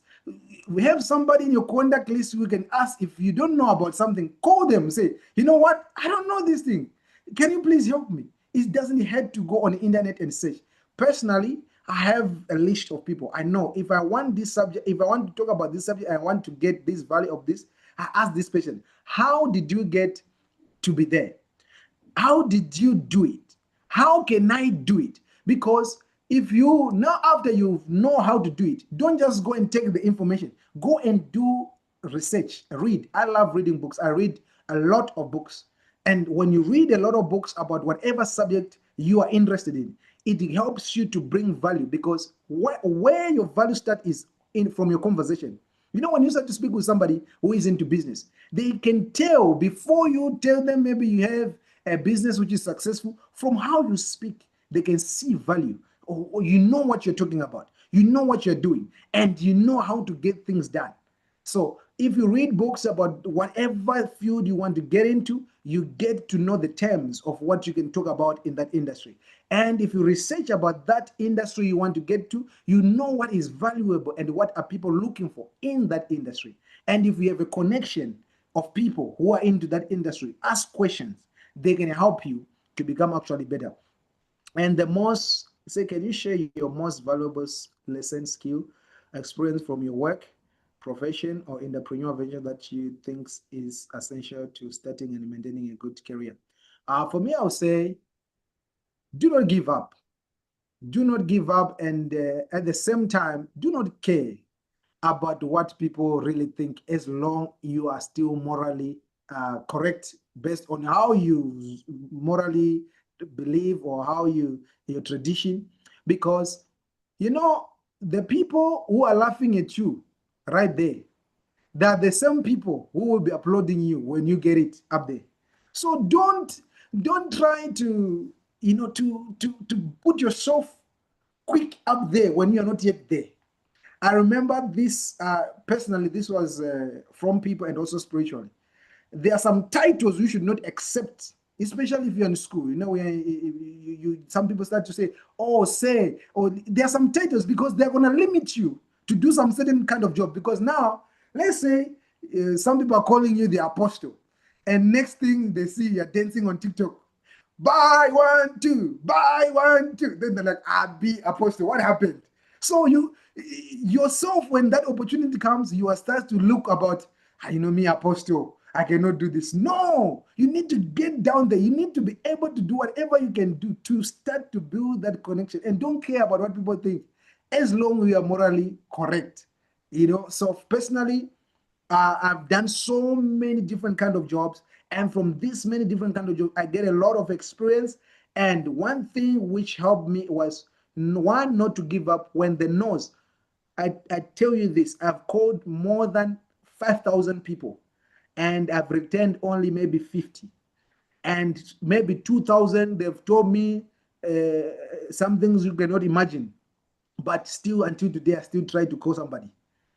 we have somebody in your contact list who can ask. If you don't know about something, call them, say, you know what, I don't know this thing. Can you please help me? It doesn't hurt to go on the internet and search. Personally, I have a list of people. I know if I want this subject, if I want to talk about this subject, I want to get this value of this, I ask this person, how did you get to be there? How did you do it? How can I do it? Because if you now, after you know how to do it, don't just go and take the information. Go and do research, read. I love reading books. I read a lot of books. And when you read a lot of books about whatever subject you are interested in, it helps you to bring value, because where your value start is from your conversation. When you start to speak with somebody who is into business, they can tell before you tell them maybe you have a business which is successful. From how you speak, they can see value, or you know what you're talking about, you know what you're doing, and you know how to get things done. So if you read books about whatever field you want to get into, you get to know the terms of what you can talk about in that industry. And if you research about that industry you want to get to, you know what is valuable and what are people looking for in that industry. And if you have a connection of people who are into that industry, ask questions. They can help you to become actually better. And the most say, can you share your most valuable lesson, skill, experience from your work, profession, or entrepreneurial venture that you think is essential to starting and maintaining a good career? For me, I would say, do not give up. Do not give up, and at the same time, do not care about what people really think, as long you are still morally correct based on how you morally believe or how your tradition. Because you know, the people who are laughing at you right there, they are the same people who will be applauding you when you get it up there. So don't try to, to put yourself quick up there when you're not yet there. I remember this personally. This was from people and also spiritually. There are some titles you should not accept, especially if you're in school. You know, where some people start to say, "Oh, say," or there are some titles because they're gonna limit you to do some certain kind of job. Because now, let's say some people are calling you the apostle, and next thing they see you're dancing on TikTok. Buy 1, 2, buy 1, 2. Then they're like, "I be apostle. What happened?" So you yourself, when that opportunity comes, you are start to look about, me, apostle, I cannot do this. No, you need to get down there. You need to be able to do whatever you can do to start to build that connection, and don't care about what people think, as long as you are morally correct. So personally, I've done so many different kind of jobs, and from this many different kind of jobs, I get a lot of experience. And one thing which helped me was, one, not to give up when the no's. I tell you this, I've called more than 5,000 people, and I've returned only maybe 50. And maybe 2,000, they've told me some things you cannot imagine. But still, until today, I still try to call somebody.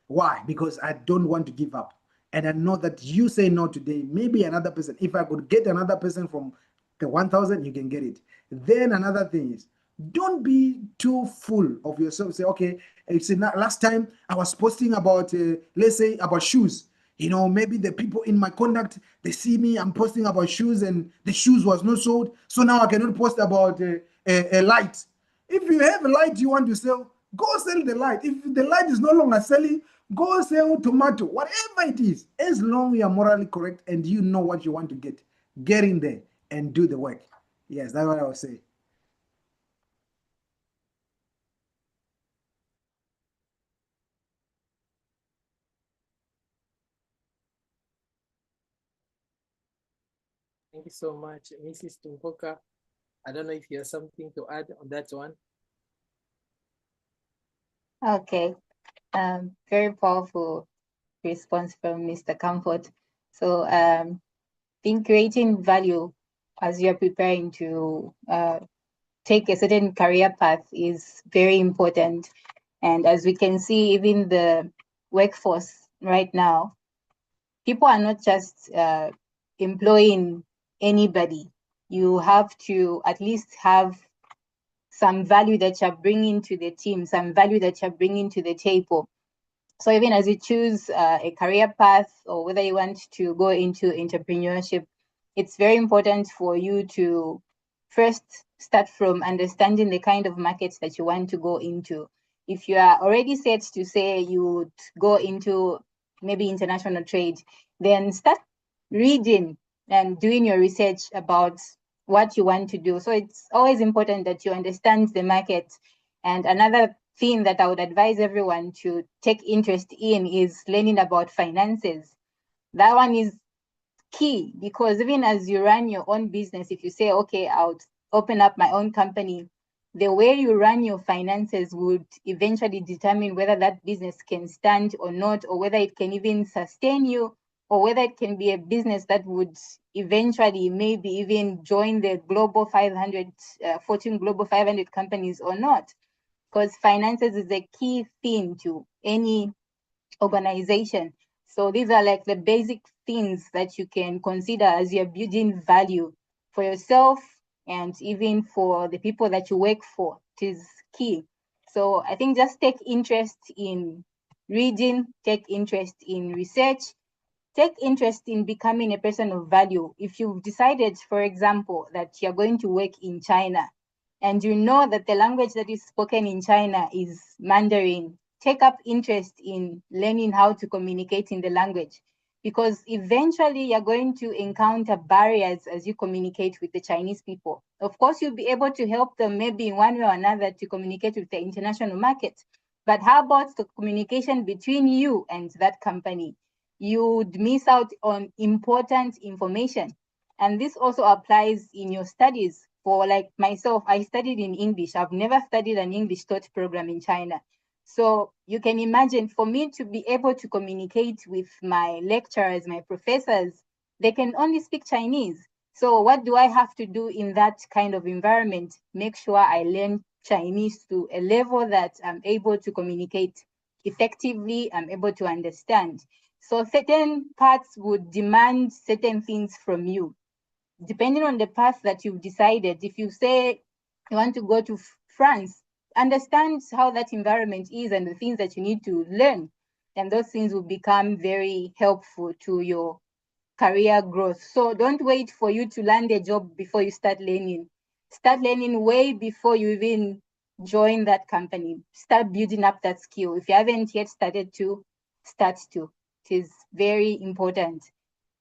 Why? Because I don't want to give up. And I know that you say no today, maybe another person. If I could get another person from the 1,000, you can get it. Then another thing is, don't be too full of yourself. Say, okay, it's last time I was posting about, let's say, about shoes. Maybe the people in my contact, they see me, I'm posting about shoes, and the shoes was not sold. So now I cannot post about a light. If you have a light you want to sell, go sell the light. If the light is no longer selling, go sell tomato, whatever it is. As long as you are morally correct and you know what you want to get in there and do the work. Yes, that's what I would say. Thank you so much, Mrs. Tumpoka. I don't know if you have something to add on that one. Okay. Very powerful response from Mr. Comfort. So think creating value as you're preparing to take a certain career path is very important. And as we can see, even the workforce right now, people are not just employing anybody. You have to at least have some value that you're bringing to the team, some value that you're bringing to the table. So even as you choose a career path, or whether you want to go into entrepreneurship, it's very important for you to first start from understanding the kind of markets that you want to go into. If you are already set to say you would go into maybe international trade, then start reading and doing your research about what you want to do. So it's always important that you understand the market. And another thing that I would advise everyone to take interest in is learning about finances. That one is key, because even as you run your own business, if you say, okay, I'll open up my own company, the way you run your finances would eventually determine whether that business can stand or not, or whether it can even sustain you, or whether it can be a business that would eventually maybe even join the global 500, Fortune Global 500 companies or not. Because finances is a key thing to any organization. So these are like the basic things that you can consider as you're building value for yourself and even for the people that you work for. It is key. So I think just take interest in reading, take interest in research, take interest in becoming a person of value. If you've decided, for example, that you're going to work in China, and you know that the language that is spoken in China is Mandarin, take up interest in learning how to communicate in the language, because eventually you're going to encounter barriers as you communicate with the Chinese people. Of course, you'll be able to help them maybe in one way or another to communicate with the international market. But how about the communication between you and that company? You would miss out on important information. And this also applies in your studies. For like myself, I studied in English. I've never studied an English taught program in China. So you can imagine, for me to be able to communicate with my lecturers, my professors, they can only speak Chinese. So what do I have to do in that kind of environment? Make sure I learn Chinese to a level that I'm able to communicate effectively, I'm able to understand. So certain parts would demand certain things from you. Depending on the path that you've decided, if you say you want to go to France, understand how that environment is and the things that you need to learn. And those things will become very helpful to your career growth. So don't wait for you to land a job before you start learning. Start learning way before you even join that company. Start building up that skill. If you haven't yet started to, start to. It is very important.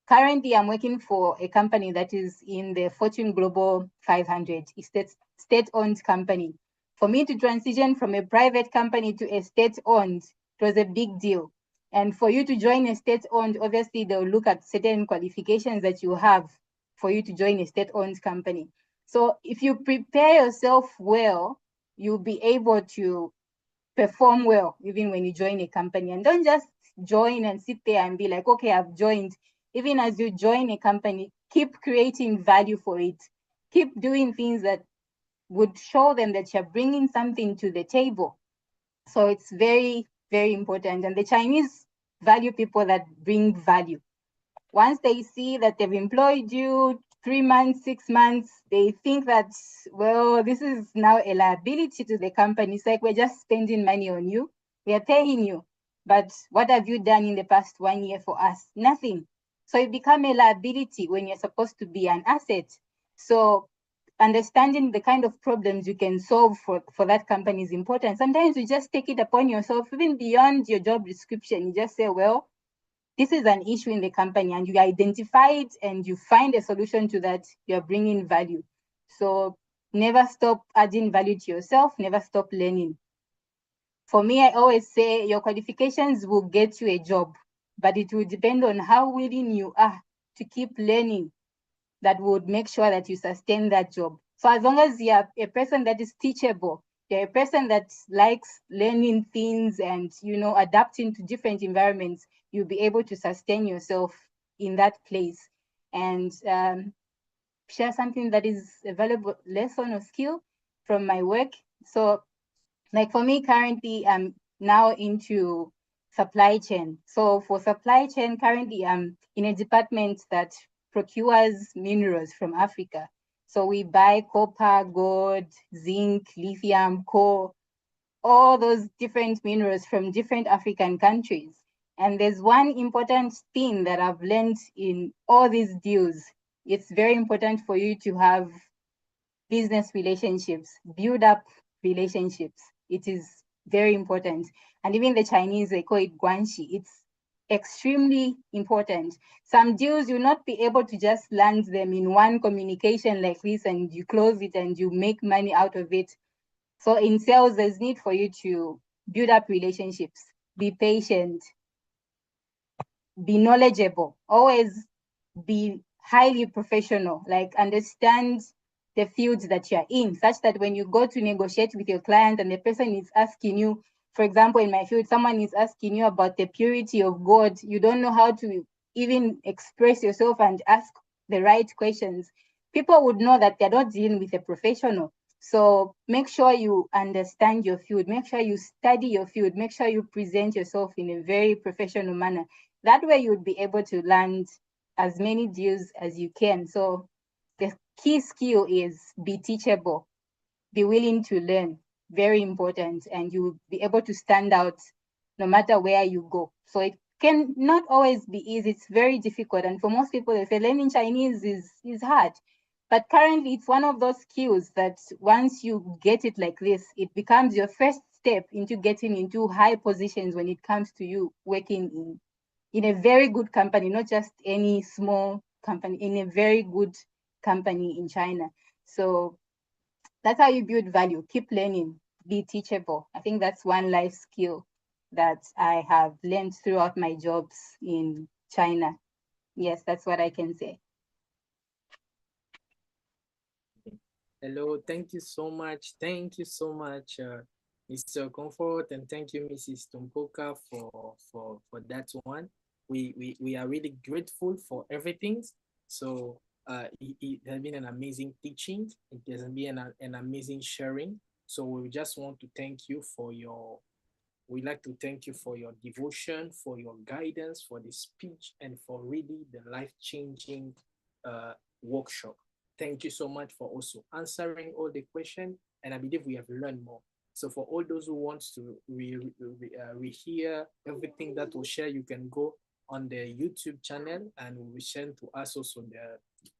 Currently, I'm working for a company that is in the Fortune Global 500. It's a state-owned company. For me to transition from a private company to a state-owned, it was a big deal. And for you to join a state-owned, obviously they'll look at certain qualifications that you have for you to join a state-owned company. So if you prepare yourself well, you'll be able to perform well even when you join a company. And don't just join and sit there and be like, okay, I've joined. Even as you join a company, keep creating value for it. Keep doing things that would show them that you're bringing something to the table. So it's very, very important. And the Chinese value people that bring value. Once they see that they've employed you 3 months, 6 months, they think that, well, this is now a liability to the company. It's like, we're just spending money on you. We are paying you. But what have you done in the past 1 year for us? Nothing. So you become a liability when you're supposed to be an asset. So understanding the kind of problems you can solve for that company is important. Sometimes you just take it upon yourself, even beyond your job description. You just say, well, this is an issue in the company, and you identify it and you find a solution to that. You're bringing value. So never stop adding value to yourself, never stop learning. For me, I always say your qualifications will get you a job, but it will depend on how willing you are to keep learning. That would make sure that you sustain that job. So as long as you're a person that is teachable, you're a person that likes learning things and, adapting to different environments, you'll be able to sustain yourself in that place. And share something that is a valuable lesson or skill from my work. So like for me currently, I'm now into supply chain. So for supply chain, currently I'm in a department that procures minerals from Africa. So we buy copper, gold, zinc, lithium, coal, all those different minerals from different African countries. And there's one important thing that I've learned in all these deals. It's very important for you to have business relationships, build up relationships. It is very important. And even the Chinese, they call it guanxi. It's extremely important. Some deals you'll not be able to just land them in one communication like this and you close it and you make money out of it. So in sales, there's need for you to build up relationships, be patient, be knowledgeable, always be highly professional, like understand the fields that you're in, such that when you go to negotiate with your client and the person is asking you, for example, in my field, someone is asking you about the purity of gold, you don't know how to even express yourself and ask the right questions. People would know that they're not dealing with a professional. So make sure you understand your field, make sure you study your field, make sure you present yourself in a very professional manner. That way you'll be able to land as many deals as you can. So the key skill is be teachable, be willing to learn, very important, and you will be able to stand out no matter where you go. So it can not always be easy, it's very difficult. And for most people, they say learning Chinese is hard. But currently, it's one of those skills that once you get it like this, it becomes your first step into getting into high positions when it comes to you working in a very good company, not just any small company, in a very good company in China. So that's how you build value. Keep learning, be teachable. I think that's one life skill that I have learned throughout my jobs in China. Yes, that's what I can say. Hello, thank you so much. Thank you so much, Mr. Comfort, and thank you, Mrs. Tumpoka, for that one. We are really grateful for everything. So it has been an amazing teaching. It has been an amazing sharing. So we just want to thank you for your, we'd like to thank you for your devotion, for your guidance, for the speech, and for really the life-changing workshop. Thank you so much for also answering all the questions, and I believe we have learned more. So for all those who want to rehear everything that we'll share, you can go on the YouTube channel and we will send to us also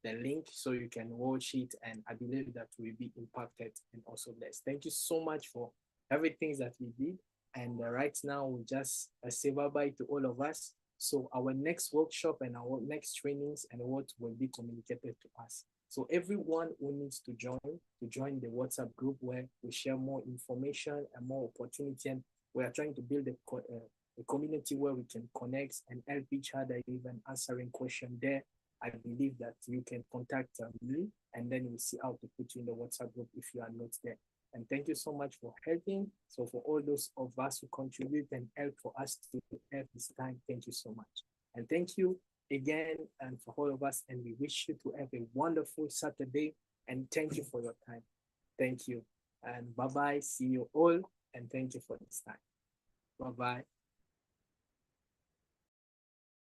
the link so you can watch it, and I believe that will be impacted and also blessed. Thank you so much for everything that we did. And right now, we just say bye-bye to all of us. So our next workshop and our next trainings and what will be communicated to us. So everyone who needs to join the WhatsApp group where we share more information and more opportunity. And we are trying to build a community where we can connect and help each other, even answering questions there. I believe that you can contact me, and then we'll see how to put you in the WhatsApp group if you are not there. And thank you so much for helping. So for all those of us who contribute and help for us to have this time, thank you so much. And thank you again and for all of us. And we wish you to have a wonderful Saturday. And thank you for your time. Thank you. And bye-bye. See you all. And thank you for this time. Bye-bye.